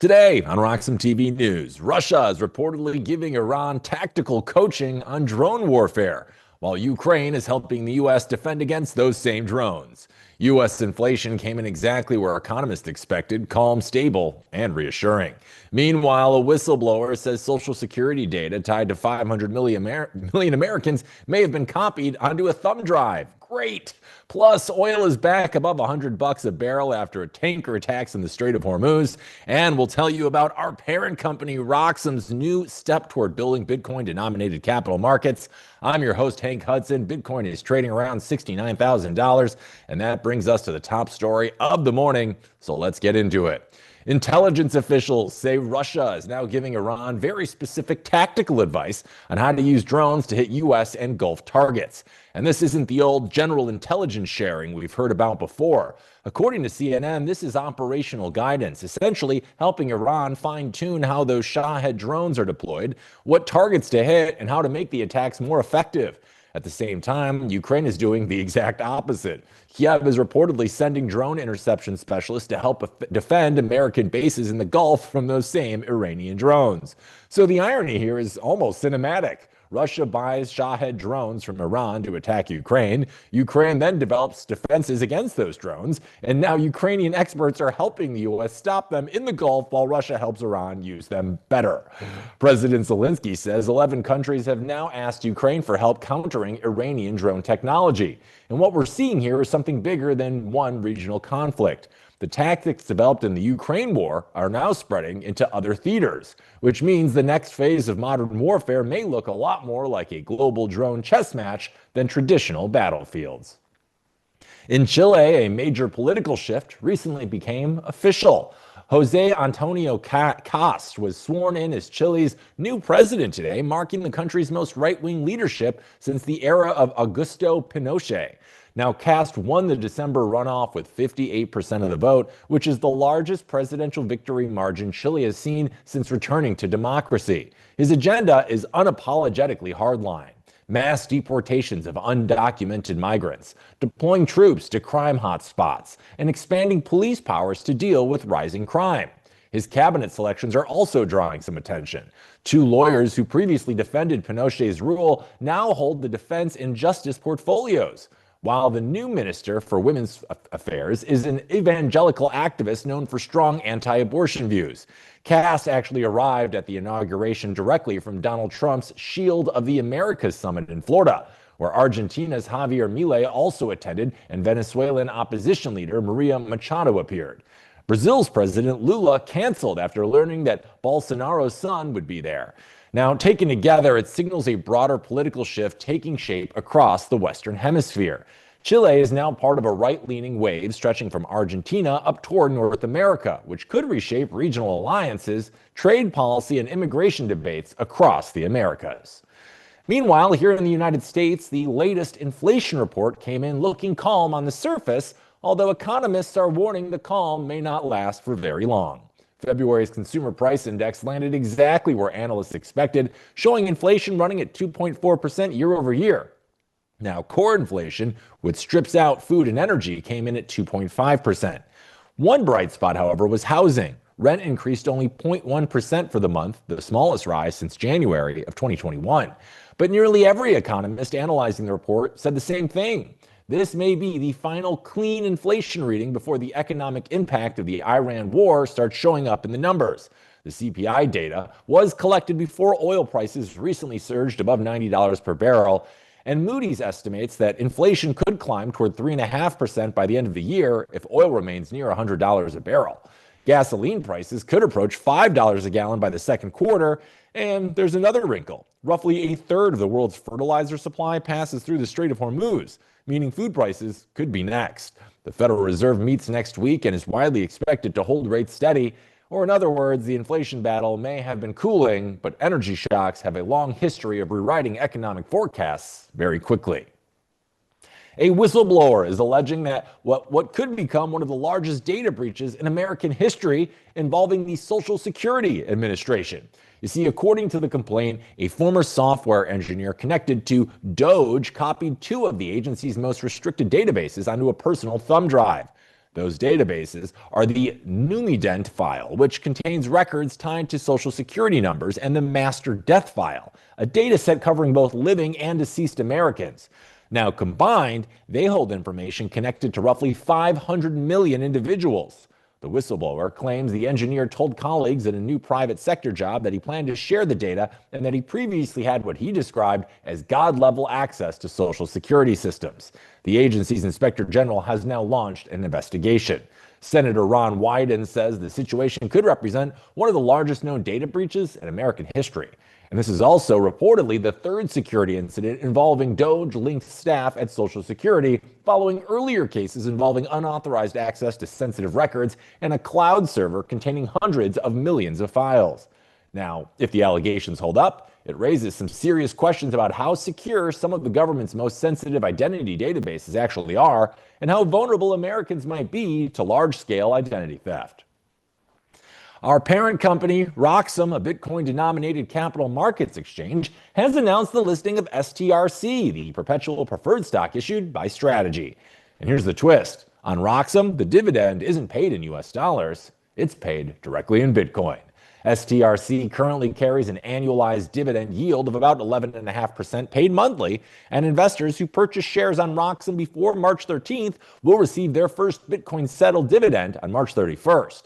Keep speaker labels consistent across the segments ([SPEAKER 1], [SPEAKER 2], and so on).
[SPEAKER 1] Today on RoxomTV News, Russia is reportedly giving Iran tactical coaching on drone warfare, while Ukraine is helping the U.S. defend against those same drones. U.S. inflation came in exactly where economists expected, calm, stable, and reassuring. Meanwhile, a whistleblower says Social Security data tied to 500 million Americans may have been copied onto a thumb drive. Great! Plus, oil is back above $100 a barrel after a tanker attacks in the Strait of Hormuz. And we'll tell you about our parent company, Roxom's new step toward building Bitcoin-denominated capital markets. I'm your host, Hank Hudson. Bitcoin is trading around $69,000, and that brings us to the top story of the morning. So let's get into it. Intelligence officials say Russia is now giving Iran very specific tactical advice on how to use drones to hit U.S. and Gulf targets. And this isn't the old general intelligence sharing we've heard about before. According to CNN, this is operational guidance, essentially helping Iran fine-tune how those Shahed drones are deployed, what targets to hit, and how to make the attacks more effective. At the same time, Ukraine is doing the exact opposite. Kiev is reportedly sending drone interception specialists to help defend American bases in the Gulf from those same Iranian drones. So the irony here is almost cinematic. Russia buys Shahed drones from Iran to attack Ukraine. Ukraine then develops defenses against those drones. And now Ukrainian experts are helping the U.S. stop them in the Gulf while Russia helps Iran use them better. President Zelensky says 11 countries have now asked Ukraine for help countering Iranian drone technology. And what we're seeing here is something bigger than one regional conflict. The tactics developed in the Ukraine war are now spreading into other theaters, which means the next phase of modern warfare may look a lot more like a global drone chess match than traditional battlefields. In Chile, a major political shift recently became official. Jose Antonio Cast was sworn in as Chile's new president today, marking the country's most right-wing leadership since the era of Augusto Pinochet. Now, Cast won the December runoff with 58% of the vote, which is the largest presidential victory margin Chile has seen since returning to democracy. His agenda is unapologetically hardline. Mass deportations of undocumented migrants, deploying troops to crime hotspots, and expanding police powers to deal with rising crime. His cabinet selections are also drawing some attention. Two lawyers who previously defended Pinochet's rule now hold the defense and justice portfolios, while the new minister for women's affairs is an evangelical activist known for strong anti-abortion views. Cass actually arrived at the inauguration directly from Donald Trump's Shield of the Americas summit in Florida, where Argentina's Javier Milei also attended and Venezuelan opposition leader Maria Machado appeared. Brazil's President Lula canceled after learning that Bolsonaro's son would be there. Now, taken together, it signals a broader political shift taking shape across the Western Hemisphere. Chile is now part of a right-leaning wave stretching from Argentina up toward North America, which could reshape regional alliances, trade policy, and immigration debates across the Americas. Meanwhile, here in the United States, the latest inflation report came in looking calm on the surface, although economists are warning the calm may not last for very long. February's consumer price index landed exactly where analysts expected, showing inflation running at 2.4% year over year. Now, core inflation, which strips out food and energy, came in at 2.5%. One bright spot, however, was housing. Rent increased only 0.1% for the month, the smallest rise since January of 2021. But nearly every economist analyzing the report said the same thing. This may be the final clean inflation reading before the economic impact of the Iran war starts showing up in the numbers. The CPI data was collected before oil prices recently surged above $90 per barrel, and Moody's estimates that inflation could climb toward 3.5% by the end of the year if oil remains near $100 a barrel. Gasoline prices could approach $5 a gallon by the second quarter, and there's another wrinkle. Roughly a third of the world's fertilizer supply passes through the Strait of Hormuz, meaning food prices could be next. The Federal Reserve meets next week and is widely expected to hold rates steady, or in other words, the inflation battle may have been cooling, but energy shocks have a long history of rewriting economic forecasts very quickly. A whistleblower is alleging that what could become one of the largest data breaches in American history involving the Social Security Administration. You see, according to the complaint, a former software engineer connected to Doge copied two of the agency's most restricted databases onto a personal thumb drive. Those databases are the Numident file, which contains records tied to Social Security numbers, and the master death file, a data set covering both living and deceased Americans. Now, combined, they hold information connected to roughly 500 million individuals. The whistleblower claims the engineer told colleagues at a new private sector job that he planned to share the data and that he previously had what he described as God-level access to Social Security systems. The agency's inspector general has now launched an investigation. Senator Ron Wyden says the situation could represent one of the largest known data breaches in American history. And this is also reportedly the third security incident involving DOJ-linked staff at Social Security, following earlier cases involving unauthorized access to sensitive records and a cloud server containing hundreds of millions of files. Now, if the allegations hold up, it raises some serious questions about how secure some of the government's most sensitive identity databases actually are, and how vulnerable Americans might be to large-scale identity theft. Our parent company, Roxom, a Bitcoin-denominated capital markets exchange, has announced the listing of STRC, the perpetual preferred stock issued by Strategy. And here's the twist. On Roxom, the dividend isn't paid in US dollars, it's paid directly in Bitcoin. STRC currently carries an annualized dividend yield of about 11.5% paid monthly, and investors who purchase shares on Roxom before March 13th will receive their first Bitcoin-settled dividend on March 31st.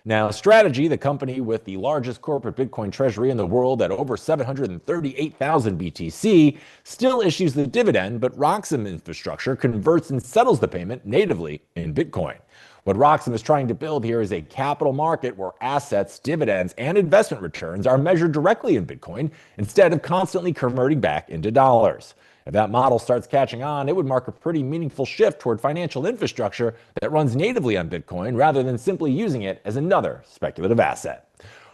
[SPEAKER 1] Now, Strategy, the company with the largest corporate Bitcoin treasury in the world at over 738,000 BTC, still issues the dividend, but Roxom Infrastructure converts and settles the payment natively in Bitcoin. What Roxom is trying to build here is a capital market where assets, dividends, and investment returns are measured directly in Bitcoin instead of constantly converting back into dollars. If that model starts catching on, it would mark a pretty meaningful shift toward financial infrastructure that runs natively on Bitcoin rather than simply using it as another speculative asset.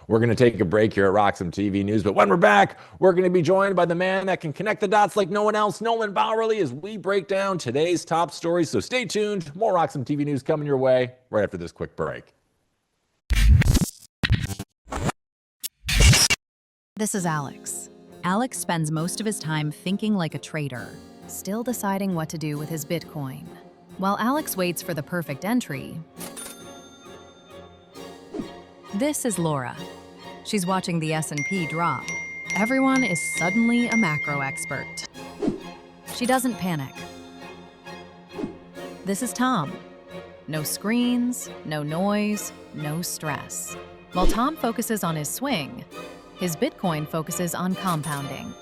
[SPEAKER 1] We're going to take a break here at RoxomTV News, but when we're back, we're going to be joined by the man that can connect the dots like no one else, Nolan Bowerly, as we break down today's top stories. So stay tuned. More RoxomTV News coming your way right after this quick break.
[SPEAKER 2] This is Alex. Alex spends most of his time thinking like a trader, still deciding what to do with his Bitcoin. While Alex waits for the perfect entry, this is Laura. She's watching the S&P drop. Everyone is suddenly a macro expert. She doesn't panic. This is Tom. No screens, no noise, no stress. While Tom focuses on his swing, his Bitcoin focuses on compounding.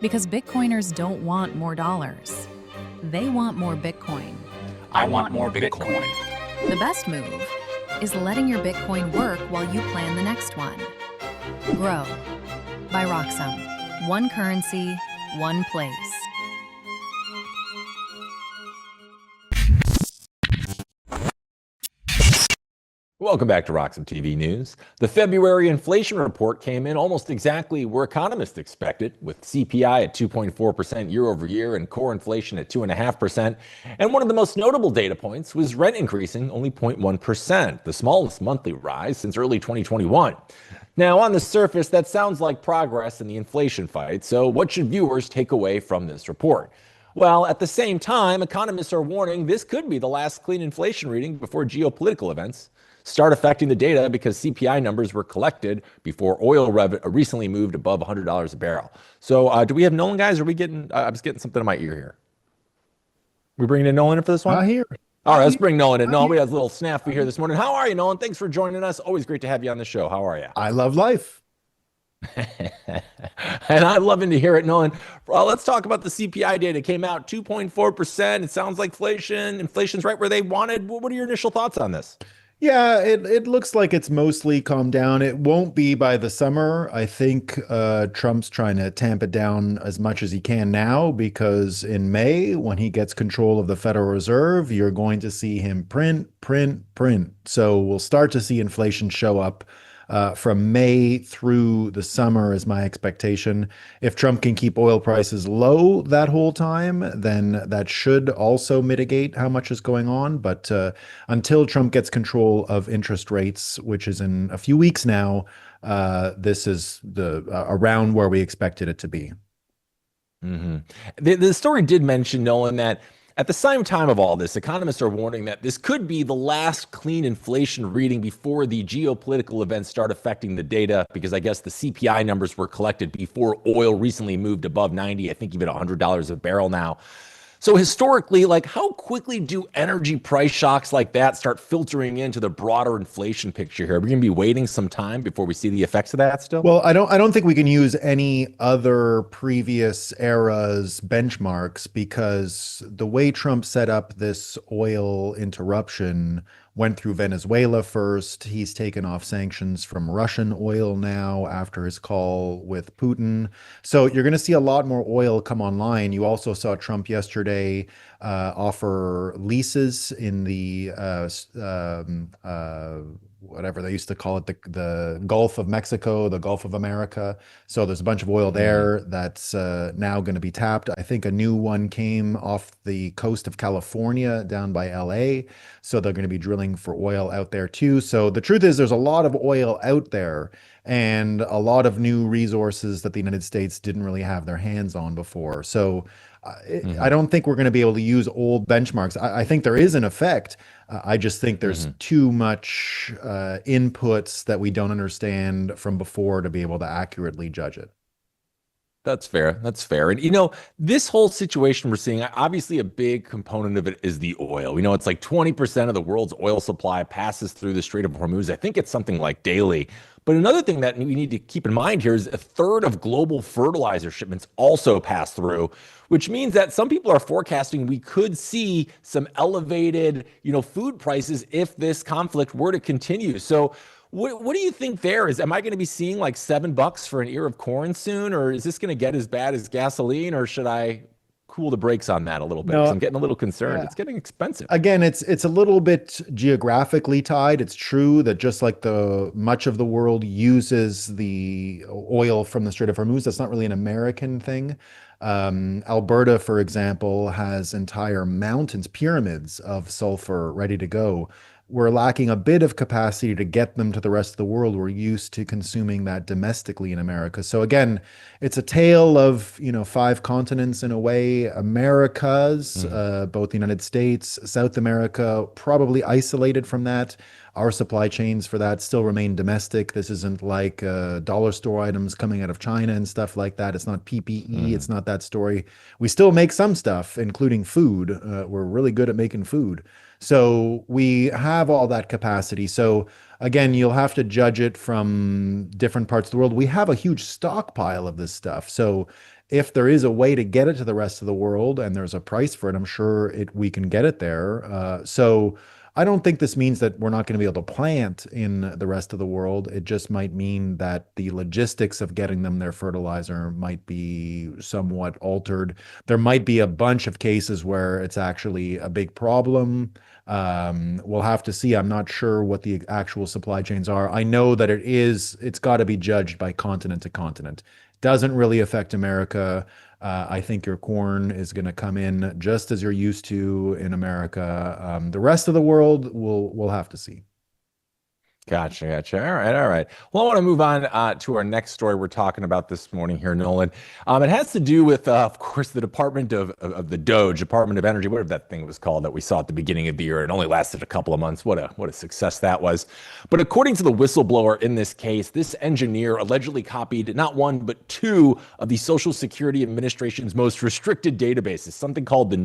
[SPEAKER 2] Because Bitcoiners don't want more dollars. They want more Bitcoin.
[SPEAKER 3] I want more Bitcoin.
[SPEAKER 2] The best move is letting your Bitcoin work while you plan the next one. Grow by Roxom. One currency, one place.
[SPEAKER 1] Welcome back to RoxomTV News. The February inflation report came in almost exactly where economists expected, with CPI at 2.4% year over year and core inflation at 2.5%. And one of the most notable data points was rent increasing only 0.1%, the smallest monthly rise since early 2021. Now, on the surface, that sounds like progress in the inflation fight. So what should viewers take away from this report? Well, at the same time, economists are warning this could be the last clean inflation reading before geopolitical events start affecting the data, because CPI numbers were collected before oil recently moved above $100 a barrel. So do we have Nolan, guys? Are we getting, I was getting something in my ear here. We bringing in Nolan for this one?
[SPEAKER 4] Not here.
[SPEAKER 1] All right, let's bring Nolan in. Nolan, we had a little snafu here this morning. How are you, Nolan? Thanks for joining us. Always great to have you on the show. How are you?
[SPEAKER 4] I love life.
[SPEAKER 1] And I'm loving to hear it, Nolan. Let's talk about the CPI data. It came out 2.4%. It sounds like inflation's right where they wanted. What are your initial thoughts on this?
[SPEAKER 4] Yeah, it looks like it's mostly calmed down. It won't be by the summer. I think Trump's trying to tamp it down as much as he can now, because in May, when he gets control of the Federal Reserve, you're going to see him print. So we'll start to see inflation show up from May through the summer is my expectation. If Trump can keep oil prices low that whole time, then that should also mitigate how much is going on. But until Trump gets control of interest rates, which is in a few weeks now, this is around where we expected it to be.
[SPEAKER 1] Mm-hmm. The story did mention, Nolan, that At the same time of all this, economists are warning that this could be the last clean inflation reading before the geopolitical events start affecting the data, because I guess the CPI numbers were collected before oil recently moved above 90, I think even $100 a barrel now. So historically, like how quickly do energy price shocks like that start filtering into the broader inflation picture here? Are we going to be waiting some time before we see the effects of that still?
[SPEAKER 4] Well, I don't think we can use any other previous eras benchmarks because the way Trump set up this oil interruption went through Venezuela first. He's taken off sanctions from Russian oil now after his call with Putin. So you're going to see a lot more oil come online. You also saw Trump yesterday offer leases in the whatever they used to call it, the Gulf of Mexico, the Gulf of America. So there's a bunch of oil there that's now going to be tapped. I think a new one came off the coast of California down by LA. So they're going to be drilling for oil out there too. So the truth is there's a lot of oil out there and a lot of new resources that the United States didn't really have their hands on before. So I don't think we're going to be able to use old benchmarks. I think there is an effect. I just think there's too much inputs that we don't understand from before to be able to accurately judge it.
[SPEAKER 1] That's fair. That's fair. And, you know, this whole situation we're seeing, obviously a big component of it is the oil. We know it's like 20% of the world's oil supply passes through the Strait of Hormuz. I think it's something like daily. But another thing that we need to keep in mind here is a third of global fertilizer shipments also pass through, which means that some people are forecasting we could see some elevated, food prices if this conflict were to continue. So what do you think there is? Am I going to be seeing like $7 for an ear of corn soon, or is this going to get as bad as gasoline, or should I cool the brakes on that a little bit?
[SPEAKER 4] No,
[SPEAKER 1] 'Cause I'm getting a little concerned.
[SPEAKER 4] yeah.
[SPEAKER 1] It's getting expensive.
[SPEAKER 4] Again, it's a little bit geographically tied. It's true that just like the much of the world uses the oil from the Strait of Hormuz, that's not really an American thing. Alberta, for example, has entire mountains, pyramids of sulfur ready to go. We're lacking a bit of capacity to get them to the rest of the world. We're used to consuming that domestically in America. So again, it's a tale of, five continents in a way. Americas, both the United States, South America, probably isolated from that. Our supply chains for that still remain domestic. This isn't like dollar store items coming out of China and stuff like that. It's not PPE. It's not that story. We still make some stuff, including food. We're really good at making food. So we have all that capacity. So again, you'll have to judge it from different parts of the world. We have a huge stockpile of this stuff. So if there is a way to get it to the rest of the world and there's a price for it, I'm sure we can get it there. So I don't think this means that we're not going to be able to plant in the rest of the world. It just might mean that the logistics of getting them their fertilizer might be somewhat altered. There might be a bunch of cases where it's actually a big problem. We'll have to see. I'm not sure what the actual supply chains are. I know that it's got to be judged by continent to continent. Doesn't really affect America. I think your corn is going to come in just as you're used to in America. The rest of the world, we'll have to see.
[SPEAKER 1] Gotcha. All right. Well, I want to move on to our next story we're talking about this morning here, Nolan. It has to do with, of course, the Department of the DOGE, Department of Energy, whatever that thing was called that we saw at the beginning of the year. It only lasted a couple of months. What a success that was. But according to the whistleblower in this case, this engineer allegedly copied not one, but two of the Social Security Administration's most restricted databases, something called the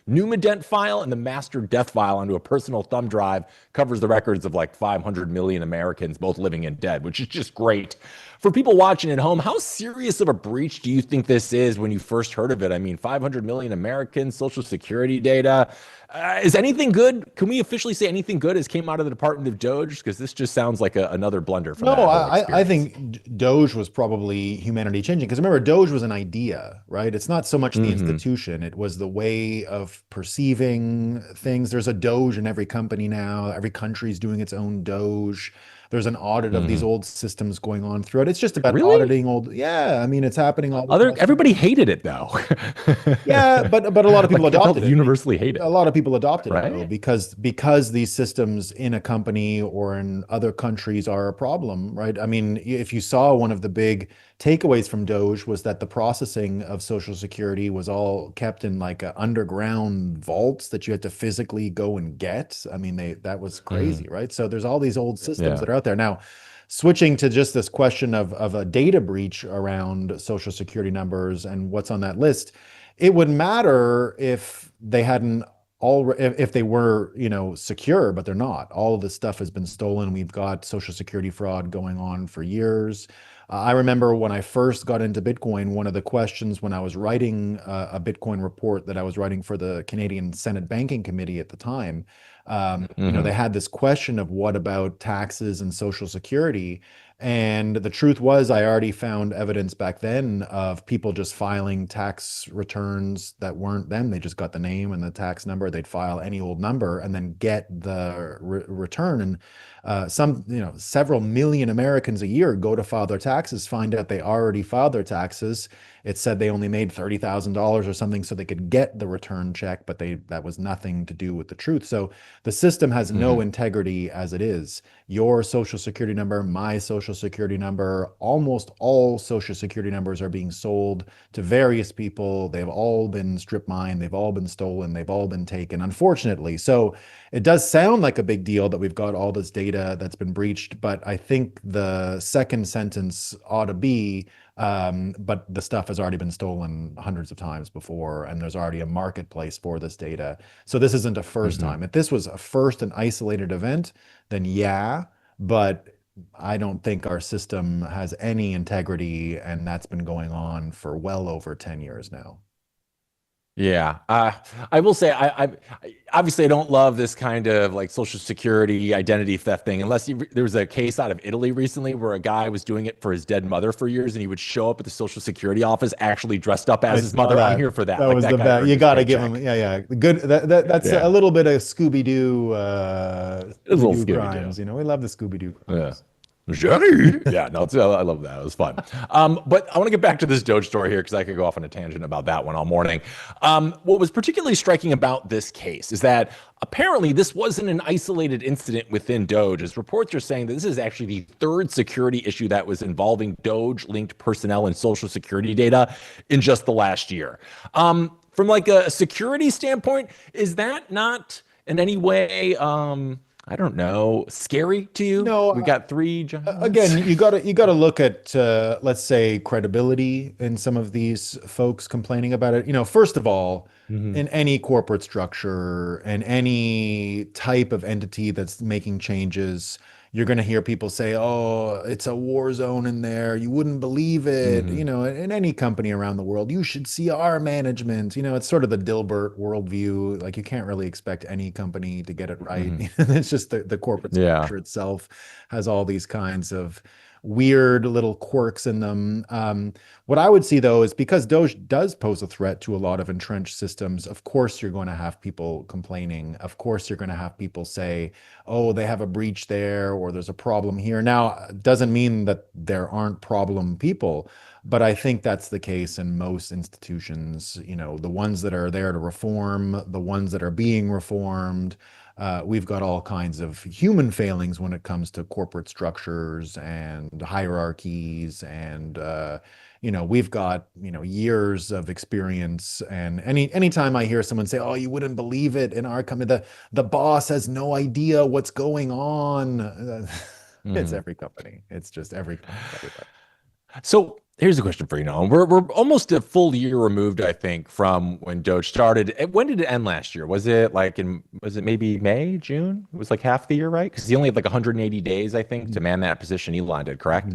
[SPEAKER 1] Numident file and the master death file onto a personal thumb drive. Covers the records of like 500 million Americans, both living and dead, which is just great. For people watching at home, how serious of a breach do you think this is when you first heard of it? I mean, 500 million Americans, Social Security data. Is anything good? Can we officially say anything good has came out of the Department of DOGE? Because this just sounds like another blunder. From
[SPEAKER 4] No, I think DOGE was probably humanity changing. Because remember, DOGE was an idea, right? It's not so much the institution. It was the way of perceiving things. There's a DOGE in every company now. Every country is doing its own DOGE. There's an audit of these old systems going on throughout. It's just about
[SPEAKER 1] Really?
[SPEAKER 4] auditing old. Yeah, I mean, it's happening all the time.
[SPEAKER 1] Everybody hated it though.
[SPEAKER 4] Yeah, but a lot of people
[SPEAKER 1] Like, it felt
[SPEAKER 4] adopted it.
[SPEAKER 1] universally hated.
[SPEAKER 4] A lot of people adopted it though,
[SPEAKER 1] Right?
[SPEAKER 4] because these systems in a company or in other countries are a problem, right? I mean, if you saw, one of the big takeaways from Doge was that the processing of Social Security was all kept in like underground vaults that you had to physically go and get. I mean, that was crazy, right? So there's all these old systems
[SPEAKER 1] Yeah.
[SPEAKER 4] that are out there now. Switching to just this question of a data breach around Social Security numbers and what's on that list, it would matter if they hadn't if they were, secure, but they're not. All of this stuff has been stolen. We've got Social Security fraud going on for years. I remember when I first got into Bitcoin, one of the questions when I was writing a Bitcoin report that I was writing for the Canadian Senate Banking Committee at the time, they had this question of what about taxes and Social Security? And the truth was, I already found evidence back then of people just filing tax returns that weren't them. They just got the name and the tax number. They'd file any old number and then get the return. And several million Americans a year go to file their taxes, find out they already filed their taxes. It said they only made $30,000 or something so they could get the return check, but that was nothing to do with the truth. So the system has no integrity as it is. Your Social Security number, my Social Security number, almost all Social Security numbers are being sold to various people. They've all been strip mined. They've all been stolen. They've all been taken, unfortunately. So it does sound like a big deal that we've got all this data that's been breached, but I think the second sentence ought to be, but the stuff has already been stolen hundreds of times before, and there's already a marketplace for this data. So this isn't a first time. If this was a first and isolated event, then yeah, but I don't think our system has any integrity, and that's been going on for well over 10 years now.
[SPEAKER 1] Yeah, I will say I obviously I don't love this kind of like Social Security identity theft thing. There was a case out of Italy recently where a guy was doing it for his dead mother for years, and he would show up at the Social Security office actually dressed up as his mother. I'm here for that.
[SPEAKER 4] That was the best. You got to give him, yeah, good. That's a little bit of Scooby-Doo, Scooby-Doo crimes. We love the Scooby-Doo crimes.
[SPEAKER 1] Yeah. Jerry. Yeah, no, I love that. It was fun. But I want to get back to this Doge story here because I could go off on a tangent about that one all morning. What was particularly striking about this case is that apparently this wasn't an isolated incident within Doge, as reports are saying that this is actually the third security issue that was involving Doge-linked personnel and Social Security data in just the last year. From like a security standpoint, is that not in any way I don't know, scary to you?
[SPEAKER 4] No,
[SPEAKER 1] we got three giants.
[SPEAKER 4] Again, you got to look at let's say credibility in some of these folks complaining about it. First of all, in any corporate structure and any type of entity that's making changes, you're going to hear people say, "Oh, it's a war zone in there. You wouldn't believe it." In any company around the world, you should see our management. It's sort of the Dilbert worldview. Like, you can't really expect any company to get it right. It's just the corporate structure itself has all these kinds of weird little quirks in them. What I would see though is because Doge does pose a threat to a lot of entrenched systems, of course you're going to have people complaining. Of course you're going to have people say, oh, they have a breach there or there's a problem here. Now, it doesn't mean that there aren't problem people, but I think that's the case in most institutions. The ones that are there to reform, the ones that are being reformed. We've got all kinds of human failings when it comes to corporate structures and hierarchies, and we've got years of experience. And anytime I hear someone say, "Oh, you wouldn't believe it in our company, the boss has no idea what's going on," it's every company. It's just every company.
[SPEAKER 1] So here's a question for you, Noam. We're almost a full year removed, I think, from when Doge started. When did it end last year? Was it maybe May, June? It was like half the year, right? Because he only had like 180 days, I think, to man that position. Elon did, correct?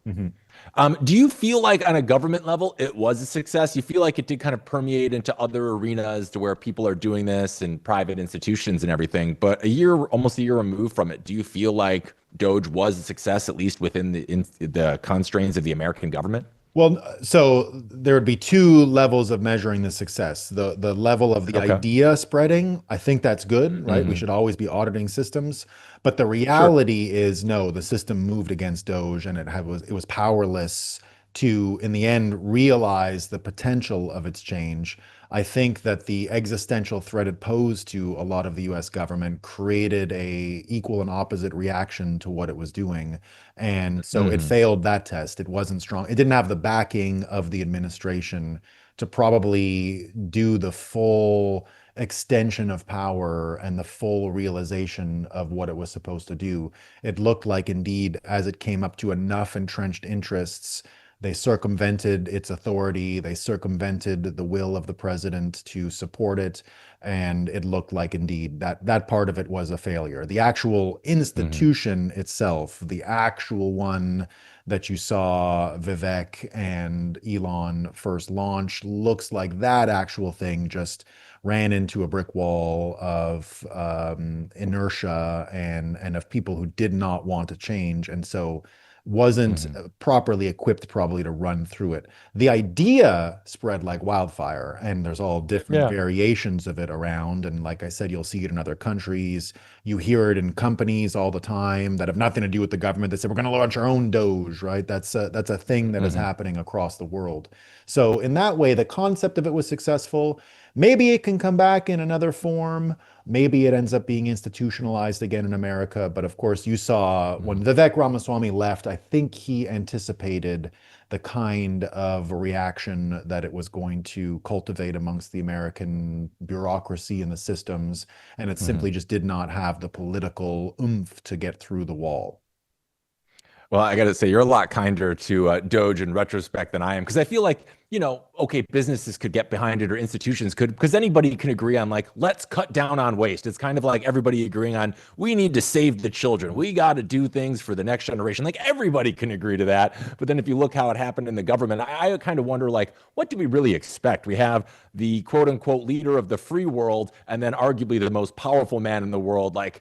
[SPEAKER 1] Do you feel like on a government level it was a success? You feel like it did kind of permeate into other arenas to where people are doing this and private institutions and everything, but almost a year removed from it, do you feel like Doge was a success, at least within the constraints of the American government?
[SPEAKER 4] Well, so there would be two levels of measuring the success. The level of the
[SPEAKER 1] Okay.
[SPEAKER 4] idea spreading, I think that's good, right? We
[SPEAKER 1] Hmm.
[SPEAKER 4] should always be auditing systems. But the
[SPEAKER 1] Sure.
[SPEAKER 4] reality is no, the system moved against Doge and it was powerless to, in the end, realize the potential of its change. I think that the existential threat it posed to a lot of the US government created a equal and opposite reaction to what it was doing. And so it
[SPEAKER 1] Hmm.
[SPEAKER 4] failed that test. It wasn't strong. It didn't have the backing of the administration to probably do the full extension of power and the full realization of what it was supposed to do. It looked like, indeed, as it came up to enough entrenched interests, they circumvented its authority, they circumvented the will of the president to support it, and it looked like, indeed, that part of it was a failure. The actual
[SPEAKER 1] Hmm.
[SPEAKER 4] institution itself, the actual one that you saw Vivek and Elon first launch, looks like that actual thing just ran into a brick wall of inertia and of people who did not want to change, and so wasn't
[SPEAKER 1] Hmm.
[SPEAKER 4] properly equipped probably to run through it. The idea spread like wildfire, and there's all different
[SPEAKER 1] Yeah.
[SPEAKER 4] variations of it around. And like I said, you'll see it in other countries. You hear it in companies all the time that have nothing to do with the government. They say we're going to launch our own Doge, right? That's a thing that is
[SPEAKER 1] Hmm.
[SPEAKER 4] happening across the world. So in that way, the concept of it was successful. Maybe it can come back in another form. Maybe it ends up being institutionalized again in America. But of course, you saw when Vivek Ramaswamy left, I think he anticipated the kind of reaction that it was going to cultivate amongst the American bureaucracy and the systems. And it
[SPEAKER 1] Hmm.
[SPEAKER 4] simply just did not have the political oomph to get through the wall.
[SPEAKER 1] Well, I got to say, you're a lot kinder to Doge in retrospect than I am, because I feel like, okay, businesses could get behind it or institutions could, because anybody can agree on, like, let's cut down on waste. It's kind of like everybody agreeing on we need to save the children. We got to do things for the next generation. Like, everybody can agree to that. But then if you look how it happened in the government, I kind of wonder, like, what do we really expect? We have the quote unquote leader of the free world and then arguably the most powerful man in the world. Like,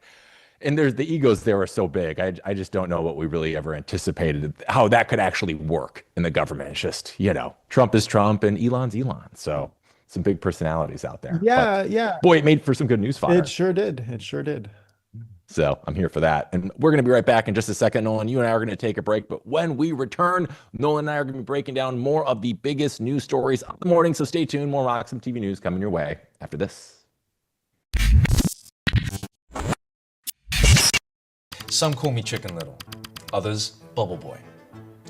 [SPEAKER 1] and there's the egos there are so big. I just don't know what we really ever anticipated how that could actually work in the government. It's just, Trump is Trump and Elon's Elon. So some big personalities out there. But
[SPEAKER 4] Yeah, yeah,
[SPEAKER 1] boy, it made for some good news
[SPEAKER 4] it
[SPEAKER 1] fodder.
[SPEAKER 4] sure did. It sure did.
[SPEAKER 1] So I'm here for that. And we're going to be right back in just a second. Nolan, you and I are going to take a break. But when we return, Nolan and I are going to be breaking down more of the biggest news stories of the morning. So stay tuned. More Roxom TV news coming your way after this.
[SPEAKER 3] Some call me Chicken Little, others Bubble Boy.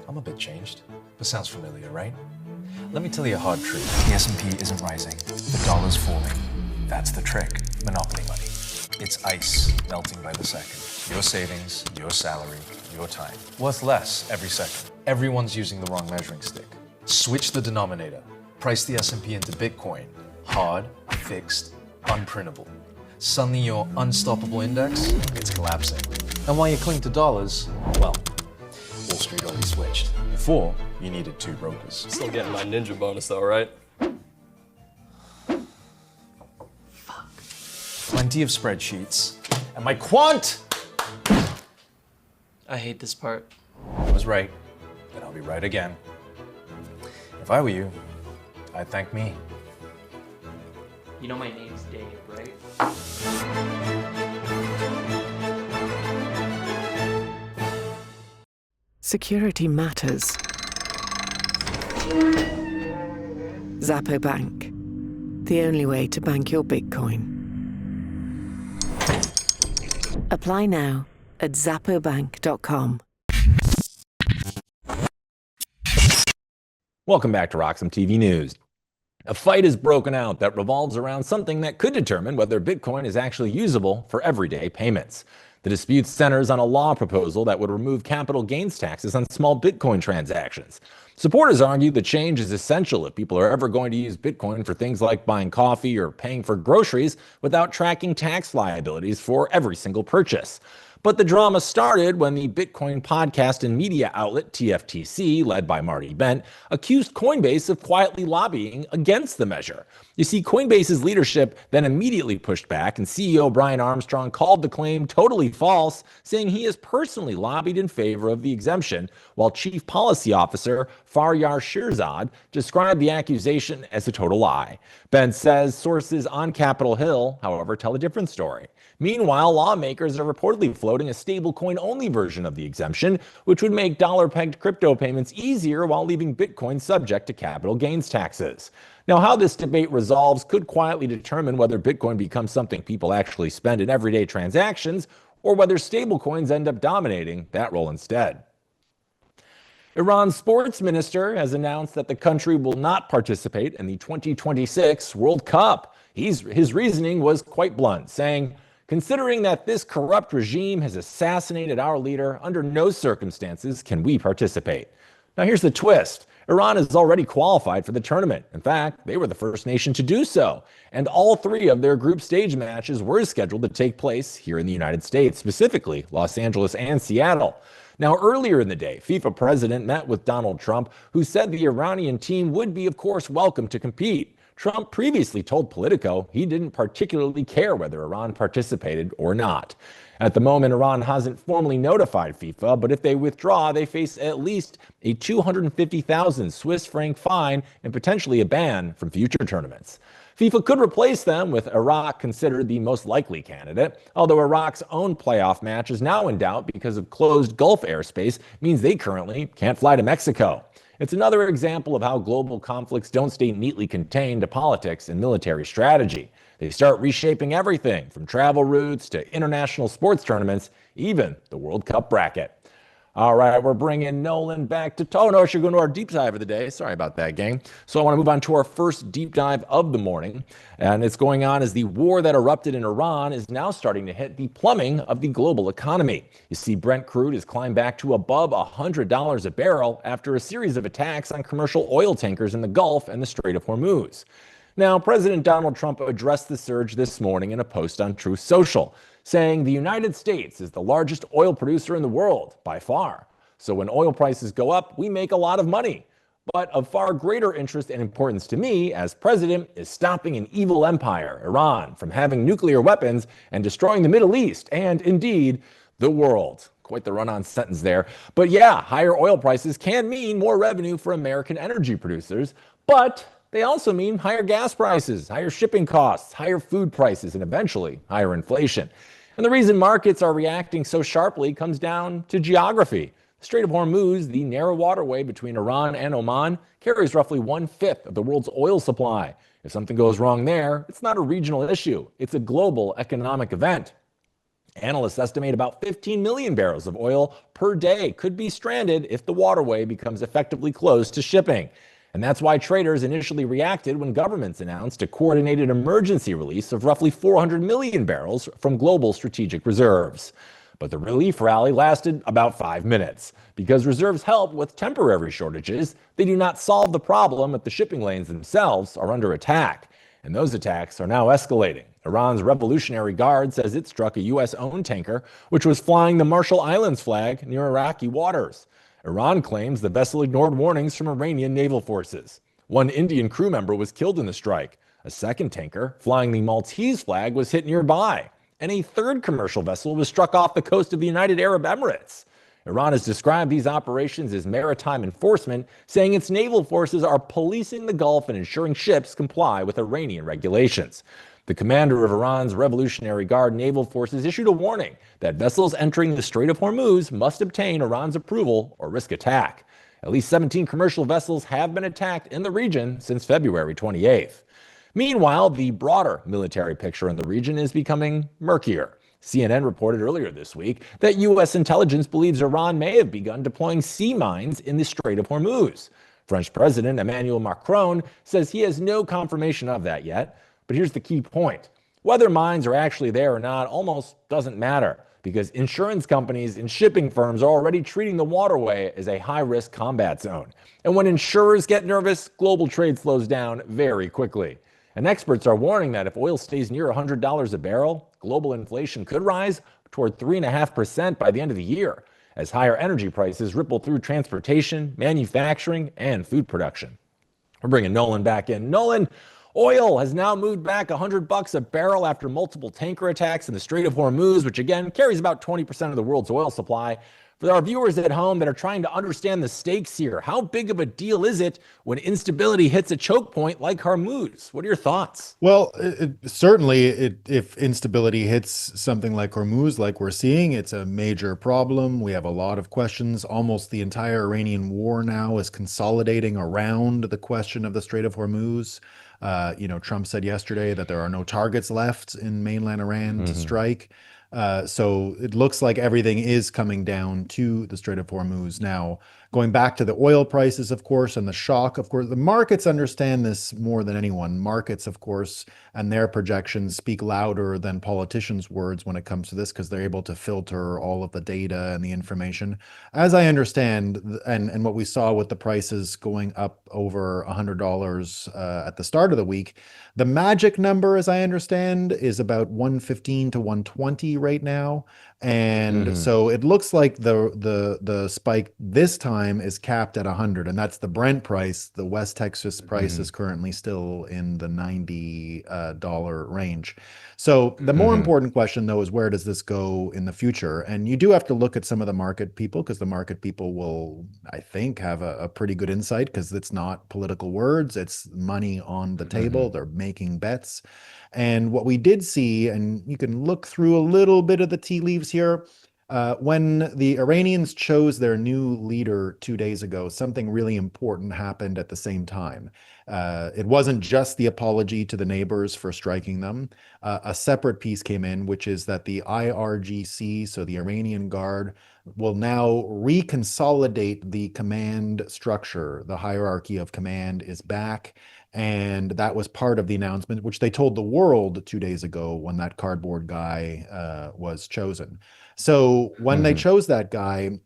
[SPEAKER 3] I'm a bit changed, but sounds familiar, right? Let me tell you a hard truth. The S&P isn't rising, the dollar's falling. That's the trick, monopoly money. It's ice melting by the second. Your savings, your salary, your time. Worth less every second. Everyone's using the wrong measuring stick. Switch the denominator. Price the S&P into Bitcoin. Hard, fixed, unprintable. Suddenly your unstoppable index, it's collapsing. And while you cling to dollars, well, Wall Street already switched. Before, you needed two brokers.
[SPEAKER 5] Still getting my ninja bonus though, right?
[SPEAKER 3] Plenty of spreadsheets. And my quant!
[SPEAKER 5] I hate this part.
[SPEAKER 3] I was right, and I'll be right again. If I were you, I'd thank me.
[SPEAKER 5] You know my name's Dave, right?
[SPEAKER 6] Security matters. Zappo Bank, the only way to bank your Bitcoin. Apply now at zappobank.com.
[SPEAKER 1] Welcome back to Roxom TV News. A fight is broken out that revolves around something that could determine whether Bitcoin is actually usable for everyday payments. The dispute centers on a law proposal that would remove capital gains taxes on small Bitcoin transactions. Supporters argue the change is essential if people are ever going to use Bitcoin for things like buying coffee or paying for groceries without tracking tax liabilities for every single purchase. But the drama started when the Bitcoin podcast and media outlet TFTC, led by Marty Bent, accused Coinbase of quietly lobbying against the measure. You see, Coinbase's leadership then immediately pushed back, and CEO Brian Armstrong called the claim totally false, saying he has personally lobbied in favor of the exemption, while Chief Policy Officer Faryar Shirzad described the accusation as a total lie. Bent says sources on Capitol Hill, however, tell a different story. Meanwhile, lawmakers are reportedly floating a stablecoin-only version of the exemption, which would make dollar-pegged crypto payments easier while leaving Bitcoin subject to capital gains taxes. Now, how this debate resolves could quietly determine whether Bitcoin becomes something people actually spend in everyday transactions, or whether stablecoins end up dominating that role instead. Iran's sports minister has announced that the country will not participate in the 2026 World Cup. His reasoning was quite blunt, saying, "Considering that this corrupt regime has assassinated our leader, under no circumstances can we participate." Now here's the twist. Iran is already qualified for the tournament. In fact, they were the first nation to do so. And all three of their group stage matches were scheduled to take place here in the United States, specifically Los Angeles and Seattle. Now, earlier in the day, FIFA president met with Donald Trump, who said the Iranian team would be, of course, welcome to compete. Trump previously told Politico he didn't particularly care whether Iran participated or not. At the moment, Iran hasn't formally notified FIFA, but if they withdraw, they face at least a 250,000 Swiss franc fine and potentially a ban from future tournaments. FIFA could replace them, with Iraq considered the most likely candidate, although Iraq's own playoff match is now in doubt because of closed Gulf airspace means they currently can't fly to Mexico. It's another example of how global conflicts don't stay neatly contained to politics and military strategy. They start reshaping everything from travel routes to international sports tournaments, even the World Cup bracket. All right, we're bringing Nolan back to no, she's going to our deep dive of the day. Sorry about that, gang. So I want to move on to our first deep dive of the morning. And it's going on as the war that erupted in Iran is now starting to hit the plumbing of the global economy. You see, Brent crude has climbed back to above $100 a barrel after a series of attacks on commercial oil tankers in the Gulf and the Strait of Hormuz. Now, President Donald Trump addressed the surge this morning in a post on Truth Social, saying the United States is the largest oil producer in the world by far. So when oil prices go up, we make a lot of money. But of far greater interest and importance to me as president is stopping an evil empire, Iran, from having nuclear weapons and destroying the Middle East and, indeed, the world. Quite the run-on sentence there. But yeah, higher oil prices can mean more revenue for American energy producers, but they also mean higher gas prices, higher shipping costs, higher food prices, and eventually higher inflation. And the reason markets are reacting so sharply comes down to geography. The Strait of Hormuz, the narrow waterway between Iran and Oman, carries roughly 1/5 of the world's oil supply. If something goes wrong there, it's not a regional issue. It's a global economic event. Analysts estimate about 15 million barrels of oil per day could be stranded if the waterway becomes effectively closed to shipping. And that's why traders initially reacted when governments announced a coordinated emergency release of roughly 400 million barrels from global strategic reserves. But the relief rally lasted about 5 minutes. Because reserves help with temporary shortages, they do not solve the problem if the shipping lanes themselves are under attack. And those attacks are now escalating. Iran's Revolutionary Guard says it struck a U.S.-owned tanker, which was flying the Marshall Islands flag near Iraqi waters. Iran claims the vessel ignored warnings from Iranian naval forces. One Indian crew member was killed in the strike. A second tanker, flying the Maltese flag, was hit nearby. And a third commercial vessel was struck off the coast of the United Arab Emirates. Iran has described these operations as maritime enforcement, saying its naval forces are policing the Gulf and ensuring ships comply with Iranian regulations. The commander of Iran's Revolutionary Guard naval forces issued a warning that vessels entering the Strait of Hormuz must obtain Iran's approval or risk attack. At least 17 commercial vessels have been attacked in the region since February 28th. Meanwhile, the broader military picture in the region is becoming murkier. CNN reported earlier this week that U.S. intelligence believes Iran may have begun deploying sea mines in the Strait of Hormuz. French President Emmanuel Macron says he has no confirmation of that yet. But here's the key point. Whether mines are actually there or not almost doesn't matter, because insurance companies and shipping firms are already treating the waterway as a high-risk combat zone. And when insurers get nervous, global trade slows down very quickly. And experts are warning that if oil stays near $100 a barrel, global inflation could rise toward 3.5% by the end of the year, as higher energy prices ripple through transportation, manufacturing, and food production. We're bringing Nolan back in. Nolan, oil has now moved back $100 a barrel after multiple tanker attacks in the Strait of Hormuz, which again carries about 20% of the world's oil supply. For our viewers at home that are trying to understand the stakes here, how big of a deal is it when instability hits a choke point like Hormuz? What are your thoughts?
[SPEAKER 4] Well, certainly, if instability hits something like Hormuz, like we're seeing, it's a major problem. We have a lot of questions. Almost the entire Iranian war now is consolidating around the question of the Strait of Hormuz. Trump said yesterday that there are no targets left in mainland Iran to strike. So it looks like everything is coming down to the Strait of Hormuz. Now, going back to the oil prices, of course, and the shock, of course, the markets understand this more than anyone. Markets, of course, and their projections speak louder than politicians' words when it comes to this because they're able to filter all of the data and the information. As I understand, and what we saw with the prices going up over $100 at the start of the week, the magic number, as I understand, is about 115 to 120 right now. And so it looks like the spike this time is capped at 100, and that's the Brent price. The West Texas price is currently still in the $90 range. So the more important question, though, is where does this go in the future? And you do have to look at some of the market people, because the market people will, I think, have a pretty good insight, because it's not political words, it's money on the table. They're making bets. And what we did see, and you can look through a little bit of the tea leaves here, when the Iranians chose their new leader 2 days ago, something really important happened at the same time. It wasn't just the apology to the neighbors for striking them. A separate piece came in, which is that the IRGC, so the Iranian Guard, will now reconsolidate the command structure. The hierarchy of command is back. And that was part of the announcement, which they told the world 2 days ago when that cardboard guy was chosen. So when they chose that guy,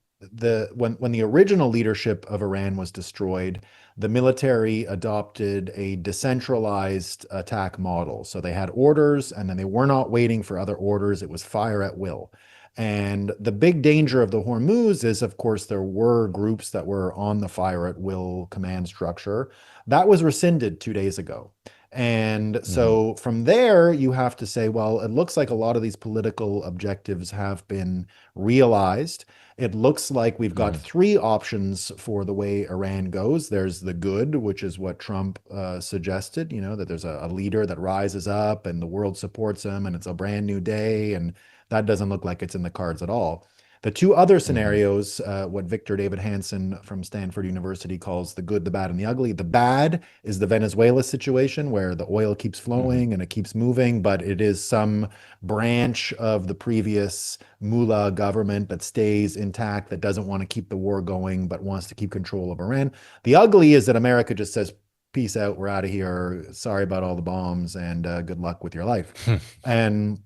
[SPEAKER 4] when the original leadership of Iran was destroyed, the military adopted a decentralized attack model. So they had orders, and then they were not waiting for other orders. It was fire at will. And the big danger of the Hormuz is, of course, there were groups that were on the fire at will command structure. That was rescinded 2 days ago. And so from there, you have to say, well, it looks like a lot of these political objectives have been realized. It looks like we've got three options for the way Iran goes. There's the good, which is what Trump suggested, that there's a leader that rises up and the world supports him and it's a brand new day. And that doesn't look like it's in the cards at all. The two other scenarios, what Victor David Hansen from Stanford University calls the good, the bad, and the ugly. The bad is the Venezuela situation, where the oil keeps flowing and it keeps moving, but it is some branch of the previous mullah government that stays intact, that doesn't want to keep the war going, but wants to keep control of Iran. The ugly is that America just says, peace out, we're out of here. Sorry about all the bombs, and good luck with your life. And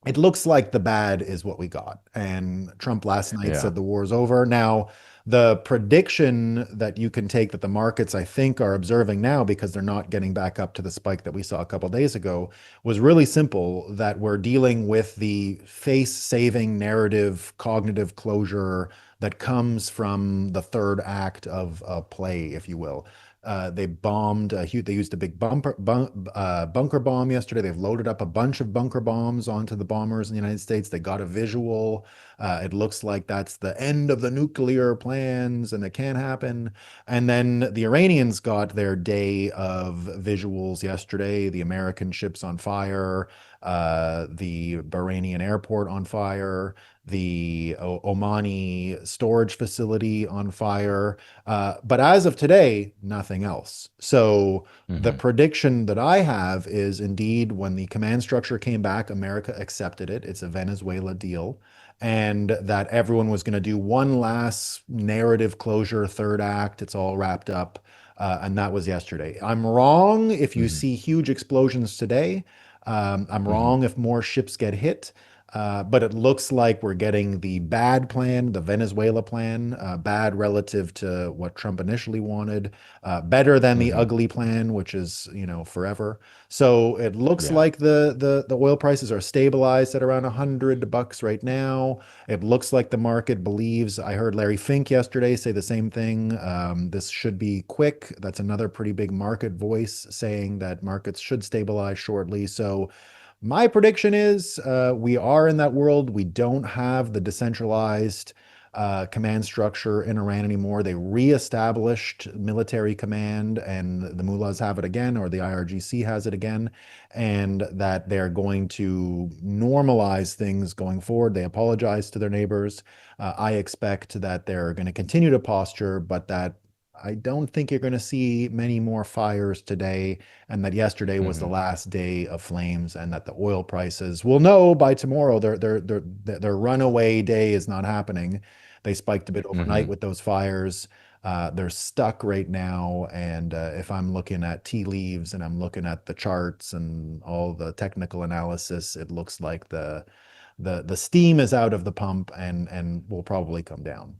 [SPEAKER 4] it looks like the bad is what we got. And Trump last night said the war's over. Now, the prediction that you can take that the markets, I think, are observing now, because they're not getting back up to the spike that we saw a couple of days ago, was really simple, that we're dealing with the face-saving narrative, cognitive closure that comes from the third act of a play, if you will. They bombed, they used a big bunker bomb yesterday. They've loaded up a bunch of bunker bombs onto the bombers in the United States. They got a visual. It looks like that's the end of the nuclear plans and it can't happen. And then the Iranians got their day of visuals yesterday. The American ships on fire, the Bahrainian airport on fire, the Omani storage facility on fire. But as of today, nothing else. So the prediction that I have is, indeed, when the command structure came back, America accepted it. It's a Venezuela deal. And that everyone was going to do one last narrative closure, third act. It's all wrapped up. And that was yesterday. I'm wrong if you see huge explosions today. I'm wrong if more ships get hit. But it looks like we're getting the bad plan, the Venezuela plan, bad relative to what Trump initially wanted, better than the ugly plan, which is, forever. So it looks
[SPEAKER 1] Yeah.
[SPEAKER 4] like the oil prices are stabilized at around $100 right now. It looks like the market believes. I heard Larry Fink yesterday say the same thing. This should be quick. That's another pretty big market voice saying that markets should stabilize shortly. So my prediction is we are in that world. We don't have the decentralized command structure in Iran anymore. They reestablished military command, and the mullahs have it again, or the IRGC has it again, and that they're going to normalize things going forward. They apologize to their neighbors. I expect that they're going to continue to posture, but that I don't think you're going to see many more fires today, and that yesterday was the last day of flames, and that the oil prices will know by tomorrow their runaway day is not happening. They spiked a bit overnight with those fires. They're stuck right now, and if I'm looking at tea leaves and I'm looking at the charts and all the technical analysis, it looks like the steam is out of the pump and will probably come down.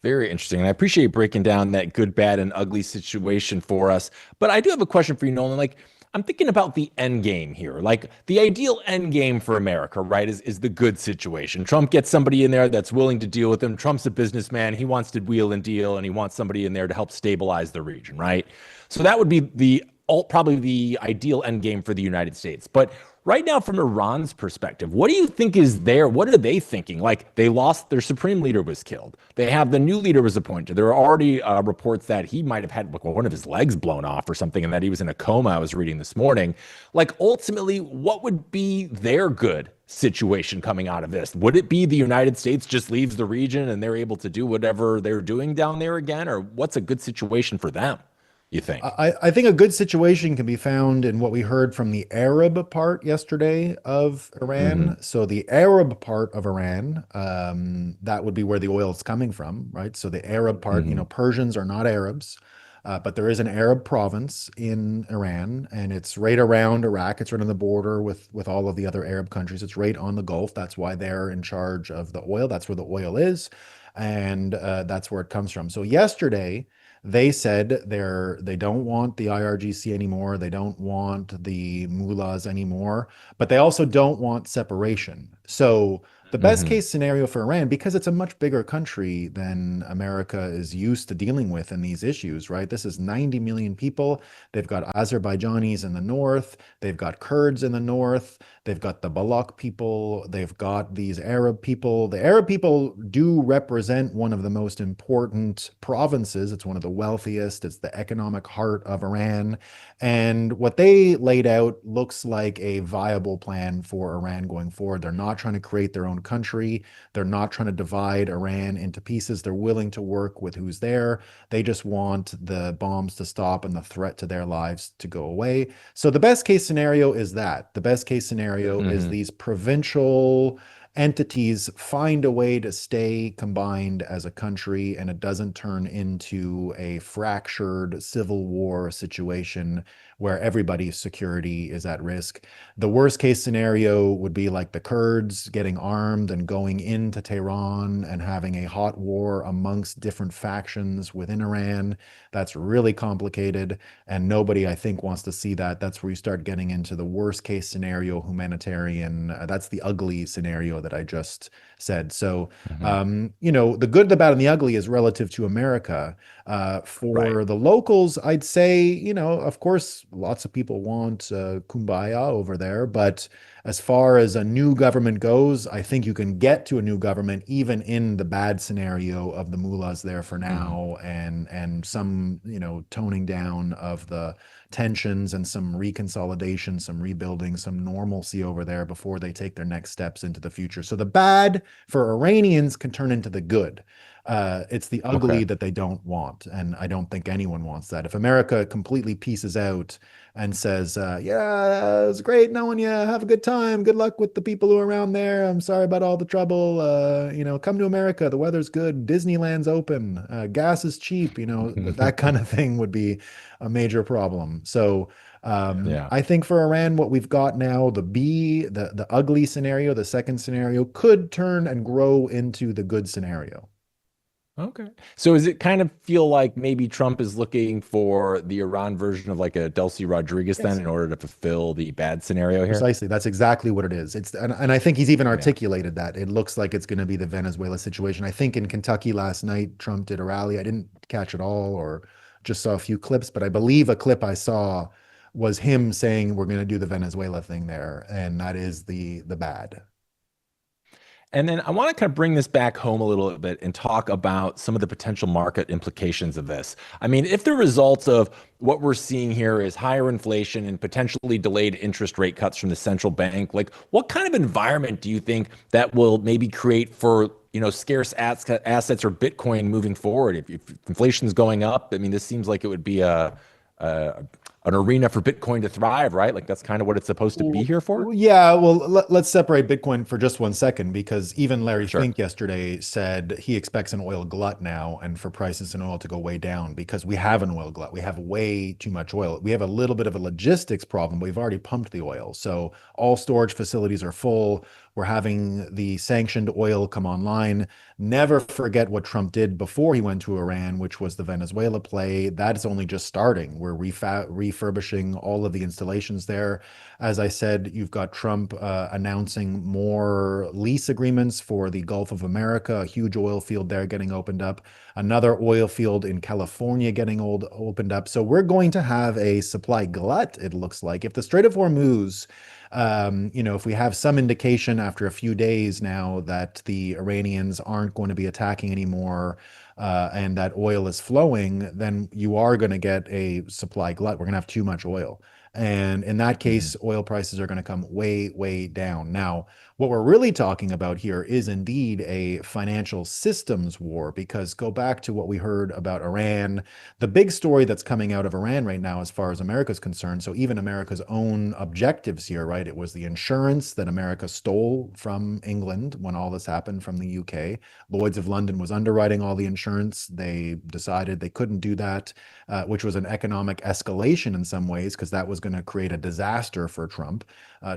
[SPEAKER 1] Very interesting. And I appreciate you breaking down that good, bad, and ugly situation for us. But I do have a question for you, Nolan. Like, I'm thinking about the end game here. Like, the ideal end game for America, right, is the good situation. Trump gets somebody in there that's willing to deal with him. Trump's a businessman. He wants to wheel and deal, and he wants somebody in there to help stabilize the region, right? So that would be probably the ideal end game for the United States. But right now, from Iran's perspective, what do you think is there? What are they thinking? Like, they lost their supreme leader was killed. They have the new leader was appointed. There are already reports that he might have had one of his legs blown off or something, and that he was in a coma. I was reading this morning. Like, ultimately, what would be their good situation coming out of this? Would it be the United States just leaves the region and they're able to do whatever they're doing down there again? Or what's a good situation for them, you think?
[SPEAKER 4] I think a good situation can be found in what we heard from the Arab part yesterday of Iran. So the Arab part of Iran, that would be where the oil is coming from, right? So the Arab part, Persians are not Arabs, but there is an Arab province in Iran, and it's right around Iraq. It's right on the border with all of the other Arab countries. It's right on the Gulf. That's why they're in charge of the oil. That's where the oil is, and that's where it comes from. So yesterday, they said they don't want the IRGC anymore. They don't want the mullahs anymore, but they also don't want separation. So the best case scenario for Iran, because it's a much bigger country than America is used to dealing with in these issues, right? This is 90 million people. They've got Azerbaijanis in the north. They've got Kurds in the north. They've got the Balak people. They've got these Arab people. The Arab people do represent one of the most important provinces. It's one of the wealthiest. It's the economic heart of Iran. And what they laid out looks like a viable plan for Iran going forward. They're not trying to create their own country. They're not trying to divide Iran into pieces. They're willing to work with who's there. They just want the bombs to stop and the threat to their lives to go away. So the best case scenario is that. The best case scenario is these provincial entities find a way to stay combined as a country, and it doesn't turn into a fractured civil war situation where everybody's security is at risk. The worst case scenario would be like the Kurds getting armed and going into Tehran and having a hot war amongst different factions within Iran. That's really complicated, and nobody, I think, wants to see that. That's where you start getting into the worst case scenario humanitarian. That's the ugly scenario that I just said. So, the good, the bad, and the ugly is relative to America. For the locals, I'd say, of course, lots of people want kumbaya over there. But as far as a new government goes, I think you can get to a new government even in the bad scenario of the mullahs there for now, and some, toning down of the tensions and some reconsolidation, some rebuilding, some normalcy over there before they take their next steps into the future. So the bad for Iranians can turn into the good. It's the ugly that they don't want, and I don't think anyone wants that. If America completely pieces out and says, yeah, it's great knowing you. Have a good time. Good luck with the people who are around there. I'm sorry about all the trouble. Come to America. The weather's good. Disneyland's open. Gas is cheap. That kind of thing would be a major problem. So
[SPEAKER 1] Yeah.
[SPEAKER 4] I think for Iran, what we've got now, the ugly scenario, the second scenario, could turn and grow into the good scenario.
[SPEAKER 1] Okay. So does it kind of feel like maybe Trump is looking for the Iran version of like a Delcy Rodriguez then
[SPEAKER 4] Yes.
[SPEAKER 1] in order to fulfill the bad scenario here?
[SPEAKER 4] Precisely. That's exactly what it is. And I think he's even
[SPEAKER 1] Yeah.
[SPEAKER 4] articulated that. It looks like it's going to be the Venezuela situation. I think in Kentucky last night, Trump did a rally. I didn't catch it all or just saw a few clips, but I believe a clip I saw was him saying we're going to do the Venezuela thing there, and that is the bad.
[SPEAKER 1] And then I want to kind of bring this back home a little bit and talk about some of the potential market implications of this. I mean, if the results of what we're seeing here is higher inflation and potentially delayed interest rate cuts from the central bank, like what kind of environment do you think that will maybe create for scarce assets or Bitcoin moving forward? If inflation is going up, I mean, this seems like it would be an arena for Bitcoin to thrive, right? Like that's kind of what it's supposed to be here for.
[SPEAKER 4] Yeah, well, let's separate Bitcoin for just 1 second, because even Larry
[SPEAKER 1] Sure.
[SPEAKER 4] Fink yesterday said he expects an oil glut now and for prices in oil to go way down, because we have an oil glut. We have way too much oil. We have a little bit of a logistics problem. We've already pumped the oil. So all storage facilities are full. We're having the sanctioned oil come online. Never forget what Trump did before he went to Iran, which was the Venezuela play. That is only just starting. We're refurbishing all of the installations there. As I said, you've got Trump announcing more lease agreements for the Gulf of America, a huge oil field there getting opened up, another oil field in California getting opened up. So we're going to have a supply glut, it looks like. If the Strait of Hormuz, if we have some indication after a few days now that the Iranians aren't going to be attacking anymore, and that oil is flowing, then you are going to get a supply glut. We're going to have too much oil. And in that case, oil prices are going to come way, way down. Now, what we're really talking about here is indeed a financial systems war, because go back to what we heard about Iran. The big story that's coming out of Iran right now, as far as America's concerned, so even America's own objectives here, right? It was the insurance that America stole from England when all this happened from the UK. Lloyd's of London was underwriting all the insurance. They decided they couldn't do that, which was an economic escalation in some ways, because that was going to create a disaster for Trump.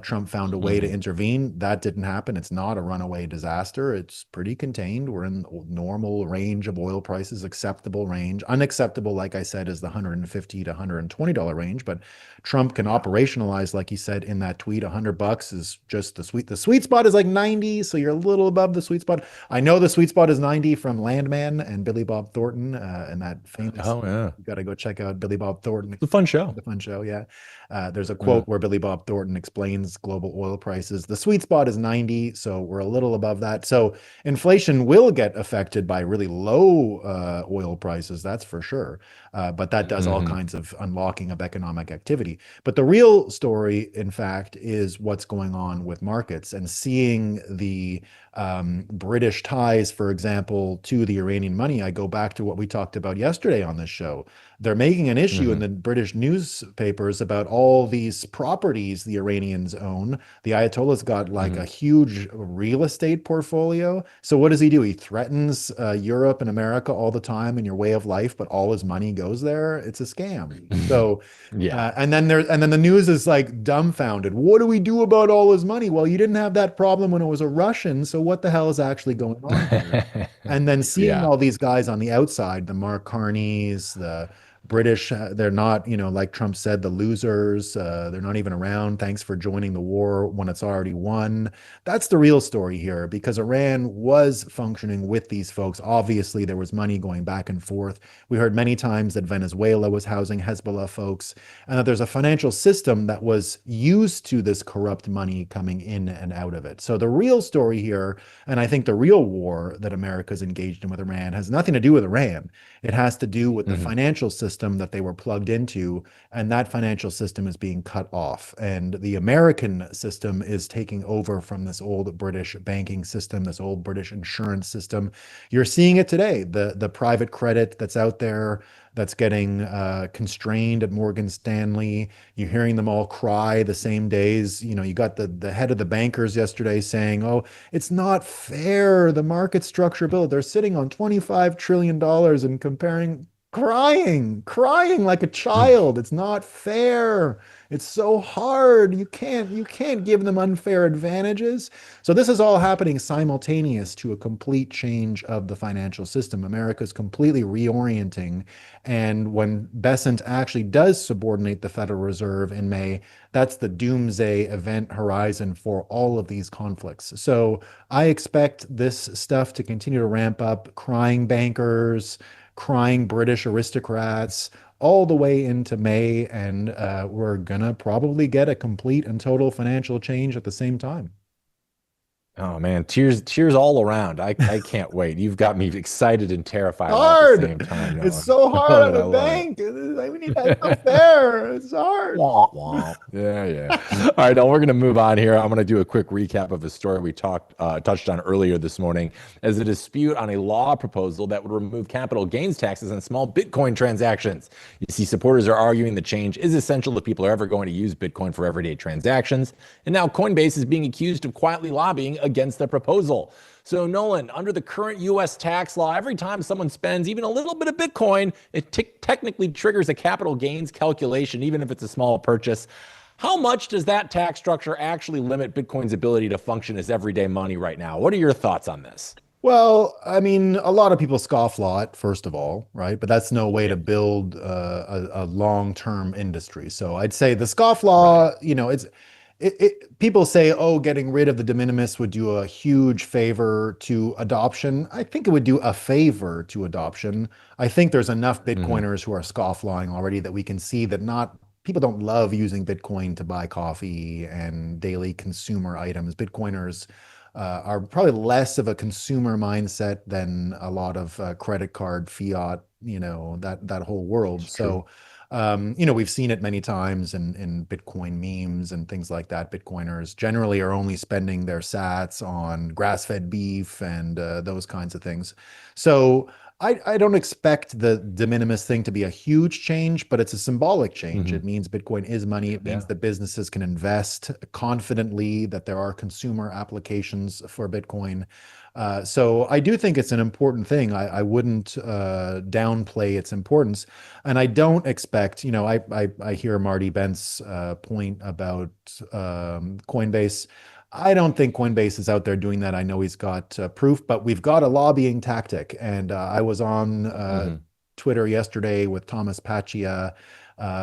[SPEAKER 4] Trump found a way to intervene. That didn't happen. It's not a runaway disaster. It's pretty contained. We're in normal range of oil prices, acceptable range. Unacceptable, like I said, is the $150 to $120 range. But Trump can operationalize, like he said in that tweet, $100 is just the sweet spot is like 90. So you're a little above the sweet spot. I know the sweet spot is 90 from Landman and Billy Bob Thornton, and that famous.
[SPEAKER 1] Oh yeah,
[SPEAKER 4] you got to go check out Billy Bob Thornton.
[SPEAKER 1] it's a fun show.
[SPEAKER 4] The fun show, yeah. There's a quote where Billy Bob Thornton explains global oil prices. The sweet spot is 90, so we're a little above that. So inflation will get affected by really low oil prices, that's for sure. But that does all kinds of unlocking of economic activity. But the real story, in fact, is what's going on with markets and seeing the British ties, for example, to the Iranian money. I go back to what we talked about yesterday on this show. They're making an issue in the British newspapers about all these properties the Iranians own. The Ayatollah's got like a huge real estate portfolio. So what does he do? He threatens Europe and America all the time in your way of life, but all his money goes there. It's a scam. So
[SPEAKER 1] Yeah.
[SPEAKER 4] and then the news is like dumbfounded. What do we do about all his money? Well, you didn't have that problem when it was a Russian. So what the hell is actually going on here? And then seeing
[SPEAKER 1] Yeah.
[SPEAKER 4] all these guys on the outside, the Mark Carneys, the British, they're not, like Trump said, the losers. They're not even around. Thanks for joining the war when it's already won. That's the real story here, because Iran was functioning with these folks. Obviously, there was money going back and forth. We heard many times that Venezuela was housing Hezbollah folks, and that there's a financial system that was used to this corrupt money coming in and out of it. So the real story here, and I think the real war that America's engaged in with Iran, has nothing to do with Iran. It has to do with the financial system system that they were plugged into, and that financial system is being cut off. And the American system is taking over from this old British banking system, this old British insurance system. You're seeing it today, the private credit that's out there that's getting constrained at Morgan Stanley. You're hearing them all cry the same days. You know, you got the head of the bankers yesterday saying, oh, it's not fair, the market structure bill. They're sitting on $25 trillion and comparing, crying like a child. It's not fair. It's so hard. You can't give them unfair advantages. So this is all happening simultaneous to a complete change of the financial system. America's completely reorienting. And when Besant actually does subordinate the Federal Reserve in May, that's the doomsday event horizon for all of these conflicts. So I expect this stuff to continue to ramp up, crying bankers, crying British aristocrats, all the way into May, and we're gonna probably get a complete and total financial change at the same time.
[SPEAKER 1] Oh man, tears all around. I can't wait. You've got me excited and terrified all at
[SPEAKER 4] Hard.
[SPEAKER 1] the same time. Noah.
[SPEAKER 4] It's so
[SPEAKER 1] I
[SPEAKER 4] hard
[SPEAKER 1] love
[SPEAKER 4] on
[SPEAKER 1] it, I
[SPEAKER 4] the
[SPEAKER 1] love it.
[SPEAKER 4] bank. We need that. It's not fair. It's hard.
[SPEAKER 1] Womp, womp. Yeah. All right, now we're going to move on here. I'm going to do a quick recap of a story we touched on earlier this morning, as a dispute on a law proposal that would remove capital gains taxes on small Bitcoin transactions. You see, supporters are arguing the change is essential if people are ever going to use Bitcoin for everyday transactions. And now Coinbase is being accused of quietly lobbying against the proposal. So Nolan, under the current US tax law, every time someone spends even a little bit of Bitcoin, it technically triggers a capital gains calculation, even if it's a small purchase. How much does that tax structure actually limit Bitcoin's ability to function as everyday money right now? What are your thoughts on this?
[SPEAKER 4] Well, I mean, a lot of people scofflaw it, first of all, right? But that's no way to build a long-term industry. So I'd say the scofflaw, you know, people say, oh, getting rid of the de minimis would do a huge favor to adoption. I think it would do a favor to adoption. I think there's enough Bitcoiners who are scofflawing already that we can see that people don't love using Bitcoin to buy coffee and daily consumer items. Bitcoiners are probably less of a consumer mindset than a lot of credit card, fiat, you know, that whole world. So you know, we've seen it many times in Bitcoin memes and things like that. Bitcoiners generally are only spending their sats on grass-fed beef and those kinds of things. So I don't expect the de minimis thing to be a huge change, but it's a symbolic change. It means Bitcoin is money. It means that businesses can invest confidently, that there are consumer applications for Bitcoin. So I do think it's an important thing. I wouldn't downplay its importance. And I don't expect, you know, I hear Marty Bent's point about Coinbase. I don't think Coinbase is out there doing that. I know he's got proof, but we've got a lobbying tactic. And I was on Twitter yesterday with Thomas Paccia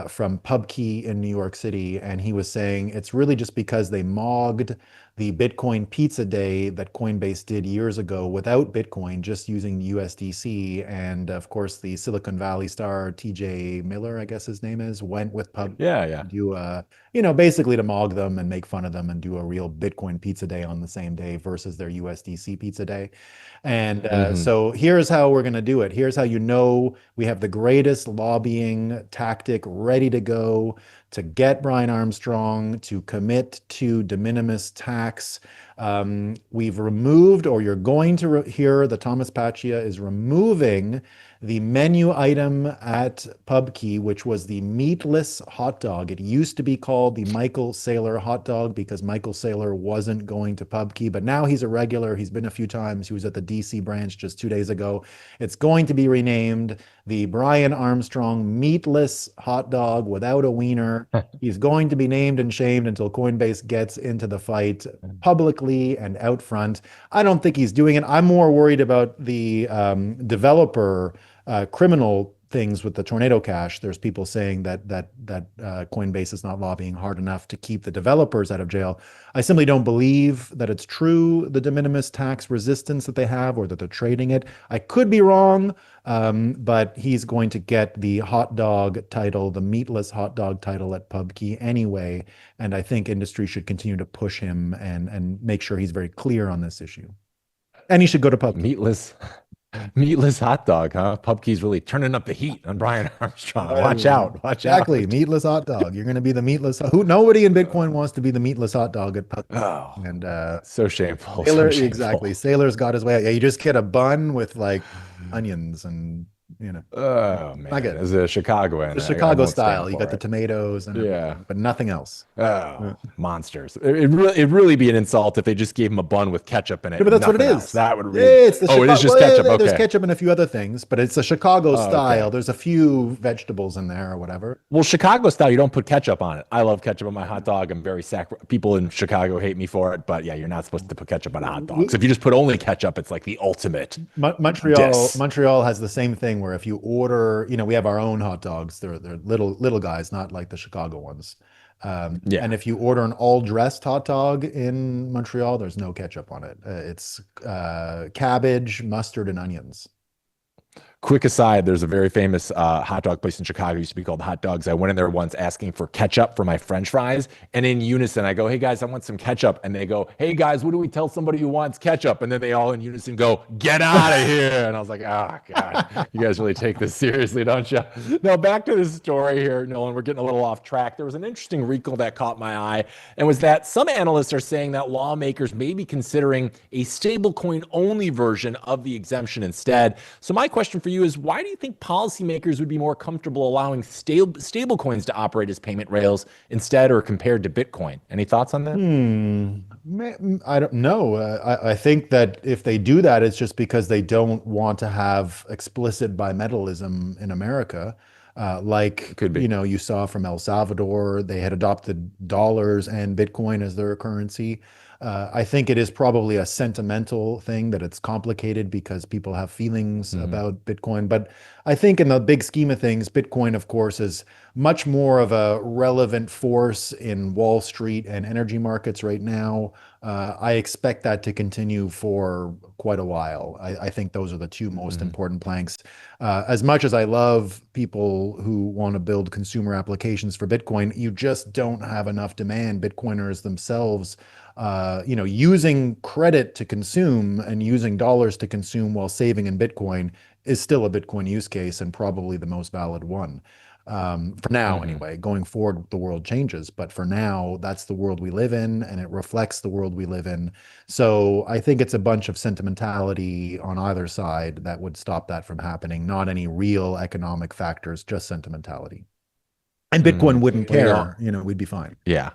[SPEAKER 4] from PubKey in New York City, and he was saying it's really just because they mogged the Bitcoin Pizza Day that Coinbase did years ago without Bitcoin, just using USDC. And of course, the Silicon Valley star, TJ Miller, I guess his name is, went with PubKey to do you know, basically to mog them and make fun of them and do a real Bitcoin Pizza Day on the same day versus their USDC Pizza Day. And so here's how we're going to do it. Here's how you know we have the greatest lobbying tactic ready to go to get Brian Armstrong to commit to de minimis tax. We've removed, or you're going to hear that Thomas Paccia is removing the menu item at PubKey, which was the meatless hot dog. It used to be called the Michael Saylor hot dog because Michael Saylor wasn't going to PubKey, but now he's a regular. He's been a few times. He was at the DC branch just 2 days ago. It's going to be renamed the Brian Armstrong meatless hot dog without a wiener. He's going to be named and shamed until Coinbase gets into the fight publicly and out front. I don't think he's doing it. I'm more worried about the developer criminal things with the Tornado Cash. There's people saying that Coinbase is not lobbying hard enough to keep the developers out of jail. I simply don't believe that it's true, the de minimis tax resistance that they have, or that they're trading it. I could be wrong, but he's going to get the hot dog title, the meatless hot dog title at PubKey anyway. And I think industry should continue to push him and make sure he's very clear on this issue. And he should go to PubKey.
[SPEAKER 1] Meatless. Meatless hot dog, huh? Pupkey's really turning up the heat on Brian Armstrong. Watch out. Watch
[SPEAKER 4] Exactly.
[SPEAKER 1] out.
[SPEAKER 4] Meatless hot dog. You're going to be the meatless. Who? Nobody in Bitcoin wants to be the meatless hot dog at Puck.
[SPEAKER 1] Oh,
[SPEAKER 4] And
[SPEAKER 1] so shameful.
[SPEAKER 4] Sailor,
[SPEAKER 1] So shameful.
[SPEAKER 4] exactly. Sailor's got his way. Yeah, you just get a bun with like onions and
[SPEAKER 1] Oh man,
[SPEAKER 4] Not good.
[SPEAKER 1] as a Chicagoan,
[SPEAKER 4] the
[SPEAKER 1] I
[SPEAKER 4] Chicago
[SPEAKER 1] won't stand
[SPEAKER 4] style. You
[SPEAKER 1] for
[SPEAKER 4] got the
[SPEAKER 1] it.
[SPEAKER 4] tomatoes and
[SPEAKER 1] Yeah.
[SPEAKER 4] everything, but nothing else.
[SPEAKER 1] Oh, monsters! It'd really be an insult if they just gave him a bun with ketchup in it.
[SPEAKER 4] Yeah, but that's what it
[SPEAKER 1] nothing
[SPEAKER 4] is.
[SPEAKER 1] else. That would
[SPEAKER 4] Yeah,
[SPEAKER 1] really.
[SPEAKER 4] it's the
[SPEAKER 1] Oh, it is just
[SPEAKER 4] well,
[SPEAKER 1] ketchup.
[SPEAKER 4] yeah, There's
[SPEAKER 1] Okay.
[SPEAKER 4] ketchup and a few other things, but it's a Chicago
[SPEAKER 1] okay.
[SPEAKER 4] style. There's a few vegetables in there or whatever.
[SPEAKER 1] Well, Chicago style, you don't put ketchup on it. I love ketchup on my hot dog. I'm very people in Chicago hate me for it, but yeah, you're not supposed to put ketchup on a hot dog. So if you just put only ketchup, it's like the ultimate.
[SPEAKER 4] Montreal has the same thing where if you order, we have our own hot dogs. They're little guys, not like the Chicago ones.
[SPEAKER 1] Yeah.
[SPEAKER 4] And if you order an all dressed hot dog in Montreal, there's no ketchup on it. It's cabbage, mustard, and onions.
[SPEAKER 1] Quick aside, there's a very famous hot dog place in Chicago, used to be called Hot Dogs. I went in there once asking for ketchup for my French fries, and in unison, I go, "Hey guys, I want some ketchup." And they go, "Hey guys, what do we tell somebody who wants ketchup?" And then they all in unison go, "Get out of here." And I was like, "Oh God, you guys really take this seriously, don't you?" Now back to this story here, Nolan, we're getting a little off track. There was an interesting wrinkle that caught my eye, and was that some analysts are saying that lawmakers may be considering a stablecoin only version of the exemption instead. So my question for you is, why do you think policymakers would be more comfortable allowing stable coins to operate as payment rails instead or compared to Bitcoin? Any thoughts on that?
[SPEAKER 4] I don't know. I think that if they do that, it's just because they don't want to have explicit bimetallism in America.
[SPEAKER 1] Could be.
[SPEAKER 4] You saw from El Salvador, they had adopted dollars and Bitcoin as their currency. I think it is probably a sentimental thing that it's complicated because people have feelings about Bitcoin. But I think in the big scheme of things, Bitcoin, of course, is much more of a relevant force in Wall Street and energy markets right now. I expect that to continue for quite a while. I think those are the two most important planks. As much as I love people who want to build consumer applications for Bitcoin, you just don't have enough demand. Bitcoiners themselves, using credit to consume and using dollars to consume while saving in Bitcoin is still a Bitcoin use case and probably the most valid one. For now, anyway. Going forward, the world changes, but for now, that's the world we live in, and it reflects the world we live in. So I think it's a bunch of sentimentality on either side that would stop that from happening, not any real economic factors, just sentimentality. And Bitcoin wouldn't care, we'd be fine.
[SPEAKER 1] Yeah.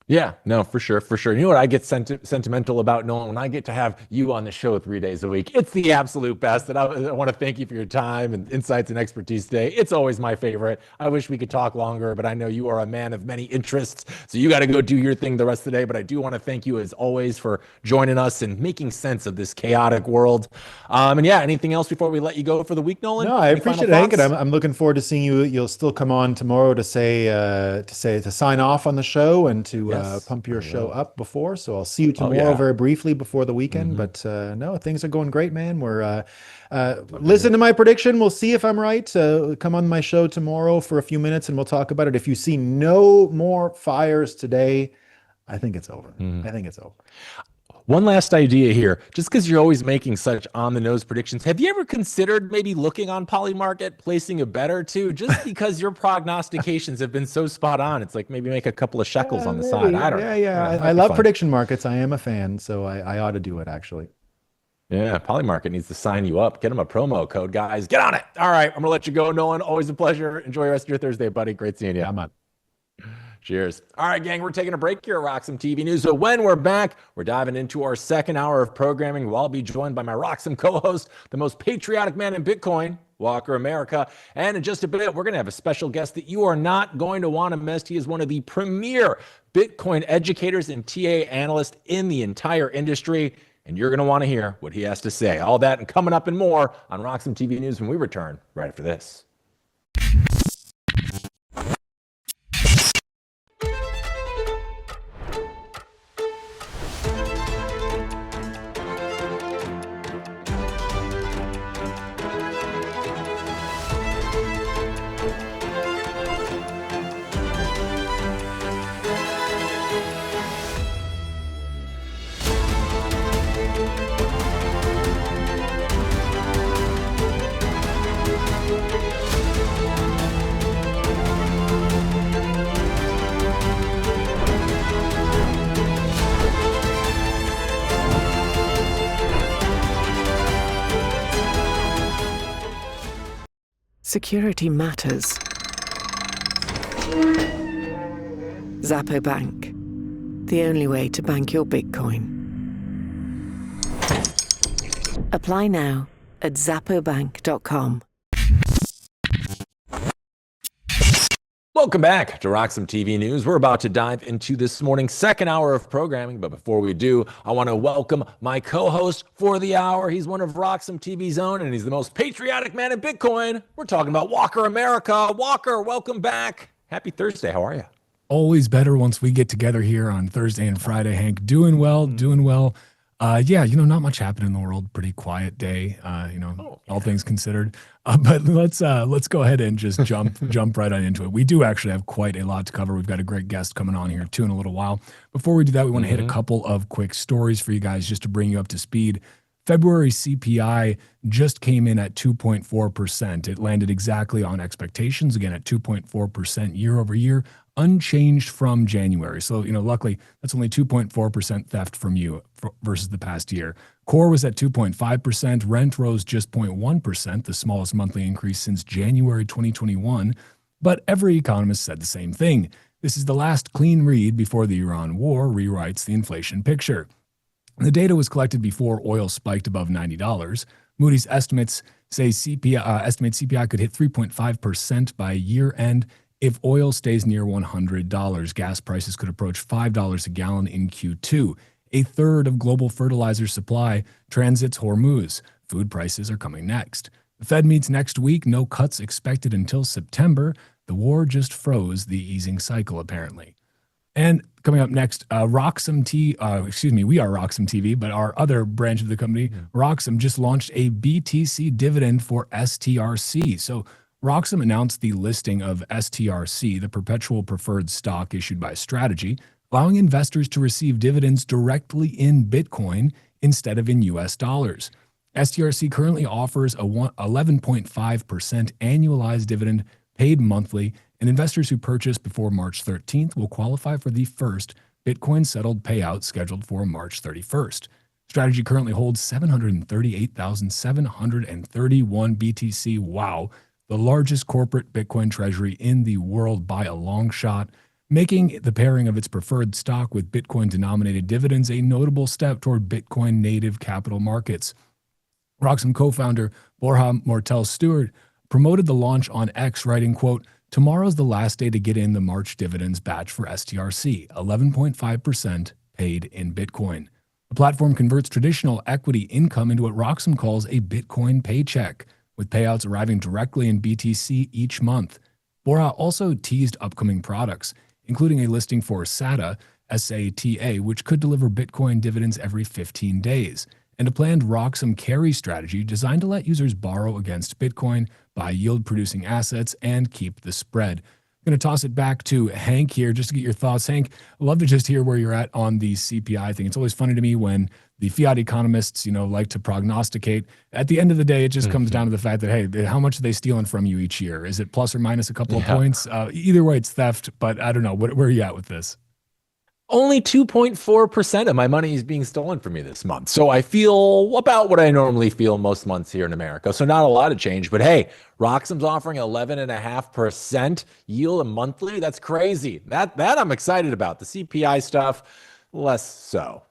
[SPEAKER 1] Yeah, no, for sure, for sure. You know what I get sentimental about, Nolan? When I get to have you on the show 3 days a week, it's the absolute best. And I want to thank you for your time and insights and expertise today. It's always my favorite. I wish we could talk longer, but I know you are a man of many interests, so you got to go do your thing the rest of the day. But I do want to thank you, as always, for joining us and making sense of this chaotic world. And yeah, anything else before we let you go for the week, Nolan?
[SPEAKER 4] No, I
[SPEAKER 1] Any
[SPEAKER 4] appreciate it,
[SPEAKER 1] final
[SPEAKER 4] Hank, and
[SPEAKER 1] thoughts?
[SPEAKER 4] I'm looking forward to seeing you. You'll still come on tomorrow to sign off on the show and to
[SPEAKER 1] Yes,
[SPEAKER 4] pump your
[SPEAKER 1] I
[SPEAKER 4] show
[SPEAKER 1] will.
[SPEAKER 4] up before. So I'll see you tomorrow
[SPEAKER 1] yeah.
[SPEAKER 4] very briefly before the weekend. But no, things are going great, man. We're listen to my prediction. We'll see if I'm right. Come on my show tomorrow for a few minutes and we'll talk about it. If you see no more fires today, I think it's over. I think it's over.
[SPEAKER 1] One last idea here, just because you're always making such on-the-nose predictions, have you ever considered maybe looking on Polymarket, placing a bet or two, just because your prognostications have been so spot on? It's like maybe make a couple of shekels on the side. I don't know.
[SPEAKER 4] Yeah. I love prediction markets. I am a fan, so I ought to do it, actually.
[SPEAKER 1] Yeah, Polymarket needs to sign you up. Get them a promo code, guys. Get on it. All right, I'm going to let you go, Nolan. Always a pleasure. Enjoy the rest of your Thursday, buddy. Great seeing you.
[SPEAKER 4] I'm on.
[SPEAKER 1] Cheers. All right, gang, we're taking a break here at RoxomTV News. So when we're back, we're diving into our second hour of programming. I'll be joined by my Roxom co-host, the most patriotic man in Bitcoin, Walker America. And in just a bit, we're going to have a special guest that you are not going to want to miss. He is one of the premier Bitcoin educators and TA analysts in the entire industry. And you're going to want to hear what he has to say. All that and coming up and more on RoxomTV News when we return right after this.
[SPEAKER 6] Security matters. Zappo Bank. The only way to bank your Bitcoin. Apply now at zappobank.com.
[SPEAKER 1] Welcome back to RoxomTV News. We're about to dive into this morning's second hour of programming, but before we do, I want to welcome my co-host for the hour. He's one of RoxomTV's own, and he's the most patriotic man in Bitcoin. We're talking about Walker America. Walker, welcome back. Happy Thursday. How are you?
[SPEAKER 7] Always better once we get together here on Thursday and Friday, Hank. Doing well, doing well. Not much happened in the world. Pretty quiet day, all things considered. But let's go ahead and just jump right on into it. We do actually have quite a lot to cover. We've got a great guest coming on here too in a little while. Before we do that, we want to hit a couple of quick stories for you guys just to bring you up to speed. February CPI just came in at 2.4%. It landed exactly on expectations, again at 2.4% year over year, unchanged from January. So, luckily that's only 2.4% theft from you versus the past year. Core was at 2.5%. Rent rose just 0.1%, the smallest monthly increase since January 2021. But every economist said the same thing. This is the last clean read before the Iran war rewrites the inflation picture. The data was collected before oil spiked above $90. Moody's estimates say CPI could hit 3.5% by year end. If oil stays near $100, gas prices could approach $5 a gallon in Q2. A third of global fertilizer supply transits Hormuz. Food prices are coming next. The Fed meets next week. No cuts expected until September. The war just froze the easing cycle, apparently. And coming up next, we are RoxomTV, but our other branch of the company, Roxom, just launched a BTC dividend for STRC. So Roxom announced the listing of STRC, the perpetual preferred stock issued by Strategy, allowing investors to receive dividends directly in Bitcoin instead of in US dollars. STRC currently offers a 11.5% annualized dividend paid monthly, and investors who purchase before March 13th will qualify for the first Bitcoin-settled payout scheduled for March 31st. Strategy currently holds 738,731 BTC. Wow, the largest corporate Bitcoin treasury in the world by a long shot, making the pairing of its preferred stock with Bitcoin-denominated dividends a notable step toward Bitcoin-native capital markets. Roxom co-founder Borja Mortel-Stewart promoted the launch on X, writing, quote, "Tomorrow's the last day to get in the March dividends batch for STRC, 11.5% paid in Bitcoin. The platform converts traditional equity income into what Roxom calls a Bitcoin paycheck, with payouts arriving directly in BTC each month." Borja also teased upcoming products, including a listing for SATA, SATA, which could deliver Bitcoin dividends every 15 days, and a planned Roxom carry strategy designed to let users borrow against Bitcoin, buy yield-producing assets, and keep the spread. I'm going to toss it back to Hank here just to get your thoughts. Hank, I'd love to just hear where you're at on the CPI thing. It's always funny to me when the fiat economists, like to prognosticate. At the end of the day, it just comes down to the fact that, hey, how much are they stealing from you each year? Is it plus or minus a couple of points? Either way, it's theft, but I don't know. Where are you at with this?
[SPEAKER 1] Only 2.4% of my money is being stolen from me this month. So I feel about what I normally feel most months here in America. So not a lot of change, but hey, Roxom's offering 11.5% yield a monthly. That's crazy. That I'm excited about. The CPI stuff, less so,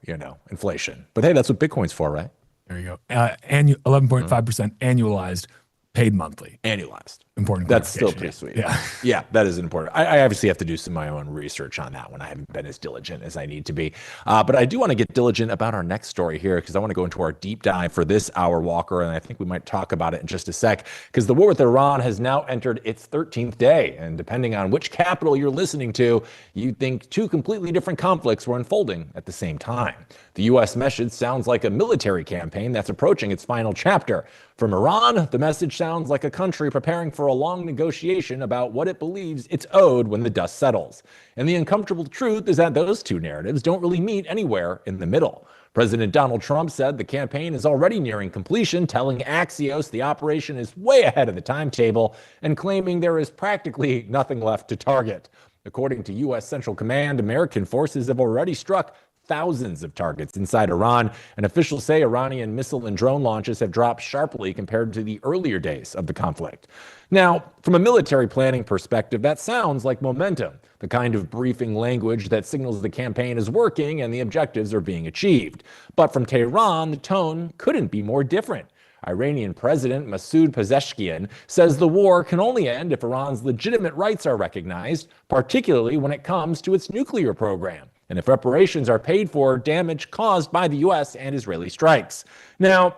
[SPEAKER 1] inflation. But hey, that's what Bitcoin's for, right?
[SPEAKER 7] There you go. 11.5% annualized, paid monthly.
[SPEAKER 1] Annualized.
[SPEAKER 7] Important.
[SPEAKER 1] That's still pretty sweet.
[SPEAKER 7] Yeah.
[SPEAKER 1] Yeah, that is important. I obviously have to do some of my own research on that one. I haven't been as diligent as I need to be. But I do want to get diligent about our next story here because I want to go into our deep dive for this hour, Walker, and I think we might talk about it in just a sec because the war with Iran has now entered its 13th day. And depending on which capital you're listening to, you'd think two completely different conflicts were unfolding at the same time. The U.S. message sounds like a military campaign that's approaching its final chapter. From Iran, the message sounds like a country preparing for a long negotiation about what it believes it's owed when the dust settles. And the uncomfortable truth is that those two narratives don't really meet anywhere in the middle. President Donald Trump said the campaign is already nearing completion, telling Axios the operation is way ahead of the timetable and claiming there is practically nothing left to target. According to U.S. Central Command, American forces have already struck thousands of targets inside Iran, and officials say Iranian missile and drone launches have dropped sharply compared to the earlier days of the conflict. Now, from a military planning perspective, that sounds like momentum, the kind of briefing language that signals the campaign is working and the objectives are being achieved. But from Tehran, the tone couldn't be more different. Iranian President Masoud Pezeshkian says the war can only end if Iran's legitimate rights are recognized, particularly when it comes to its nuclear program, and if reparations are paid for damage caused by the U.S. and Israeli strikes. Now,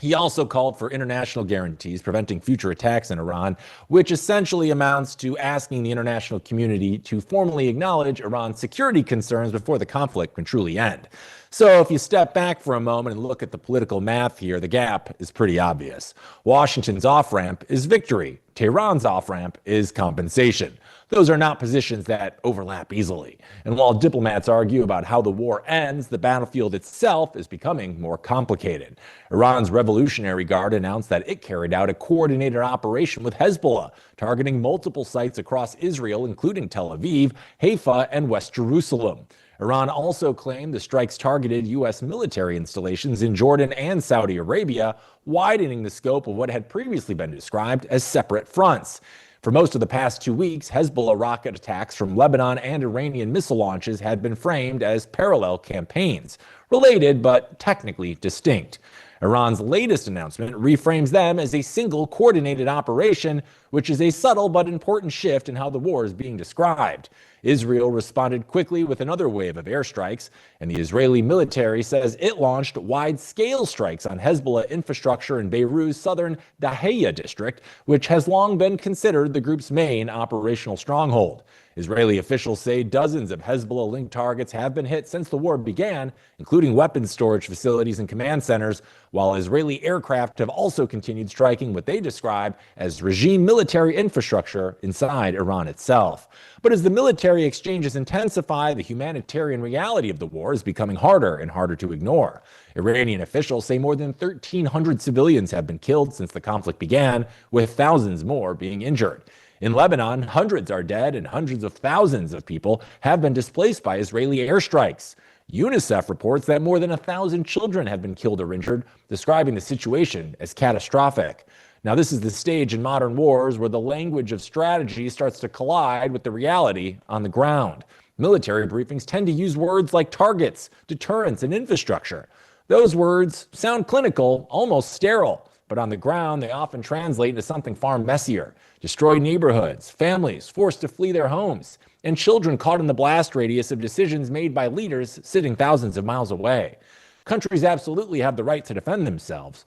[SPEAKER 1] he also called for international guarantees preventing future attacks in Iran, which essentially amounts to asking the international community to formally acknowledge Iran's security concerns before the conflict can truly end. So if you step back for a moment and look at the political math here, the gap is pretty obvious. Washington's off-ramp is victory. Tehran's off-ramp is compensation. Those are not positions that overlap easily. And while diplomats argue about how the war ends, the battlefield itself is becoming more complicated. Iran's Revolutionary Guard announced that it carried out a coordinated operation with Hezbollah, targeting multiple sites across Israel, including Tel Aviv, Haifa, and West Jerusalem. Iran also claimed the strikes targeted U.S. military installations in Jordan and Saudi Arabia, widening the scope of what had previously been described as separate fronts. For most of the past 2 weeks, Hezbollah rocket attacks from Lebanon and Iranian missile launches had been framed as parallel campaigns, related but technically distinct. Iran's latest announcement reframes them as a single coordinated operation, which is a subtle but important shift in how the war is being described. Israel responded quickly with another wave of airstrikes, and the Israeli military says it launched wide-scale strikes on Hezbollah infrastructure in Beirut's southern Dahiya district, which has long been considered the group's main operational stronghold. Israeli officials say dozens of Hezbollah-linked targets have been hit since the war began, including weapons storage facilities and command centers, while Israeli aircraft have also continued striking what they describe as regime military infrastructure inside Iran itself. But as the military exchanges intensify, the humanitarian reality of the war is becoming harder and harder to ignore. Iranian officials say more than 1,300 civilians have been killed since the conflict began, with thousands more being injured. In Lebanon, hundreds are dead and hundreds of thousands of people have been displaced by Israeli airstrikes. UNICEF reports that more than 1,000 children have been killed or injured, describing the situation as catastrophic. Now, this is the stage in modern wars where the language of strategy starts to collide with the reality on the ground. Military briefings tend to use words like targets, deterrence, and infrastructure. Those words sound clinical, almost sterile, but on the ground, they often translate into something far messier. Destroyed neighborhoods, families forced to flee their homes, and children caught in the blast radius of decisions made by leaders sitting thousands of miles away. Countries absolutely have the right to defend themselves.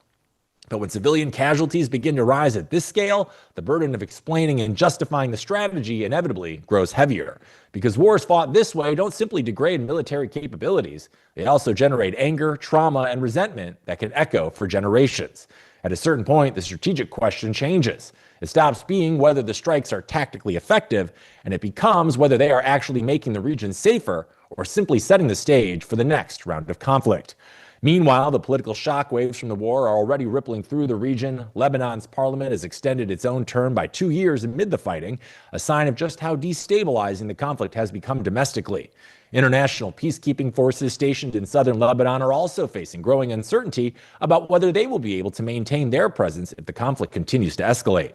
[SPEAKER 1] But when civilian casualties begin to rise at this scale, the burden of explaining and justifying the strategy inevitably grows heavier. Because wars fought this way don't simply degrade military capabilities. They also generate anger, trauma, and resentment that can echo for generations. At a certain point, the strategic question changes. It stops being whether the strikes are tactically effective, and it becomes whether they are actually making the region safer or simply setting the stage for the next round of conflict. Meanwhile, the political shockwaves from the war are already rippling through the region. Lebanon's parliament has extended its own term by 2 years amid the fighting, a sign of just how destabilizing the conflict has become domestically. International peacekeeping forces stationed in southern Lebanon are also facing growing uncertainty about whether they will be able to maintain their presence if the conflict continues to escalate.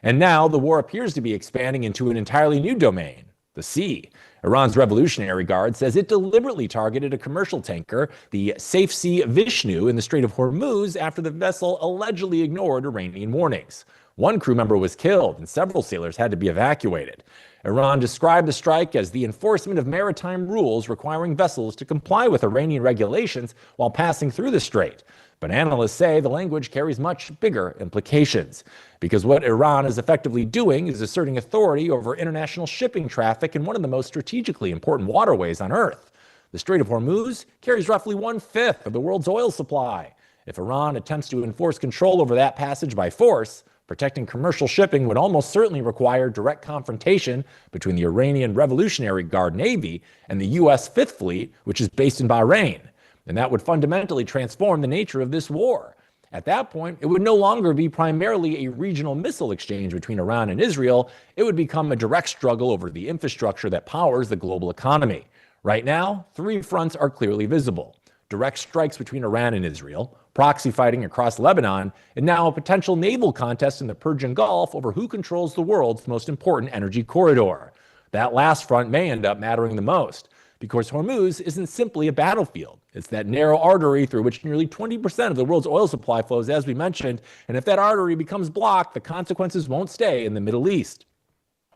[SPEAKER 1] And now the war appears to be expanding into an entirely new domain, the sea. Iran's Revolutionary Guard says it deliberately targeted a commercial tanker, the Safe Sea Vishnu, in the Strait of Hormuz after the vessel allegedly ignored Iranian warnings. One crew member was killed and several sailors had to be evacuated. Iran described the strike as the enforcement of maritime rules requiring vessels to comply with Iranian regulations while passing through the strait. But analysts say the language carries much bigger implications, because what Iran is effectively doing is asserting authority over international shipping traffic in one of the most strategically important waterways on Earth. The Strait of Hormuz carries roughly 1/5 of the world's oil supply. If Iran attempts to enforce control over that passage by force, protecting commercial shipping would almost certainly require direct confrontation between the Iranian Revolutionary Guard Navy and the U.S. Fifth Fleet, which is based in Bahrain. And that would fundamentally transform the nature of this war. At that point, it would no longer be primarily a regional missile exchange between Iran and Israel. It would become a direct struggle over the infrastructure that powers the global economy. Right now, three fronts are clearly visible: direct strikes between Iran and Israel, proxy fighting across Lebanon, and now a potential naval contest in the Persian Gulf over who controls the world's most important energy corridor. That last front may end up mattering the most, because Hormuz isn't simply a battlefield. It's that narrow artery through which nearly 20% of the world's oil supply flows, as we mentioned, and if that artery becomes blocked, the consequences won't stay in the Middle East.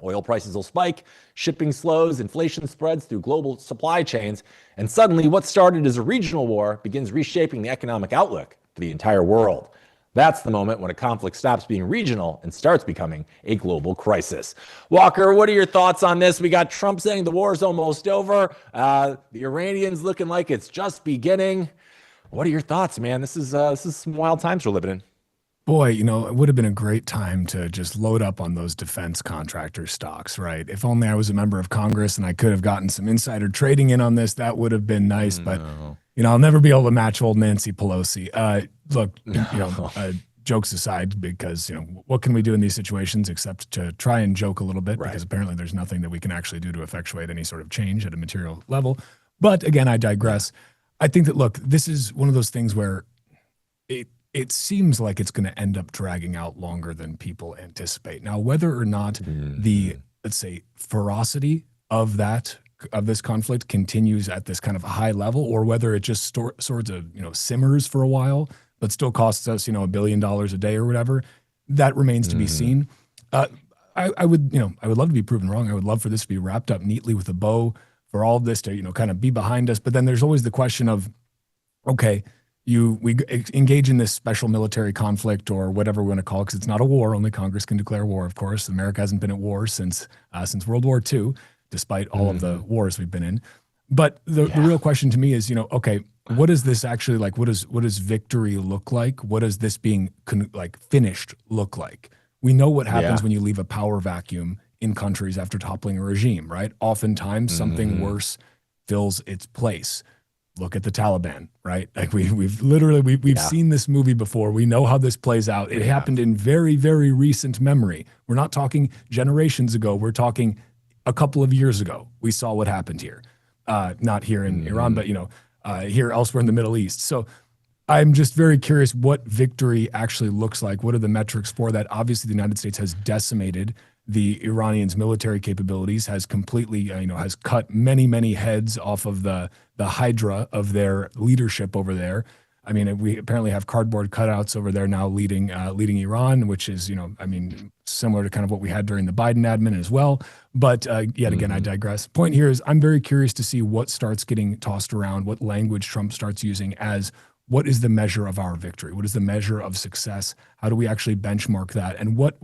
[SPEAKER 1] Oil prices will spike, shipping slows, inflation spreads through global supply chains, and suddenly what started as a regional war begins reshaping the economic outlook for the entire world. That's the moment when a conflict stops being regional and starts becoming a global crisis. Walker, what are your thoughts on this? We got Trump saying the war is almost over. The Iranians looking like it's just beginning. What are your thoughts, man? This is some wild times we're living in.
[SPEAKER 7] Boy, you know, it would have been a great time to just load up on those defense contractor stocks, right? If only I was a member of Congress and I could have gotten some insider trading in on this, that would have been nice. But, you know, I'll never be able to match old Nancy Pelosi. Look, you know, jokes aside, because, you know, what can we do in these situations except to try and joke a little bit, because apparently there's nothing that we can actually do to effectuate any sort of change at a material level. But again, I digress. I think that, look, this is one of those things where it seems like it's going to end up dragging out longer than people anticipate. Now, whether or not the, let's say, ferocity of this conflict continues at this kind of a high level, or whether it just sort of, you know, simmers for a while, but still costs us, you know, $1 billion a day or whatever, that remains to be seen. I would love to be proven wrong. I would love for this to be wrapped up neatly with a bow, for all of this to, you know, kind of be behind us. But then there's always the question of, okay, we engage in this special military conflict, or whatever we want to call it, because it's not a war. Only Congress can declare war, of course. America hasn't been at war since World War II, despite all of the wars we've been in. But the real question to me is, you know, okay, what is this actually like? What does victory look like? What does this being finished look like? We know what happens when you leave a power vacuum in countries after toppling a regime, right? Oftentimes something worse fills its place. Look at the Taliban, right? Like we've seen this movie before. We know how this plays out. It happened in very, very recent memory. We're not talking generations ago. We're talking a couple of years ago. We saw what happened here. Not here in Iran, but, you know, here elsewhere in the Middle East. So I'm just very curious what victory actually looks like. What are the metrics for that? Obviously, the United States has decimated the Iranians' military capabilities, has completely, has cut many, many heads off of the hydra of their leadership over there. I mean, we apparently have cardboard cutouts over there now leading Iran, which is, similar to kind of what we had during the Biden admin as well. But yet again, I digress. Point here is I'm very curious to see what starts getting tossed around, what language Trump starts using as what is the measure of our victory? What is the measure of success? How do we actually benchmark that? And what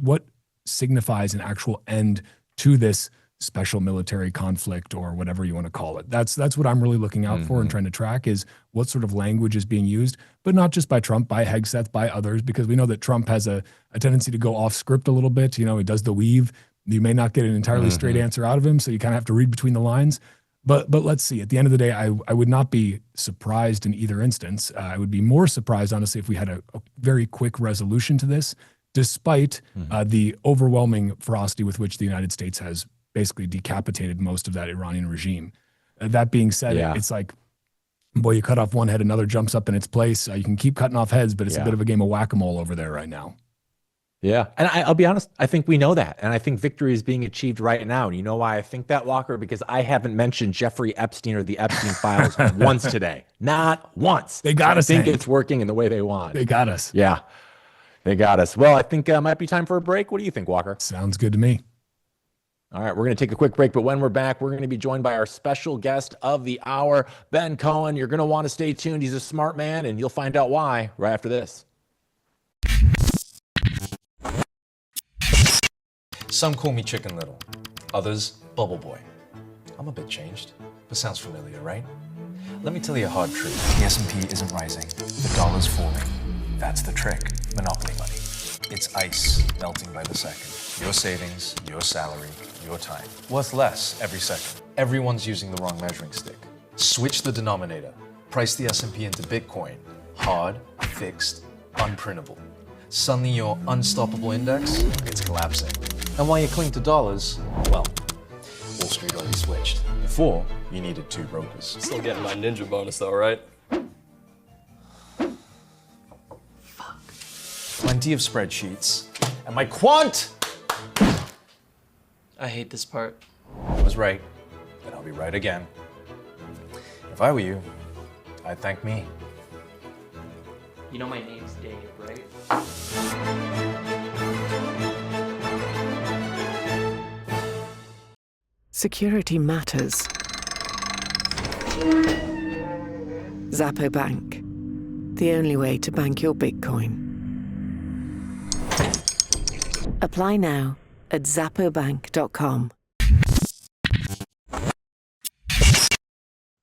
[SPEAKER 7] signifies an actual end to this special military conflict, or whatever you want to call it? That's what I'm really looking out for and trying to track, is what sort of language is being used, but not just by Trump, by Hegseth, by others, because we know that Trump has a tendency to go off script a little bit. He does the weave. You may not get an entirely straight answer out of him, so you kind of have to read between the lines. But let's see. At the end of the day, I would not be surprised in either instance. I would be more surprised, honestly, if we had a very quick resolution to this, despite the overwhelming ferocity with which the United States has basically decapitated most of that Iranian regime. That being said, it's like, boy, you cut off one head, another jumps up in its place. You can keep cutting off heads, but it's a bit of a game of whack-a-mole over there right now.
[SPEAKER 1] Yeah. And I'll be honest, I think we know that. And I think victory is being achieved right now. And you know why I think that, Walker? Because I haven't mentioned Jeffrey Epstein or the Epstein files once today. Not once.
[SPEAKER 7] They got us.
[SPEAKER 1] I think it's working in the way they want.
[SPEAKER 7] They got us.
[SPEAKER 1] Yeah. They got us. Well, I think it might be time for a break. What do you think, Walker?
[SPEAKER 7] Sounds good to me.
[SPEAKER 1] All right, we're going to take a quick break, but when we're back, we're going to be joined by our special guest of the hour, Ben Cohen. You're going to want to stay tuned. He's a smart man, and you'll find out why right after this.
[SPEAKER 3] Some call me Chicken Little, others Bubble Boy. I'm a bit changed, but sounds familiar, right? Let me tell you a hard truth. The S&P isn't rising, the dollar's falling. That's the trick, monopoly money. It's ice melting by the second. Your savings, your salary, your time. Worth less every second. Everyone's using the wrong measuring stick. Switch the denominator. Price the S&P into Bitcoin. Hard, fixed, unprintable. Suddenly your unstoppable index, it's collapsing. And while you cling to dollars, well, we'll Street already switched. Before, you needed 2 brokers.
[SPEAKER 8] Still getting my ninja bonus though, right?
[SPEAKER 3] Plenty of spreadsheets. And my quant!
[SPEAKER 5] I hate this part.
[SPEAKER 3] I was right, and I'll be right again. If I were you, I'd thank me.
[SPEAKER 5] You know my name's Dave, right?
[SPEAKER 6] Security matters. Zappo Bank. The only way to bank your Bitcoin. Apply now at zappobank.com.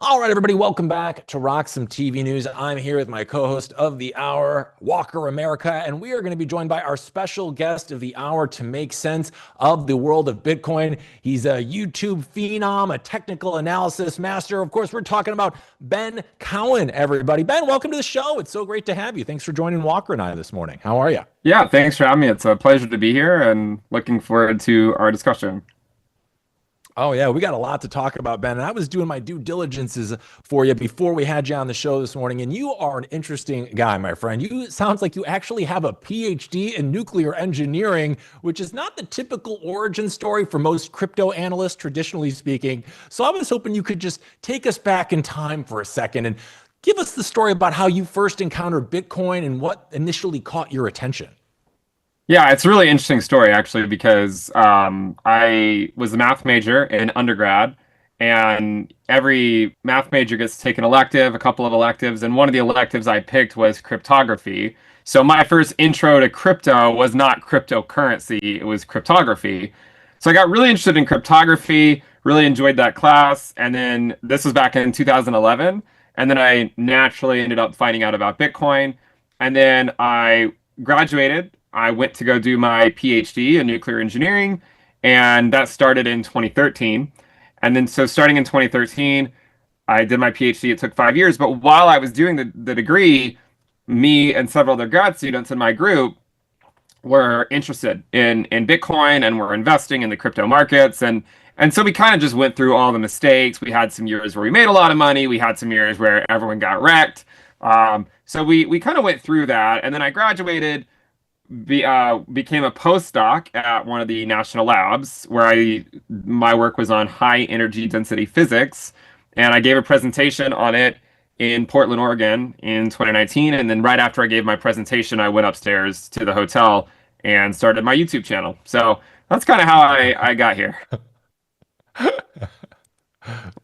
[SPEAKER 1] All right, everybody, welcome back to RoxomTV News. I'm here with my co-host of the hour, Walker America, and we are going to be joined by our special guest of the hour to make sense of the world of Bitcoin. He's a YouTube phenom, a technical analysis master. Of course, we're talking about Ben Cowan, everybody. Ben, welcome to the show. It's so great to have you. Thanks for joining Walker and I this morning. How are you?
[SPEAKER 9] Yeah, thanks for having me. It's a pleasure to be here and looking forward to our discussion.
[SPEAKER 1] Oh, yeah, we got a lot to talk about, Ben. And I was doing my due diligences for you before we had you on the show this morning. And you are an interesting guy, my friend. You sounds like you actually have a PhD in nuclear engineering, which is not the typical origin story for most crypto analysts, traditionally speaking. So I was hoping you could just take us back in time for a second and give us the story about how you first encountered Bitcoin and what initially caught your attention.
[SPEAKER 9] Yeah, it's a really interesting story, actually, because I was a math major in undergrad, and every math major gets to take an elective, a couple of electives, and one of the electives I picked was cryptography. So my first intro to crypto was not cryptocurrency, it was cryptography. So I got really interested in cryptography, really enjoyed that class, and then this was back in 2011, and then I naturally ended up finding out about Bitcoin, and then I graduated. I went to go do my PhD in nuclear engineering, and that started in 2013. And then, so starting in 2013, I did my PhD. It took 5 years, but while I was doing the degree, me and several other grad students in my group were interested in Bitcoin and were investing in the crypto markets. And so we kind of just went through all the mistakes. We had some years where we made a lot of money. We had some years where everyone got wrecked. So we kind of went through that. And then I graduated, became a postdoc at one of the national labs where my work was on high energy density physics, and I gave a presentation on it in Portland, Oregon in 2019. And then right after I gave my presentation, I went upstairs to the hotel and started my YouTube channel. So that's kind of how I got here.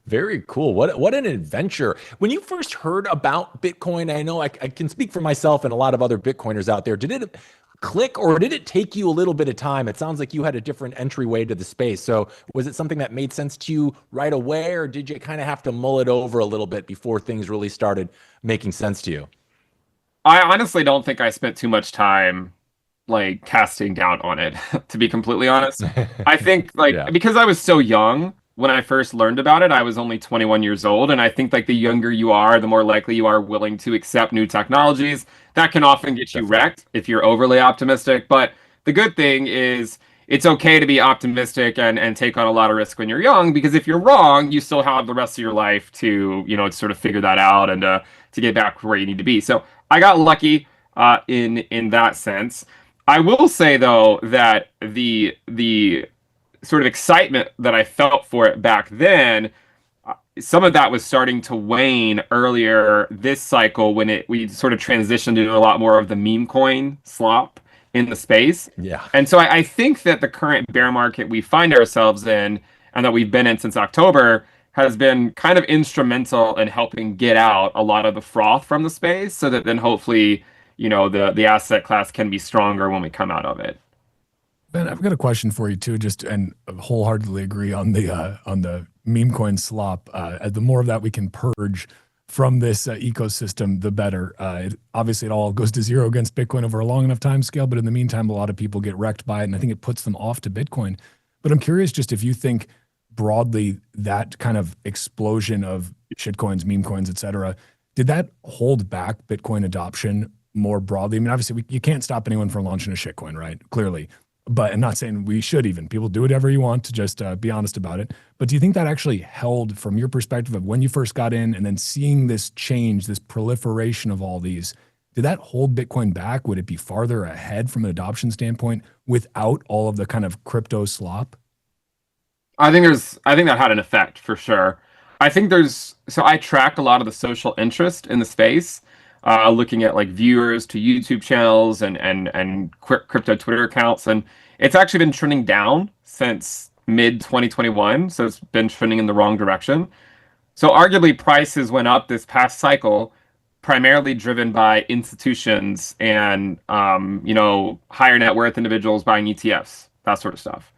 [SPEAKER 1] Very cool. What an adventure. When you first heard about Bitcoin, I know I can speak for myself and a lot of other Bitcoiners out there. Did it click, or did it take you a little bit of time? It sounds like you had a different entryway to the space. So was it something that made sense to you right away, or did you kind of have to mull it over a little bit before things really started making sense to you?
[SPEAKER 9] I honestly don't think I spent too much time like casting doubt on it, to be completely honest. I think because I was so young when I first learned about it, I was only 21 years old. And I think like the younger you are, the more likely you are willing to accept new technologies. That can often get you wrecked if you're overly optimistic. But the good thing is it's okay to be optimistic and take on a lot of risk when you're young, because if you're wrong, you still have the rest of your life to, sort of figure that out and to get back where you need to be. So I got lucky in that sense. I will say, though, that the sort of excitement that I felt for it back then, some of that was starting to wane earlier this cycle when we sort of transitioned into a lot more of the meme coin slop in the space.
[SPEAKER 1] Yeah.
[SPEAKER 9] And so I think that the current bear market we find ourselves in, and that we've been in since October, has been kind of instrumental in helping get out a lot of the froth from the space, so that then hopefully, the asset class can be stronger when we come out of it.
[SPEAKER 7] Ben, I've got a question for you too, and wholeheartedly agree on the meme coin slop. The more of that we can purge from this ecosystem, the better. Obviously, it all goes to zero against Bitcoin over a long enough time scale, but in the meantime, a lot of people get wrecked by it, and I think it puts them off to Bitcoin. But I'm curious just if you think broadly that kind of explosion of shitcoins, meme coins, et cetera, did that hold back Bitcoin adoption more broadly? I mean, obviously, you can't stop anyone from launching a shitcoin, right? Clearly. But I'm not saying we should even. People do whatever you want to just be honest about it. But do you think that actually held from your perspective of when you first got in and then seeing this change, this proliferation of all these, did that hold Bitcoin back? Would it be farther ahead from an adoption standpoint without all of the kind of crypto slop?
[SPEAKER 9] I think that had an effect for sure. So I track a lot of the social interest in the space, looking at like viewers to YouTube channels and crypto Twitter accounts, and it's actually been trending down since mid 2021. So it's been trending in the wrong direction. So arguably prices went up this past cycle, primarily driven by institutions and higher net worth individuals buying ETFs, that sort of stuff.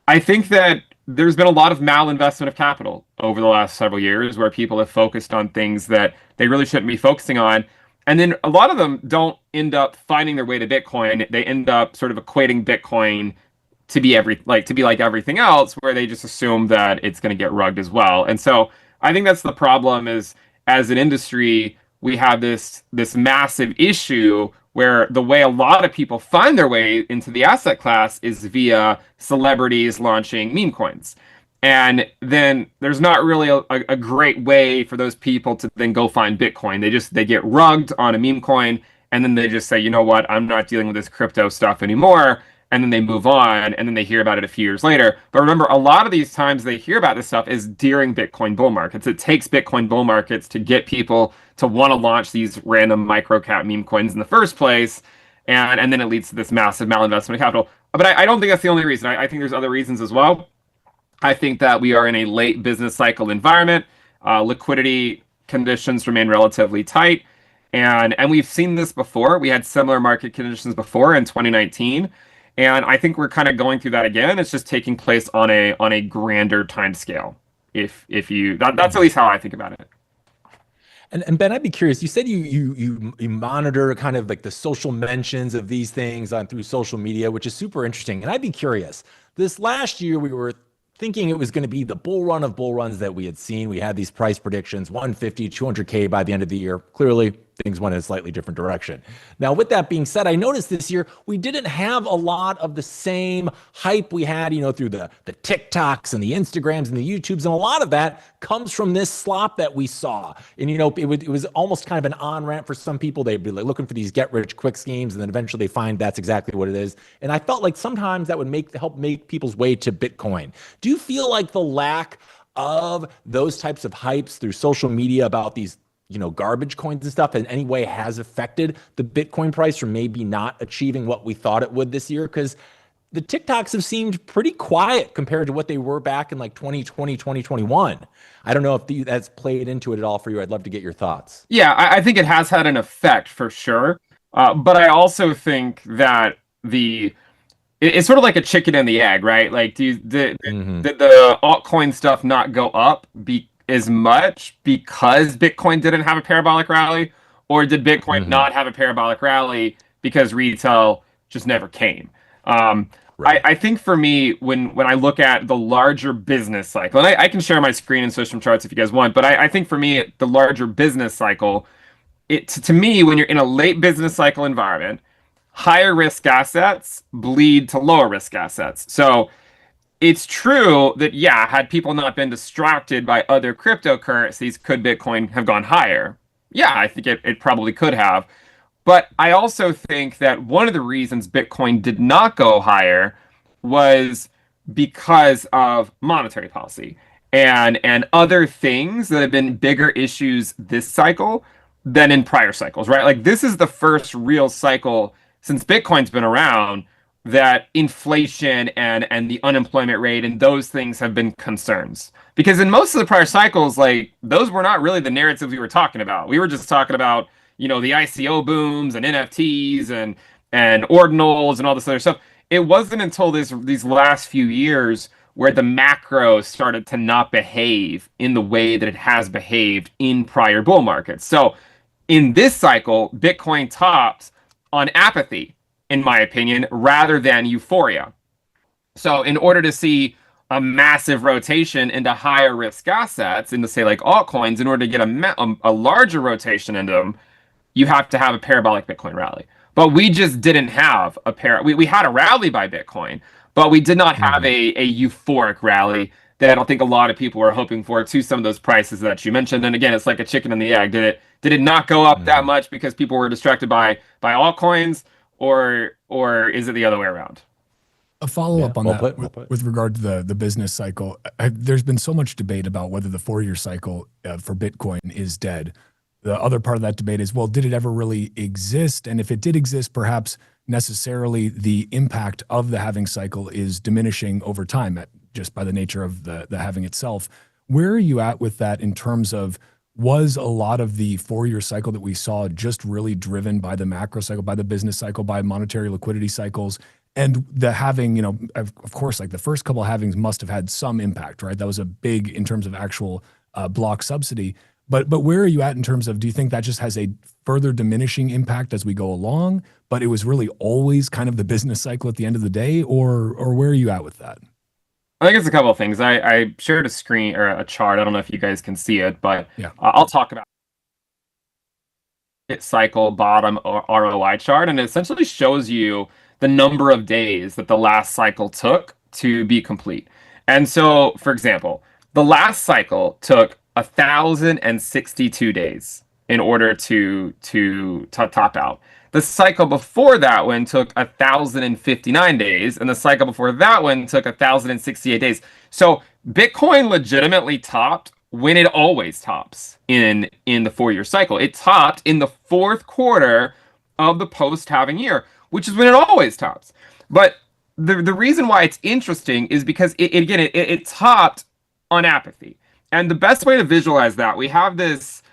[SPEAKER 9] I think that there's been a lot of malinvestment of capital over the last several years where people have focused on things that they really shouldn't be focusing on. And then a lot of them don't end up finding their way to Bitcoin. They end up sort of equating Bitcoin to be like everything else, where they just assume that it's going to get rugged as well. And so I think that's the problem is, as an industry, we have this massive issue where the way a lot of people find their way into the asset class is via celebrities launching meme coins. And then there's not really a great way for those people to then go find Bitcoin. They get rugged on a meme coin, and then they just say, you know what, I'm not dealing with this crypto stuff anymore. And then they move on, and then they hear about it a few years later. But remember, a lot of these times they hear about this stuff is during Bitcoin bull markets. It takes Bitcoin bull markets to get people to want to launch these random micro-cap meme coins in the first place, and then it leads to this massive malinvestment of capital. But I don't think that's the only reason. I think there's other reasons as well. I think that we are in a late business cycle environment. Liquidity conditions remain relatively tight. And we've seen this before. We had similar market conditions before in 2019. And I think we're kind of going through that again. It's just taking place on a grander time scale. That's at least how I think about it.
[SPEAKER 1] And Ben, I'd be curious. You said you monitor kind of like the social mentions of these things through social media, which is super interesting. And I'd be curious. This last year, we were thinking it was going to be the bull run of bull runs that we had seen. We had these price predictions, 150, 200K by the end of the year. Clearly, things went in a slightly different direction. Now, with that being said, I noticed this year we didn't have a lot of the same hype we had, through the TikToks and the Instagrams and the YouTubes. And a lot of that comes from this slop that we saw. And, it was almost kind of an on-ramp for some people. They'd be like looking for these get-rich-quick schemes, and then eventually they find that's exactly what it is. And I felt like sometimes that would help make people's way to Bitcoin. Do you feel like the lack of those types of hypes through social media about these garbage coins and stuff in any way has affected the Bitcoin price, or maybe not achieving what we thought it would this year? Because the TikToks have seemed pretty quiet compared to what they were back in like 2020, 2021. I don't know if that's played into it at all for you. I'd love to get your thoughts.
[SPEAKER 9] Yeah, I think it has had an effect for sure. But I also think that it's sort of like a chicken and the egg, right? Like, did the altcoin stuff not go up as much because Bitcoin didn't have a parabolic rally, or did Bitcoin not have a parabolic rally because retail just never came? Right. I think for me, when I look at the larger business cycle, and I can share my screen and social charts if you guys want, but I think for me, the larger business cycle, to me, when you're in a late business cycle environment, higher risk assets bleed to lower risk assets. So it's true that, had people not been distracted by other cryptocurrencies, could Bitcoin have gone higher? Yeah, I think it probably could have. But I also think that one of the reasons Bitcoin did not go higher was because of monetary policy and other things that have been bigger issues this cycle than in prior cycles, right? Like, this is the first real cycle since Bitcoin's been around that inflation and the unemployment rate and those things have been concerns. Because in most of the prior cycles, like, those were not really the narratives we were talking about. We were just talking about, the ICO booms and NFTs and ordinals and all this other stuff. It wasn't until these last few years where the macro started to not behave in the way that it has behaved in prior bull markets. So in this cycle, Bitcoin topped on apathy, in my opinion, rather than euphoria. So in order to see a massive rotation into higher risk assets, into say like altcoins, in order to get a larger rotation into them, you have to have a parabolic Bitcoin rally. but we just didn't have a pair. We had a rally by Bitcoin, but we did not have a euphoric rally that I don't think a lot of people were hoping for to some of those prices that you mentioned. And again, it's like a chicken and the egg. Did it not go up that much because people were distracted by altcoins, or is it the other way around?
[SPEAKER 7] A follow-up on that with regard to the business cycle. There's been so much debate about whether the 4-year cycle for Bitcoin is dead. The other part of that debate is, well, did it ever really exist? And if it did exist, perhaps necessarily the impact of the halving cycle is diminishing over time just by the nature of the halving itself. Where are you at with that in terms of, was a lot of the 4-year cycle that we saw just really driven by the macro cycle, by the business cycle, by monetary liquidity cycles? And the halving, of course, like the first couple of halvings must have had some impact, right? That was a big in terms of actual block subsidy. But where are you at in terms of, do you think that just has a further diminishing impact as we go along, but it was really always kind of the business cycle at the end of the day, or where are you at with that?
[SPEAKER 9] I think it's a couple of things. I shared a screen or a chart. I don't know if you guys can see it, but
[SPEAKER 7] yeah.
[SPEAKER 9] I'll talk about it. Cycle bottom ROI chart, and it essentially shows you the number of days that the last cycle took to be complete. And so, for example, the last cycle took 1,062 days in order to top out. The cycle before that one took 1,059 days, and the cycle before that one took 1,068 days. So Bitcoin legitimately topped when it always tops in the 4-year cycle. It topped in the 4th quarter of the post-halving year, which is when it always tops. But the reason why it's interesting is because it topped on apathy. And the best way to visualize that, we have this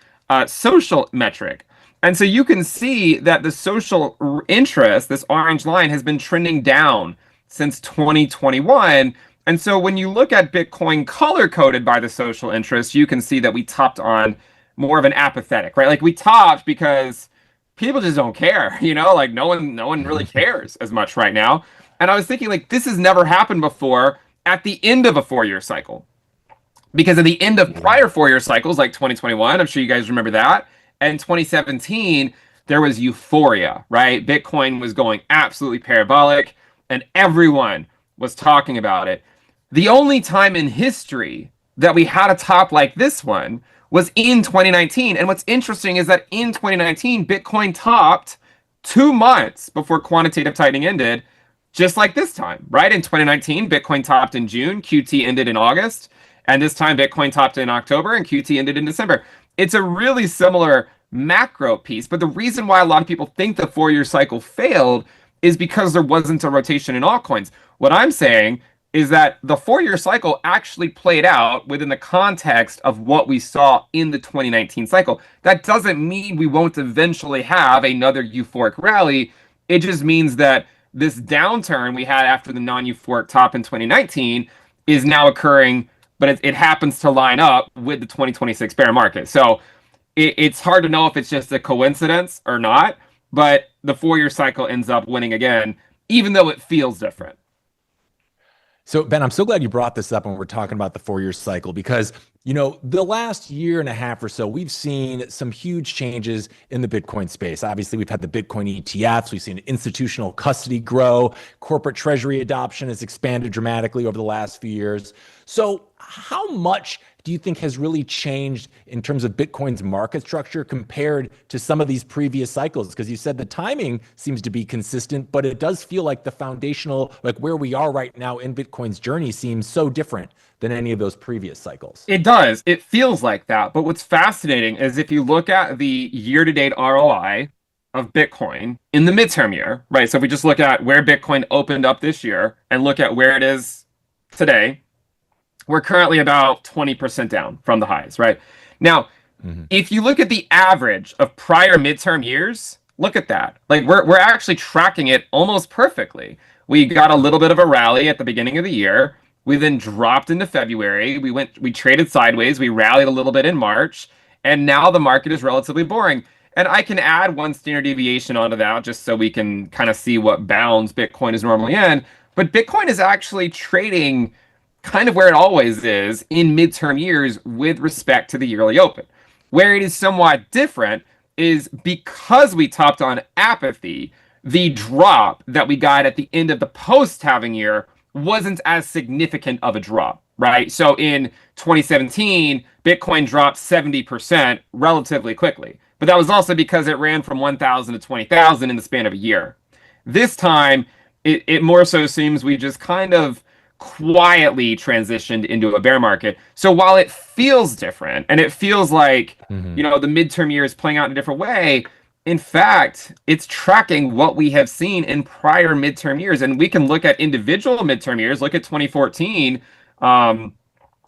[SPEAKER 9] social metric. And so you can see that the social interest, this orange line, has been trending down since 2021. And so when you look at Bitcoin color-coded by the social interest, you can see that we topped on more of an apathetic, right? Like we topped because people just don't care, like no one really cares as much right now. And I was thinking, like, this has never happened before at the end of a 4-year cycle. Because at the end of prior 4-year cycles, like 2021, I'm sure you guys remember that, and 2017, there was euphoria, right? Bitcoin was going absolutely parabolic, and everyone was talking about it. The only time in history that we had a top like this one was in 2019. And what's interesting is that in 2019, Bitcoin topped 2 months before quantitative tightening ended, just like this time, right? In 2019, Bitcoin topped in June, QT ended in August. And this time Bitcoin topped in October and QT ended in December. It's a really similar macro piece, but the reason why a lot of people think the 4-year cycle failed is because there wasn't a rotation in altcoins. What I'm saying is that the 4-year cycle actually played out within the context of what we saw in the 2019 cycle. That doesn't mean we won't eventually have another euphoric rally. It just means that this downturn we had after the non-euphoric top in 2019 is now occurring, but it happens to line up with the 2026 bear market. So it's hard to know if it's just a coincidence or not, but the 4-year cycle ends up winning again, even though it feels different.
[SPEAKER 1] So, Ben, I'm so glad you brought this up when we're talking about the 4-year cycle, because, the last year and a half or so, we've seen some huge changes in the Bitcoin space. Obviously, we've had the Bitcoin ETFs. We've seen institutional custody grow. Corporate treasury adoption has expanded dramatically over the last few years. So how much do you think has really changed in terms of Bitcoin's market structure compared to some of these previous cycles? Because you said the timing seems to be consistent, but it does feel like the foundational, like where we are right now in Bitcoin's journey, seems so different than any of those previous cycles.
[SPEAKER 9] It does. It feels like that. But what's fascinating is if you look at the year-to-date ROI of Bitcoin in the midterm year, right? So if we just look at where Bitcoin opened up this year and look at where it is today, we're currently about 20% down from the highs, right? Now, if you look at the average of prior midterm years, look at that. Like we're actually tracking it almost perfectly. We got a little bit of a rally at the beginning of the year. We then dropped into February. We traded sideways. We rallied a little bit in March, and now the market is relatively boring. And I can add one standard deviation onto that just so we can kind of see what bounds Bitcoin is normally in. But Bitcoin is actually trading kind of where it always is in midterm years with respect to the yearly open. Where it is somewhat different is because we topped on apathy, the drop that we got at the end of the post-halving year wasn't as significant of a drop, right? So in 2017, Bitcoin dropped 70% relatively quickly. But that was also because it ran from 1,000 to 20,000 in the span of a year. This time, it more so seems we just kind of quietly transitioned into a bear market. So while it feels different and it feels like, you know, the midterm year is playing out in a different way, in fact, it's tracking what we have seen in prior midterm years. And we can look at individual midterm years, look at 2014 and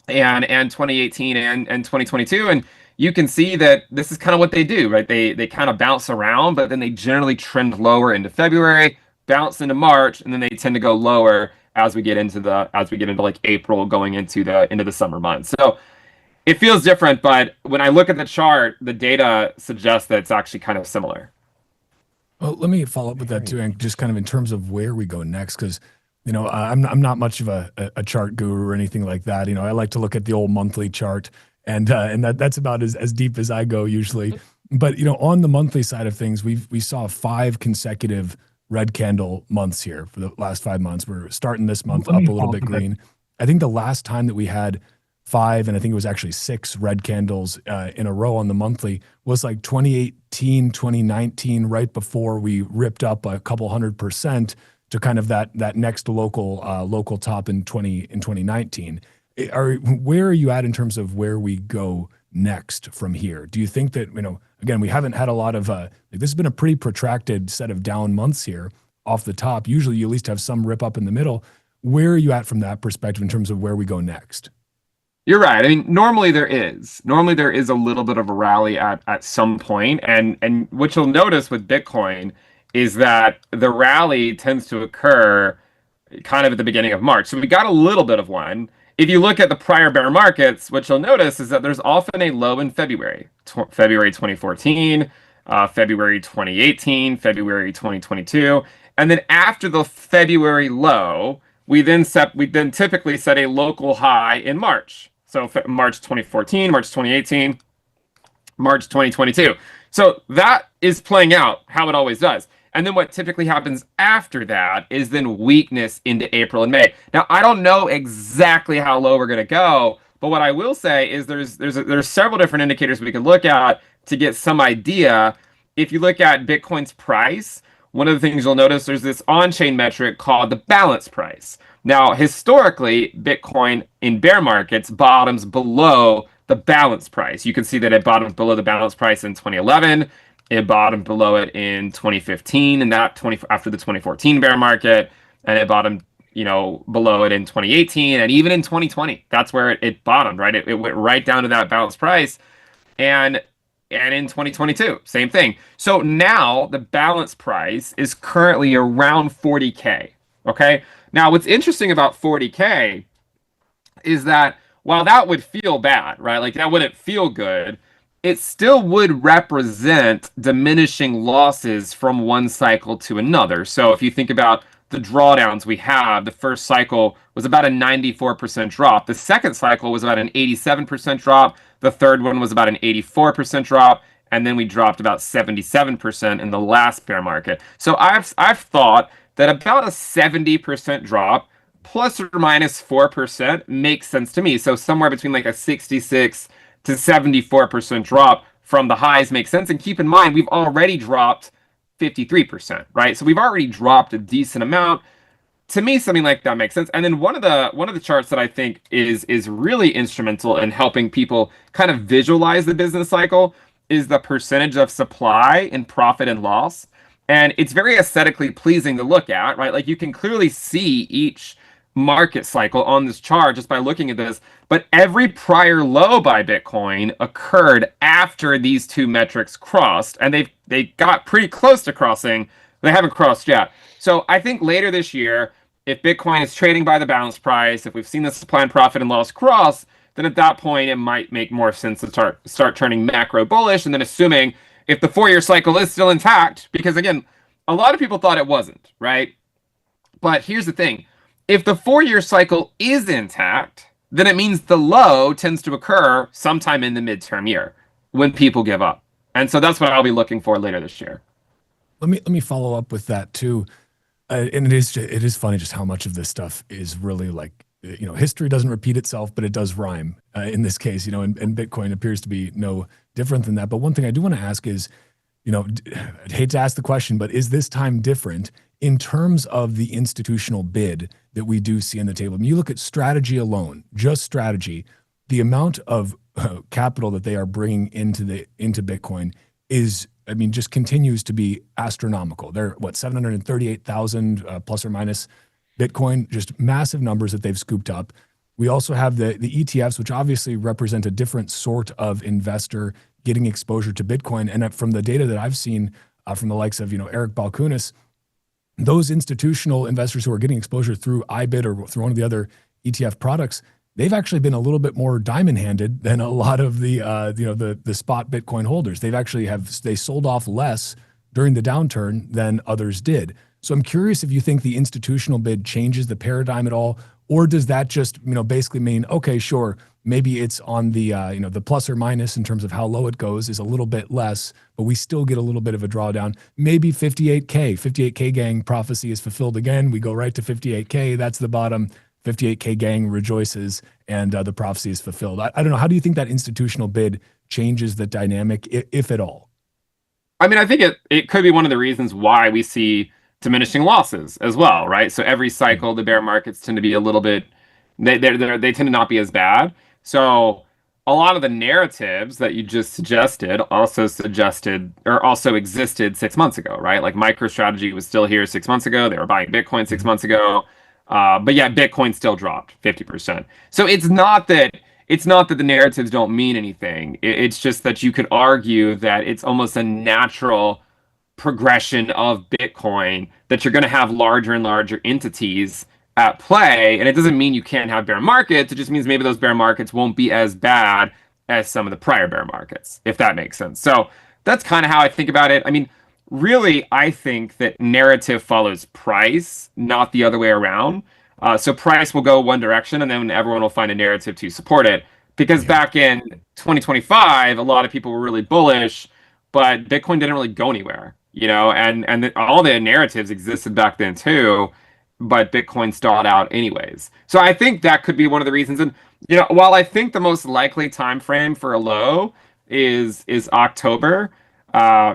[SPEAKER 9] 2018 and 2022. And you can see that this is kind of what they do, right? They kind of bounce around, but then they generally trend lower into February, bounce into March, and then they tend to go lower as we get into like April, going into the summer months. So it feels different, but when I look at the chart, the data suggests that it's actually kind of similar.
[SPEAKER 7] Well, let me follow up with that too, and just kind of in terms of where we go next, because you know I'm not much of a chart guru or anything like that. You know, I like to look at the old monthly chart, and that's about as deep as I go usually. But you know, on the monthly side of things, we saw 5 consecutive red candle months here for the last 5 months. We're starting this month up a little bit green. I think the last time that we had 5, and I think it was actually 6 red candles in a row on the monthly was like 2018, 2019, right before we ripped up a couple 100% to kind of that next local top in 2019. Where are you at in terms of where we go next from here? Do you think that, you know, again, we haven't had a lot of like, this has been a pretty protracted set of down months here off the top. Usually you at least have some rip up in the middle. Where are you at from that perspective in terms of where we go next?
[SPEAKER 9] You're right. I mean, normally there is a little bit of a rally at some point, and what you'll notice with Bitcoin is that the rally tends to occur kind of at the beginning of March. So we got a little bit of one. If you look at the prior bear markets, what you'll notice is that there's often a low in February, February 2014, February 2018, February 2022, and then after the February low, we then typically set a local high in March. So March 2014, March 2018, March 2022. So that is playing out how it always does. And then what typically happens after that is then weakness into April and May. Now, I don't know exactly how low we're going to go, but what I will say is there's several different indicators we can look at to get some idea. If you look at Bitcoin's price, one of the things you'll notice, there's this on-chain metric called the balance price. Now, historically, Bitcoin in bear markets bottoms below the balance price. You can see that it bottomed below the balance price in 2011. It bottomed below it in 2015, and after the 2014 bear market, and it bottomed, you know, below it in 2018, and even in 2020. That's where it bottomed, right? It went right down to that balance price, and in 2022, same thing. So now the balance price is currently around 40K. Okay. Now, what's interesting about 40K is that while that would feel bad, right? Like that wouldn't feel good, it still would represent diminishing losses from one cycle to another. So if you think about the drawdowns we have, the first cycle was about a 94% drop. The second cycle was about an 87% drop. The third one was about an 84% drop. And then we dropped about 77% in the last bear market. So I've thought that about a 70% drop plus or minus 4% makes sense to me. So somewhere between like a 66 to 74% drop from the highs makes sense. And keep in mind, we've already dropped 53%, right? So we've already dropped a decent amount. To me, something like that makes sense. And then one of the charts that I think is really instrumental in helping people kind of visualize the business cycle is the percentage of supply in profit and loss. And it's very aesthetically pleasing to look at, right? Like you can clearly see each market cycle on this chart just by looking at this. But every prior low by Bitcoin occurred after these two metrics crossed, and they got pretty close to crossing. They haven't crossed yet. So I think later this year, if Bitcoin is trading by the balance price, if we've seen the supply and profit and loss cross, then at that point it might make more sense to start turning macro bullish, and then assuming if the 4-year cycle is still intact, because again, a lot of people thought it wasn't, right? But here's the thing. If the 4-year cycle is intact, then it means the low tends to occur sometime in the midterm year when people give up. And so that's what I'll be looking for later this year.
[SPEAKER 7] Let me follow up with that too. And it is funny just how much of this stuff is really like, history doesn't repeat itself, but it does rhyme in this case, and Bitcoin appears to be no different than that. But one thing I do want to ask is, I'd hate to ask the question, but is this time different in terms of the institutional bid that we do see on the table? I mean, you look at strategy alone, just strategy, the amount of capital that they are bringing into Bitcoin is, just continues to be astronomical. They're 738,000 plus or minus Bitcoin, just massive numbers that they've scooped up. We also have the ETFs, which obviously represent a different sort of investor getting exposure to Bitcoin. And from the data that I've seen from the likes of, Eric Balkunas, those institutional investors who are getting exposure through IBIT or through one of the other ETF products, they've actually been a little bit more diamond-handed than a lot of the spot Bitcoin holders. They sold off less during the downturn than others did. So I'm curious if you think the institutional bid changes the paradigm at all, or does that just basically mean, okay, sure, maybe it's on the the plus or minus in terms of how low it goes is a little bit less, but we still get a little bit of a drawdown. Maybe 58K gang prophecy is fulfilled again. We go right to 58K. That's the bottom. 58K gang rejoices, and the prophecy is fulfilled. I don't know. How do you think that institutional bid changes the dynamic, if at all?
[SPEAKER 9] I think it could be one of the reasons why we see diminishing losses as well, right? So every cycle, the bear markets tend to be a little bit, they tend to not be as bad. So a lot of the narratives that you just suggested also existed 6 months ago, right? Like MicroStrategy was still here 6 months ago. They were buying Bitcoin 6 months ago. But yeah, Bitcoin still dropped 50%. So it's not that the narratives don't mean anything. It's just that you could argue that it's almost a natural progression of Bitcoin that you're going to have larger and larger entities at play. And it doesn't mean you can't have bear markets. It just means maybe those bear markets won't be as bad as some of the prior bear markets, if that makes sense. So that's kind of how I think about it. Really, I think that narrative follows price, not the other way around. So price will go one direction, and then everyone will find a narrative to support it. Because back in 2025, a lot of people were really bullish, but Bitcoin didn't really go anywhere, and all the narratives existed back then too, but Bitcoin stalled out anyways. So I think that could be one of the reasons. And while I think the most likely time frame for a low is October.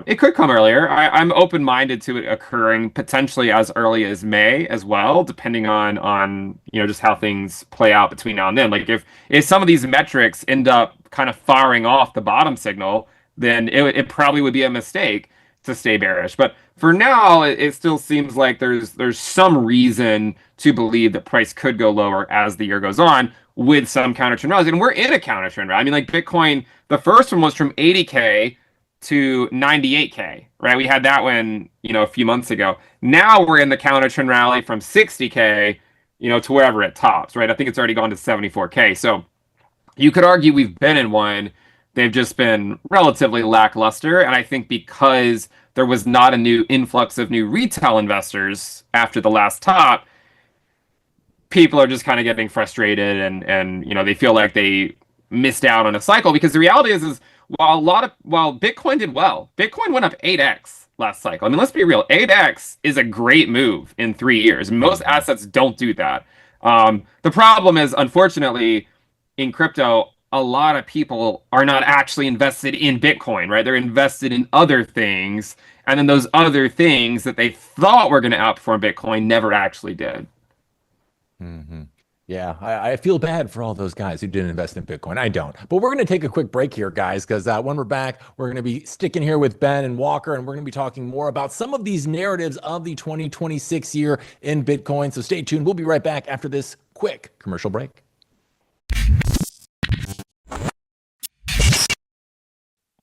[SPEAKER 9] It could come earlier. I'm open-minded to it occurring potentially as early as May as well, depending on just how things play out between now and then. Like if some of these metrics end up kind of firing off the bottom signal, then it probably would be a mistake to stay bearish. But for now, it still seems like there's some reason to believe that price could go lower as the year goes on with some counter trend rallies. And we're in a counter trend rally. Like Bitcoin, the first one was from 80K to 98K, right? We had that one, a few months ago. Now we're in the counter trend rally from 60K, to wherever it tops, right? I think it's already gone to 74K. So you could argue we've been in one. They've just been relatively lackluster. And I think because there was not a new influx of new retail investors after the last top, people are just kind of getting frustrated and they feel like they missed out on a cycle. Because the reality is while Bitcoin did well, Bitcoin went up 8x last cycle. Let's be real. 8x is a great move in 3 years. Most assets don't do that. The problem is, unfortunately, in crypto, a lot of people are not actually invested in Bitcoin, right? They're invested in other things. And then those other things that they thought were going to outperform Bitcoin never actually did.
[SPEAKER 1] Mm-hmm. Yeah, I feel bad for all those guys who didn't invest in Bitcoin. I don't. But we're going to take a quick break here, guys, because when we're back, we're going to be sticking here with Ben and Walker, and we're going to be talking more about some of these narratives of the 2026 year in Bitcoin. So stay tuned. We'll be right back after this quick commercial break.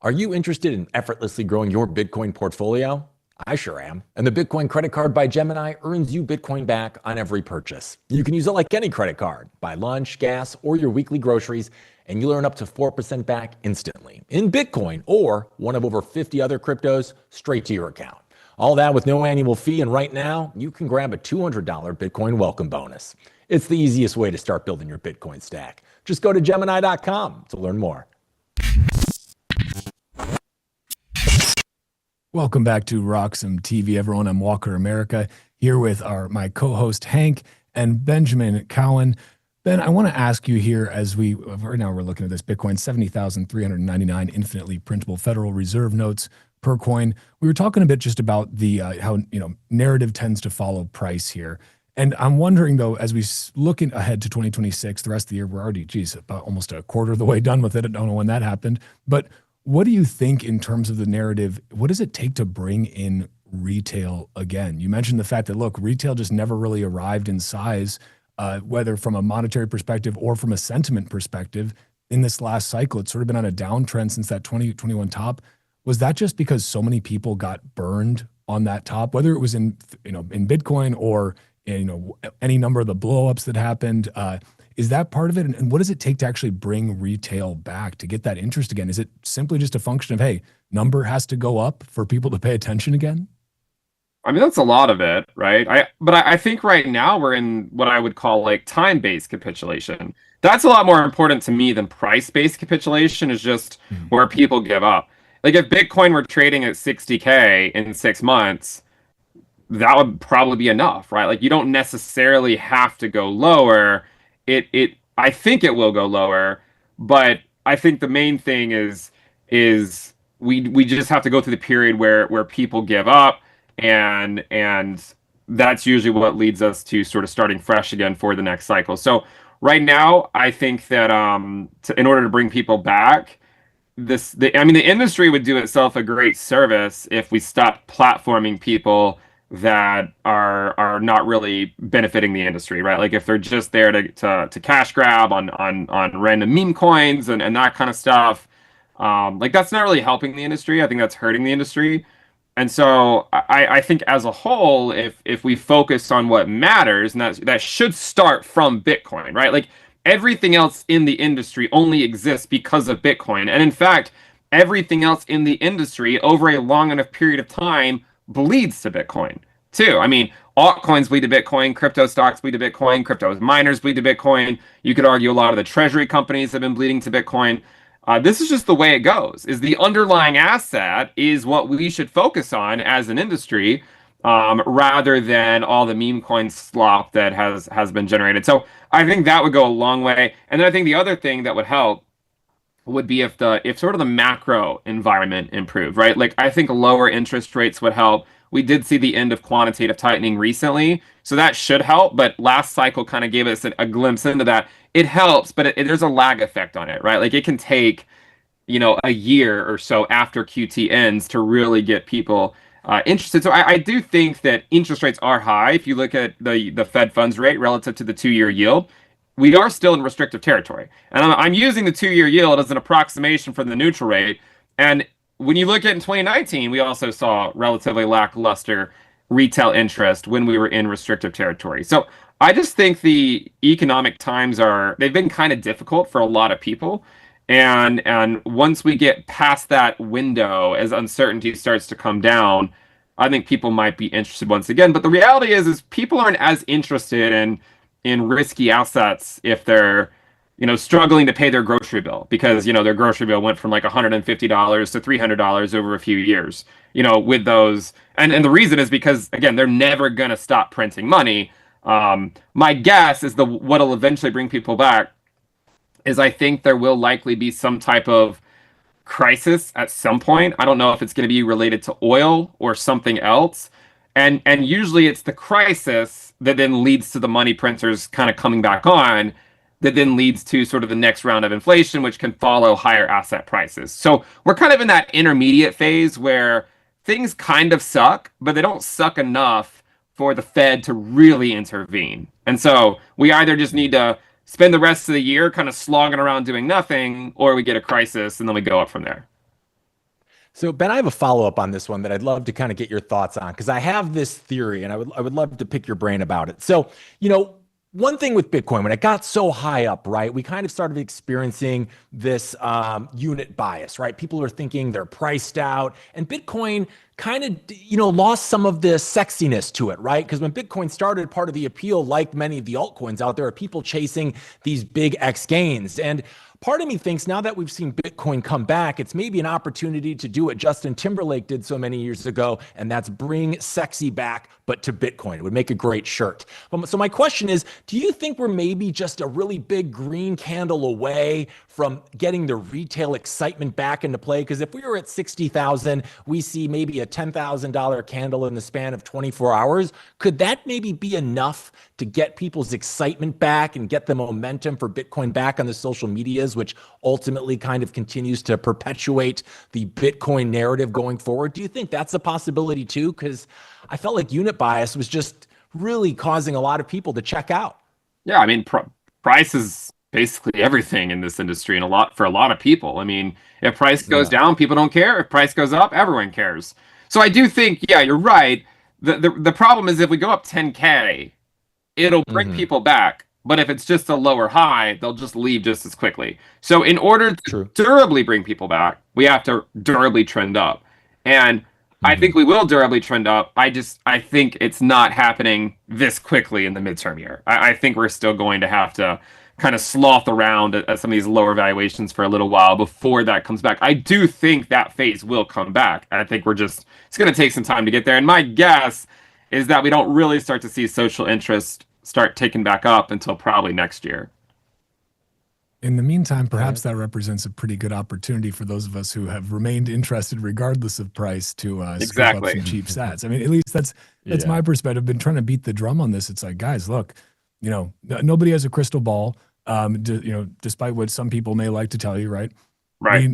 [SPEAKER 1] Are you interested in effortlessly growing your Bitcoin portfolio? I sure am. And the Bitcoin credit card by Gemini earns you Bitcoin back on every purchase. You can use it like any credit card. Buy lunch, gas, or your weekly groceries, and you'll earn up to 4% back instantly in Bitcoin or one of over 50 other cryptos straight to your account. All that with no annual fee, and right now, you can grab a $200 Bitcoin welcome bonus. It's the easiest way to start building your Bitcoin stack. Just go to Gemini.com to learn more.
[SPEAKER 7] Welcome back to RoxomTV, everyone. I'm Walker America, here with my co-host Hank and Benjamin Cowan. Ben, I want to ask you here, as right now we're looking at this Bitcoin, 70,399 infinitely printable Federal Reserve notes per coin. We were talking a bit just about the how narrative tends to follow price here. And I'm wondering, though, as we look ahead to 2026, the rest of the year, we're already, about almost a quarter of the way done with it. I don't know when that happened. But what do you think in terms of the narrative? What does it take to bring in retail again? You mentioned the fact that, look, retail just never really arrived in size, whether from a monetary perspective or from a sentiment perspective in this last cycle. It's sort of been on a downtrend since that 2021 top. Was that just because so many people got burned on that top, whether it was in Bitcoin or any number of the blowups that happened? Is that part of it? And what does it take to actually bring retail back to get that interest again? Is it simply just a function of, hey, number has to go up for people to pay attention again?
[SPEAKER 9] I mean, that's a lot of it, right? I think right now we're in what I would call like time-based capitulation. That's a lot more important to me than price-based capitulation, is just where people give up. Like if Bitcoin were trading at 60K in 6 months, that would probably be enough, right? Like you don't necessarily have to go lower. I think it will go lower, but I think the main thing is we just have to go through the period where people give up, and that's usually what leads us to sort of starting fresh again for the next cycle. So right now, I think that in order to bring people back, the industry would do itself a great service if we stopped platforming people that are not really benefiting the industry, right? Like if they're just there to cash grab on random meme coins and that kind of stuff, like that's not really helping the industry. I think that's hurting the industry. And so I think as a whole, if we focus on what matters, and that should start from Bitcoin, right? Like everything else in the industry only exists because of Bitcoin. And in fact, everything else in the industry over a long enough period of time bleeds to Bitcoin too. I mean, altcoins bleed to Bitcoin, crypto stocks bleed to Bitcoin, crypto miners bleed to Bitcoin. You could argue a lot of the treasury companies have been bleeding to Bitcoin. This is just the way it goes. Is the underlying asset is what we should focus on as an industry, rather than all the meme coin slop that has been generated. So I think that would go a long way. And then I think the other thing that would help would be if sort of the macro environment improved, right? Like I think lower interest rates would help. We did see the end of quantitative tightening recently, so that should help. But last cycle kind of gave us a glimpse into that. It helps, but there's a lag effect on it, right? Like it can take, a year or so after QT ends to really get people interested. So I do think that interest rates are high. If you look at the Fed funds rate relative to the 2-year yield, we are still in restrictive territory. And I'm using the 2-year yield as an approximation for the neutral rate. And when you look at in 2019, we also saw relatively lackluster retail interest when we were in restrictive territory. So I just think the economic times they've been kind of difficult for a lot of people. And once we get past that window, as uncertainty starts to come down, I think people might be interested once again. But the reality is people aren't as interested in risky assets if they're struggling to pay their grocery bill, because their grocery bill went from like $150 to $300 over a few years, with those. And the reason is because, again, they're never going to stop printing money. My guess is what'll eventually bring people back is I think there will likely be some type of crisis at some point. I don't know if it's going to be related to oil or something else. And usually it's the crisis that then leads to the money printers kind of coming back on, that then leads to sort of the next round of inflation, which can follow higher asset prices. So we're kind of in that intermediate phase where things kind of suck, but they don't suck enough for the Fed to really intervene. And so we either just need to spend the rest of the year kind of slogging around doing nothing, or we get a crisis and then we go up from there.
[SPEAKER 1] So Ben, I have a follow-up on this one that I'd love to kind of get your thoughts on, because I have this theory and I would love to pick your brain about it. So, one thing with Bitcoin, when it got so high up, right, we kind of started experiencing this unit bias, right? People are thinking they're priced out, and Bitcoin kind of, lost some of the sexiness to it, right? Because when Bitcoin started, part of the appeal, like many of the altcoins out there, are people chasing these big X gains. And Part of me thinks now that we've seen Bitcoin come back, it's maybe an opportunity to do what Justin Timberlake did so many years ago, and that's bring sexy back, but to Bitcoin. It would make a great shirt. So my question is, do you think we're maybe just a really big green candle away from getting the retail excitement back into play? Because if we were at 60,000, we see maybe a $10,000 candle in the span of 24 hours. Could that maybe be enough to get people's excitement back and get the momentum for Bitcoin back on the social medias, which ultimately kind of continues to perpetuate the Bitcoin narrative going forward? Do you think that's a possibility too? Because I felt like unit bias was just really causing a lot of people to check out.
[SPEAKER 9] Yeah, I mean, price is basically everything in this industry, and for a lot of people. I mean, if price goes down, people don't care. If price goes up, everyone cares. So I do think, yeah, you're right. The problem is if we go up 10K, it'll bring people back. But if it's just a lower high, they'll just leave just as quickly. So in order to durably bring people back, we have to durably trend up. And I think we will durably trend up. I think it's not happening this quickly in the midterm year. I think we're still going to have to kind of sloth around at some of these lower valuations for a little while before that comes back. I do think that phase will come back. I think it's going to take some time to get there. And my guess is that we don't really start to see social interest start ticking back up until probably next year.
[SPEAKER 7] In the meantime, perhaps that represents a pretty good opportunity for those of us who have remained interested regardless of price to scoop up some cheap sats. I mean, at least that's my perspective. I've been trying to beat the drum on this. It's like, guys, look, nobody has a crystal ball, despite what some people may like to tell you, right?
[SPEAKER 9] Right.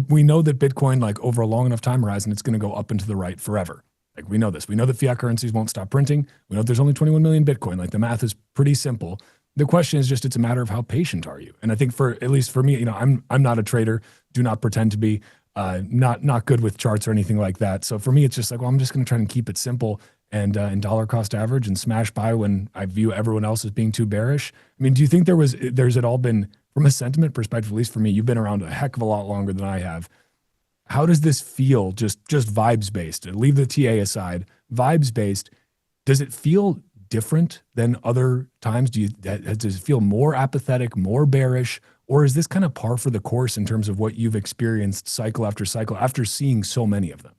[SPEAKER 7] We know that Bitcoin, like over a long enough time horizon, it's going to go up and to the right forever. Like we know this. We know that fiat currencies won't stop printing. We know there's only 21 million Bitcoin. Like the math is pretty simple. The question is just, it's a matter of how patient are you? And I think at least for me, I'm not a trader, do not pretend to be, not good with charts or anything like that. So for me, it's just like, well, I'm just going to try and keep it simple and dollar cost average and smash buy when I view everyone else as being too bearish. I mean, do you think there's it all been, from a sentiment perspective, at least for me, you've been around a heck of a lot longer than I have. How does this feel, just vibes based? Leave the TA aside, vibes based. Does it feel different than other times? Does it feel more apathetic, more bearish, or is this kind of par for the course in terms of what you've experienced cycle after cycle after seeing so many of them?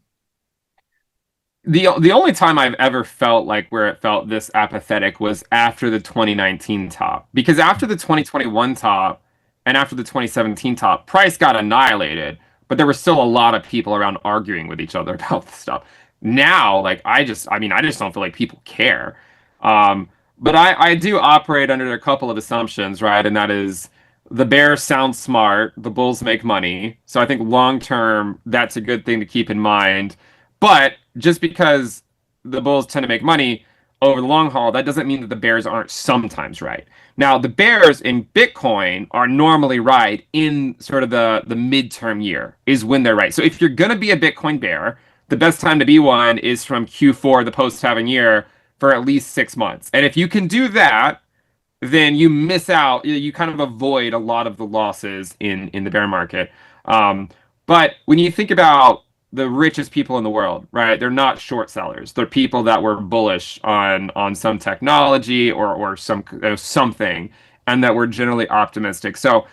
[SPEAKER 9] The only time I've ever felt like where it felt this apathetic was after the 2019 top, because after the 2021 top and after the 2017 top, price got annihilated. But there were still a lot of people around arguing with each other about this stuff. Now, like, I just don't feel like people care. But I do operate under a couple of assumptions, right? And that is the bears sound smart, the bulls make money. So I think long term, that's a good thing to keep in mind. But just because the bulls tend to make money over the long haul, that doesn't mean that the bears aren't sometimes right. Now, the bears in Bitcoin are normally right in sort of the midterm year is when they're right. So if you're going to be a Bitcoin bear, the best time to be one is from Q4, the post-halving year, for at least 6 months. And if you can do that, then you miss out, you kind of avoid a lot of the losses in the bear market. But when you think about the richest people in the world, right? They're not short sellers. They're people that were bullish on some technology or something, and that were generally optimistic. So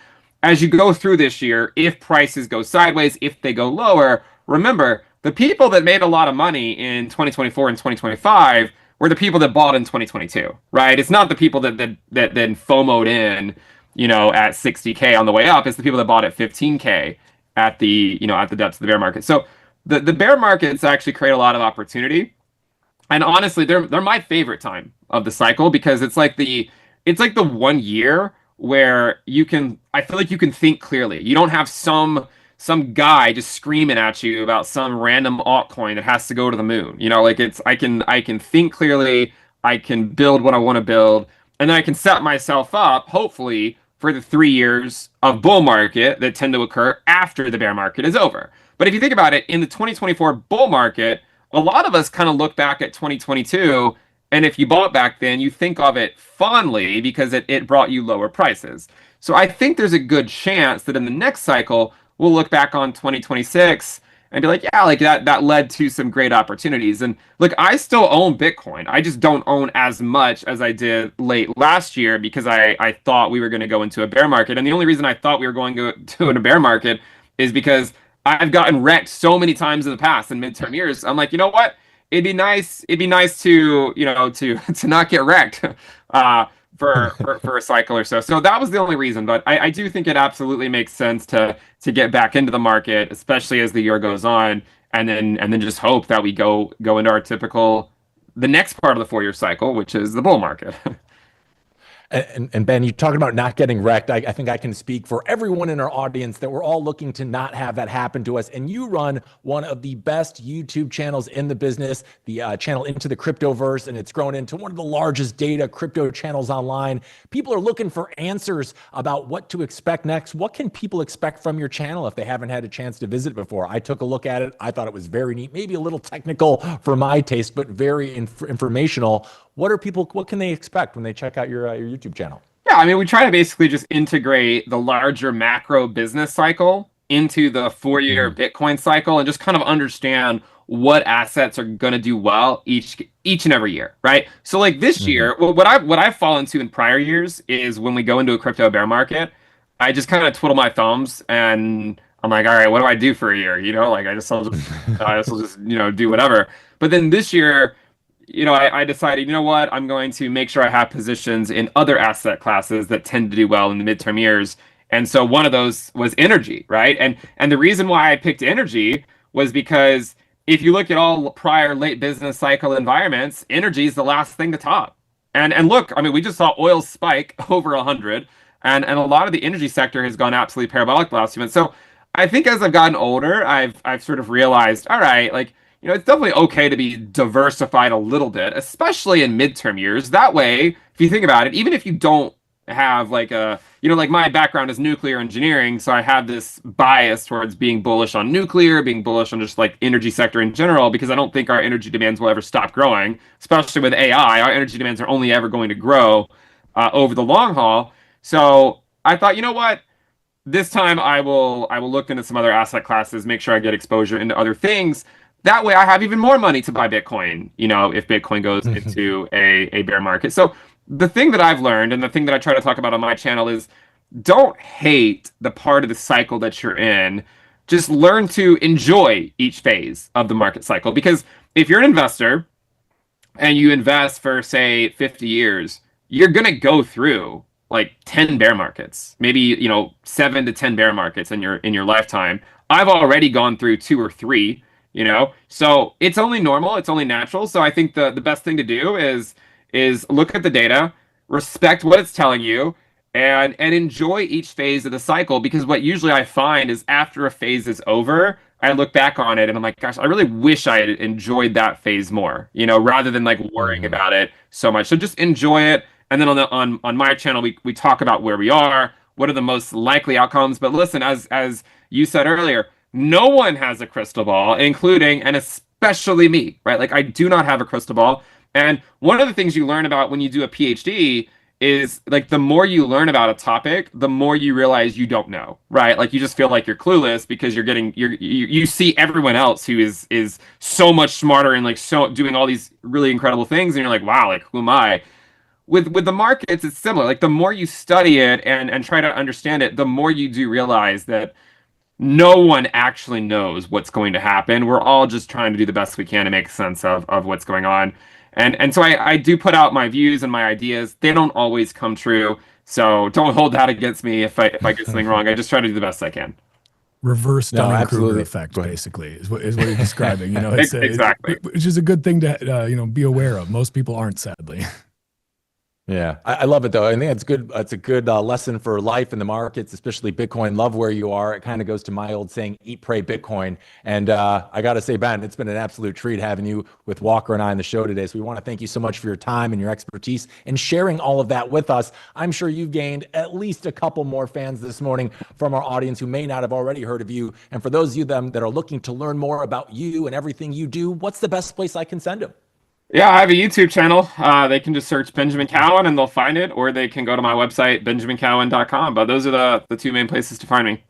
[SPEAKER 9] as you go through this year, if prices go sideways, if they go lower, remember, the people that made a lot of money in 2024 and 2025 were the people that bought in 2022, right? It's not the people that then FOMO'd in, at 60K on the way up. It's the people that bought at 15K at the depths of the bear market. So the bear markets actually create a lot of opportunity, and honestly, they're my favorite time of the cycle, because it's like the 1 year where I feel like you can think clearly. You don't have some guy just screaming at you about some random altcoin that has to go to the moon. I can think clearly, I can build what I want to build, and then I can set myself up, hopefully, for the 3 years of bull market that tend to occur after the bear market is over. But if you think about it, in the 2024 bull market, a lot of us kind of look back at 2022, and if you bought back then, you think of it fondly because it brought you lower prices. So I think there's a good chance that in the next cycle, we'll look back on 2026 and be like, yeah, like that led to some great opportunities. And look, I still own Bitcoin. I just don't own as much as I did late last year because I thought we were going to go into a bear market. And the only reason I thought we were going to in a bear market is because I've gotten wrecked so many times in the past in midterm years. I'm like, you know what? It'd be nice to, to not get wrecked for a cycle or so. So that was the only reason. But I do think it absolutely makes sense to get back into the market, especially as the year goes on, and then just hope that we go into our typical the next part of the 4-year cycle, which is the bull market.
[SPEAKER 1] And Ben, you're talking about not getting wrecked. I think I can speak for everyone in our audience that we're all looking to not have that happen to us. And you run one of the best YouTube channels in the business, the channel Into the Cryptoverse, and it's grown into one of the largest data crypto channels online. People are looking for answers about what to expect next. What can people expect from your channel if they haven't had a chance to visit before? I took a look at it. I thought it was very neat, maybe a little technical for my taste, but very informational. What can they expect when they check out your YouTube channel?
[SPEAKER 9] Yeah, I mean, we try to basically just integrate the larger macro business cycle into the 4-year Bitcoin cycle and just kind of understand what assets are going to do well each and every year, right? So like this year, what I've fallen to in prior years is when we go into a crypto bear market, I just kind of twiddle my thumbs and I'm like, all right, what do I do for a year? Like I will just do whatever. But then this year, I decided, you know what, I'm going to make sure I have positions in other asset classes that tend to do well in the midterm years. And so one of those was energy, right? And the reason why I picked energy was because if you look at all prior late business cycle environments, energy is the last thing to top. And look, I mean, we just saw oil spike over 100, and a lot of the energy sector has gone absolutely parabolic the last few months. So I think as I've gotten older, I've sort of realized, all right, like, it's definitely okay to be diversified a little bit, especially in midterm years. That way, if you think about it, even if you don't have like like my background is nuclear engineering, so I have this bias towards being bullish on nuclear, being bullish on just like energy sector in general, because I don't think our energy demands will ever stop growing, especially with AI. Our energy demands are only ever going to grow over the long haul. So I thought, you know what? This time I will look into some other asset classes, make sure I get exposure into other things. That way I have even more money to buy Bitcoin, if Bitcoin goes into a bear market. So the thing that I've learned and the thing that I try to talk about on my channel is don't hate the part of the cycle that you're in. Just learn to enjoy each phase of the market cycle. Because if you're an investor and you invest for, say, 50 years, you're going to go through like 10 bear markets, maybe, 7 to 10 bear markets in your lifetime. I've already gone through 2 or 3. So it's only normal, it's only natural. So I think the best thing to do is look at the data, respect what it's telling you, and enjoy each phase of the cycle. Because what usually I find is after a phase is over, I look back on it and I'm like, gosh, I really wish I had enjoyed that phase more, rather than like worrying about it so much. So just enjoy it. And then on my channel, we talk about where we are, what are the most likely outcomes. But listen, as you said earlier, no one has a crystal ball, including and especially me, right? Like I do not have a crystal ball. And one of the things you learn about when you do a PhD is like the more you learn about a topic, the more you realize you don't know, right? Like you just feel like you're clueless because you see everyone else who is so much smarter and like so doing all these really incredible things, and you're like, wow, like who am I? With the markets, it's similar. Like the more you study it and try to understand it, the more you do realize that no one actually knows what's going to happen. We're all just trying to do the best we can to make sense of what's going on. And so I do put out my views and my ideas. They don't always come true. So don't hold that against me if I get something wrong. I just try to do the best I can.
[SPEAKER 7] Reverse Dunning-Kruger effect, basically, is what you're describing. It's
[SPEAKER 9] exactly,
[SPEAKER 7] which is a good thing to be aware of. Most people aren't, sadly.
[SPEAKER 1] Yeah, I love it though. I think it's good. It's a good lesson for life in the markets, especially Bitcoin. Love where you are. It kind of goes to my old saying, "Eat, pray, Bitcoin." And I got to say, Ben, it's been an absolute treat having you with Walker and I on the show today. So we want to thank you so much for your time and your expertise and sharing all of that with us. I'm sure you've gained at least a couple more fans this morning from our audience who may not have already heard of you. And for those of them that are looking to learn more about you and everything you do, what's the best place I can send them?
[SPEAKER 9] Yeah, I have a YouTube channel. They can just search Benjamin Cowan and they'll find it, or they can go to my website, benjamincowan.com. But those are the two main places to find me.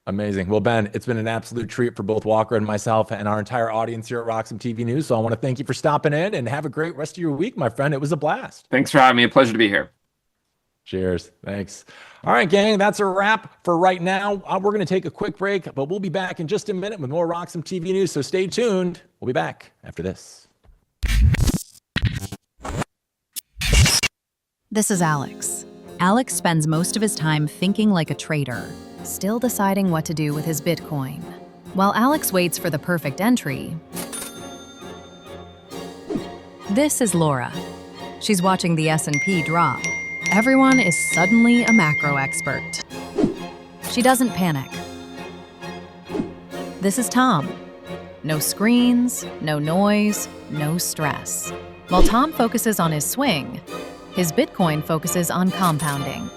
[SPEAKER 1] Amazing. Well, Ben, it's been an absolute treat for both Walker and myself and our entire audience here at RoxomTV News. So I want to thank you for stopping in and have a great rest of your week, my friend. It was a blast.
[SPEAKER 9] Thanks for having me. A pleasure to be here.
[SPEAKER 1] Cheers. Thanks. All right, gang, that's a wrap for right now. We're going to take a quick break, but we'll be back in just a minute with more RoxomTV News. So stay tuned. We'll be back after this.
[SPEAKER 2] This is Alex. Alex spends most of his time thinking like a trader, still deciding what to do with his Bitcoin. While Alex waits for the perfect entry, this is Laura. She's watching the S&P drop. Everyone is suddenly a macro expert. She doesn't panic. This is Tom. No screens, no noise, no stress. While Tom focuses on his swing, his Bitcoin focuses on compounding.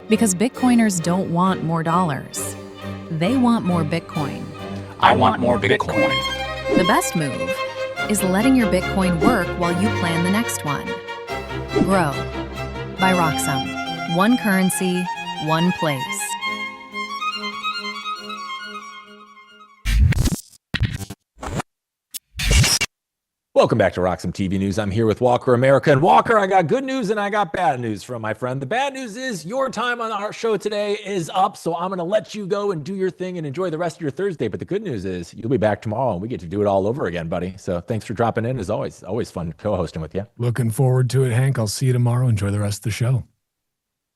[SPEAKER 2] Because Bitcoiners don't want more dollars. They want more Bitcoin.
[SPEAKER 3] I want more Bitcoin.
[SPEAKER 2] The best move is letting your Bitcoin work while you plan the next one. Grow by Roxom. One currency, one place.
[SPEAKER 1] Welcome back to RoxomTV News. I'm here with Walker America. And Walker, I got good news and I got bad news from my friend. The bad news is your time on our show today is up, so I'm going to let you go and do your thing and enjoy the rest of your Thursday. But the good news is you'll be back tomorrow and we get to do it all over again, buddy. So thanks for dropping in as always. Always fun co-hosting with you.
[SPEAKER 7] Looking forward to it, Hank. I'll see you tomorrow. Enjoy the rest of the show.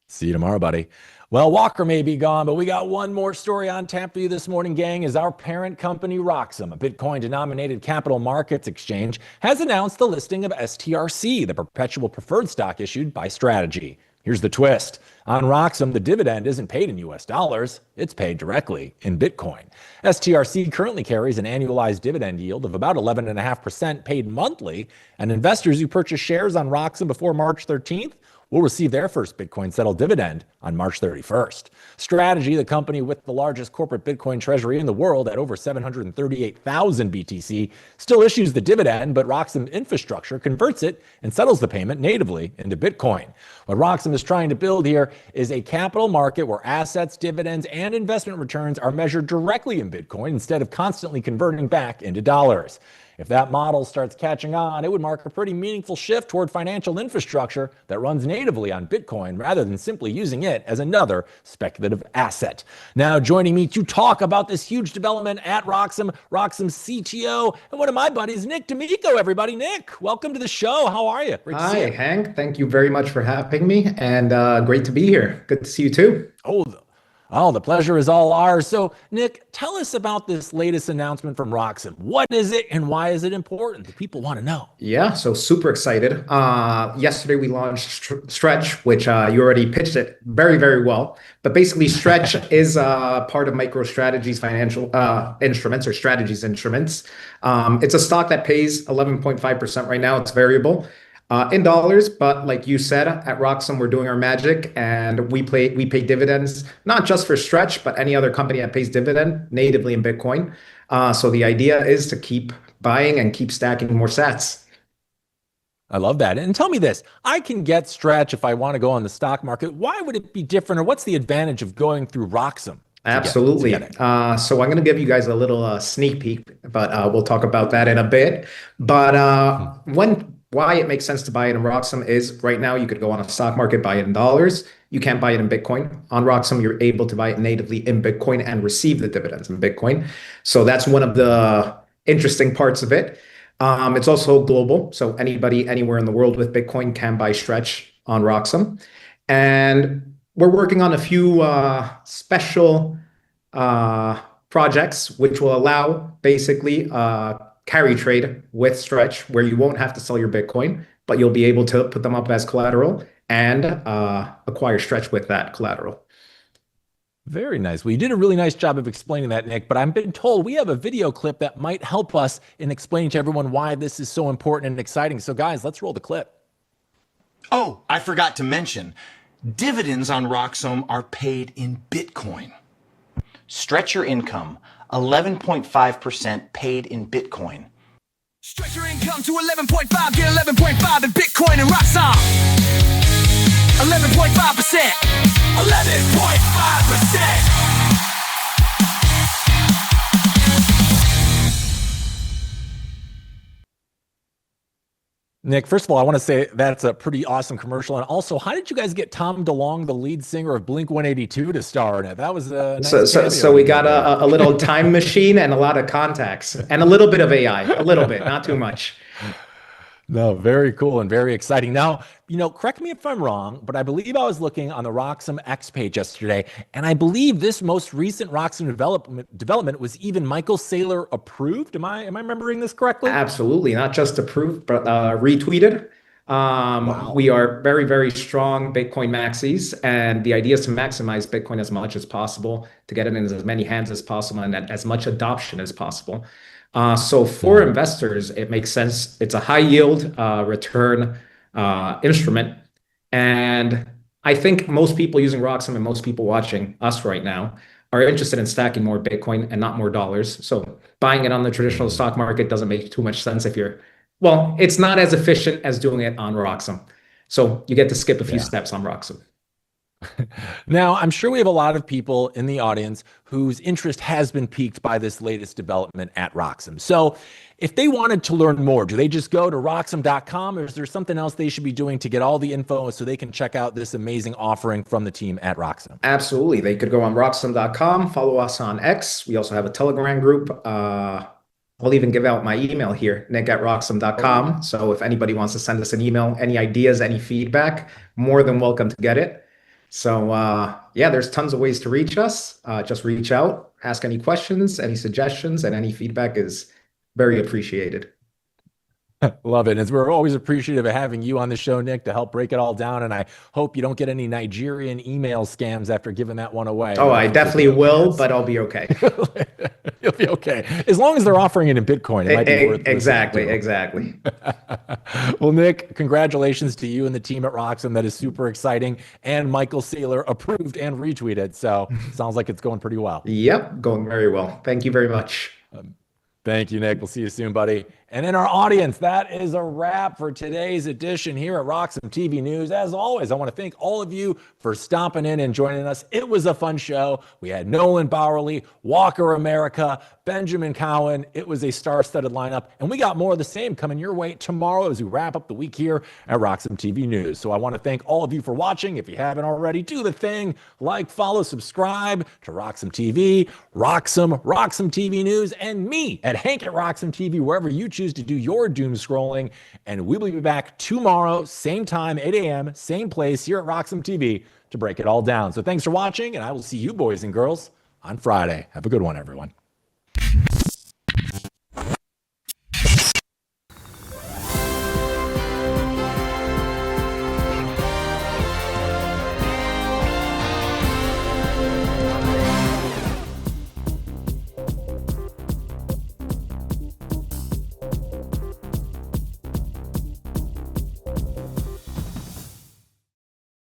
[SPEAKER 1] See you tomorrow, buddy. Well, Walker may be gone, but we got one more story on tap for you this morning, gang, as our parent company, Roxom, a Bitcoin-denominated capital markets exchange, has announced the listing of STRC, the perpetual preferred stock issued by Strategy. Here's the twist. On Roxom, the dividend isn't paid in US dollars. It's paid directly in Bitcoin. STRC currently carries an annualized dividend yield of about 11.5% paid monthly, and investors who purchase shares on Roxom before March 13th will receive their first Bitcoin settled dividend on March 31st. Strategy, the company with the largest corporate Bitcoin treasury in the world at over 738,000 BTC, still issues the dividend, but Roxom Infrastructure converts it and settles the payment natively into Bitcoin. What Roxom is trying to build here is a capital market where assets, dividends, and investment returns are measured directly in Bitcoin instead of constantly converting back into dollars. If that model starts catching on, it would mark a pretty meaningful shift toward financial infrastructure that runs natively on Bitcoin rather than simply using it as another speculative asset. Now, joining me to talk about this huge development at Roxom, Roxom's CTO, and one of my buddies, Nick D'Amico, everybody. Nick, welcome to the show. How are you? Great to see you.
[SPEAKER 10] Hi, Hank. Thank you very much for having me, and great to be here. Good to see you too.
[SPEAKER 1] Oh, the pleasure is all ours. So, Nick, tell us about this latest announcement from Roxom. What is it and why is it important? The people want to know.
[SPEAKER 10] Yeah, so super excited. Yesterday we launched Stretch, which you already pitched it very, very well. But basically, Stretch is part of MicroStrategy's financial instruments or strategies instruments. It's a stock that pays 11.5% right now. It's variable. In dollars, but like you said, at Roxom, we're doing our magic and we pay dividends, not just for Stretch, but any other company that pays dividend natively in Bitcoin. So the idea is to keep buying and keep stacking more sats.
[SPEAKER 1] I love that. And tell me this, I can get Stretch if I want to go on the stock market. Why would it be different, or what's the advantage of going through Roxom?
[SPEAKER 10] Absolutely. So I'm going to give you guys a little sneak peek, but we'll talk about that in a bit. But why it makes sense to buy it in Roxom is right now you could go on a stock market, buy it in dollars. You can't buy it in Bitcoin. On Roxom, you're able to buy it natively in Bitcoin and receive the dividends in Bitcoin. So that's one of the interesting parts of it. It's also global. So anybody anywhere in the world with Bitcoin can buy Stretch on Roxom. And we're working on a few special projects which will allow basically carry trade with Stretch, where you won't have to sell your Bitcoin, but you'll be able to put them up as collateral and acquire Stretch with that collateral.
[SPEAKER 1] Very nice. Well, you did a really nice job of explaining that, Nick, but I've been told we have a video clip that might help us in explaining to everyone why this is so important and exciting. So guys, let's roll the clip.
[SPEAKER 11] Oh, I forgot to mention, dividends on Roxom are paid in Bitcoin. Stretch your income. 11.5% paid in Bitcoin.
[SPEAKER 12] Stretch your income to 11.5, get 11.5 in Bitcoin and Roxom. 11.5%. 11.5%.
[SPEAKER 1] Nick, first of all, I want to say that's a pretty awesome commercial. And also, how did you guys get Tom DeLonge, the lead singer of Blink 182, to star in it? That was a nice
[SPEAKER 10] so we got a little time machine and a lot of contacts and a little bit of AI, a little bit, not too much.
[SPEAKER 1] No, very cool and very exciting. Now, correct me if I'm wrong, but I believe I was looking on the Roxom X page yesterday, and I believe this most recent Roxom development was even Michael Saylor approved. Am I remembering this correctly?
[SPEAKER 10] Absolutely, not just approved, but retweeted. Wow. We are very, very strong Bitcoin maxis, and the idea is to maximize Bitcoin as much as possible, to get it in as many hands as possible, and as much adoption as possible. So for investors, it makes sense. It's a high yield return instrument. And I think most people using Roxom and most people watching us right now are interested in stacking more Bitcoin and not more dollars. So buying it on the traditional stock market doesn't make too much sense if it's not as efficient as doing it on Roxom. So you get to skip a few steps on Roxom.
[SPEAKER 1] Now, I'm sure we have a lot of people in the audience whose interest has been piqued by this latest development at Roxom. So if they wanted to learn more, do they just go to Roxom.com, or is there something else they should be doing to get all the info so they can check out this amazing offering from the team at Roxom?
[SPEAKER 10] Absolutely. They could go on Roxom.com, follow us on X. We also have a Telegram group. I'll even give out my email here, nick@roxom.com. So if anybody wants to send us an email, any ideas, any feedback, more than welcome to get it. So there's tons of ways to reach us. Just reach out, ask any questions, any suggestions, and any feedback is very appreciated.
[SPEAKER 1] Love it. As we're always appreciative of having you on the show, Nick, to help break it all down. And I hope you don't get any Nigerian email scams after giving that one away.
[SPEAKER 10] Oh, I definitely will, but I'll be okay.
[SPEAKER 1] You'll be okay. As long as they're offering it in Bitcoin, it might be worth it.
[SPEAKER 10] Exactly.
[SPEAKER 1] Well, Nick, congratulations to you and the team at Roxom. That is super exciting. And Michael Saylor approved and retweeted. So sounds like it's going pretty well.
[SPEAKER 10] Yep, going very well. Thank you very much.
[SPEAKER 1] Thank you, Nick. We'll see you soon, buddy. And in our audience, that is a wrap for today's edition here at Roxom TV News. As always, I want to thank all of you for stopping in and joining us. It was a fun show. We had Nolan Bowerly, Walker America, Benjamin Cowan. It was a star-studded lineup, and we got more of the same coming your way tomorrow as we wrap up the week here at Roxom TV News. So I want to thank all of you for watching. If you haven't already, do the thing. Like, follow, subscribe to Roxom TV, Roxom TV News, and me at Hank at Roxom TV, wherever you choose to do your doom scrolling. And we will be back tomorrow, same time, 8 a.m., same place here at Roxom TV to break it all down. So thanks for watching, and I will see you boys and girls on Friday. Have a good one, everyone.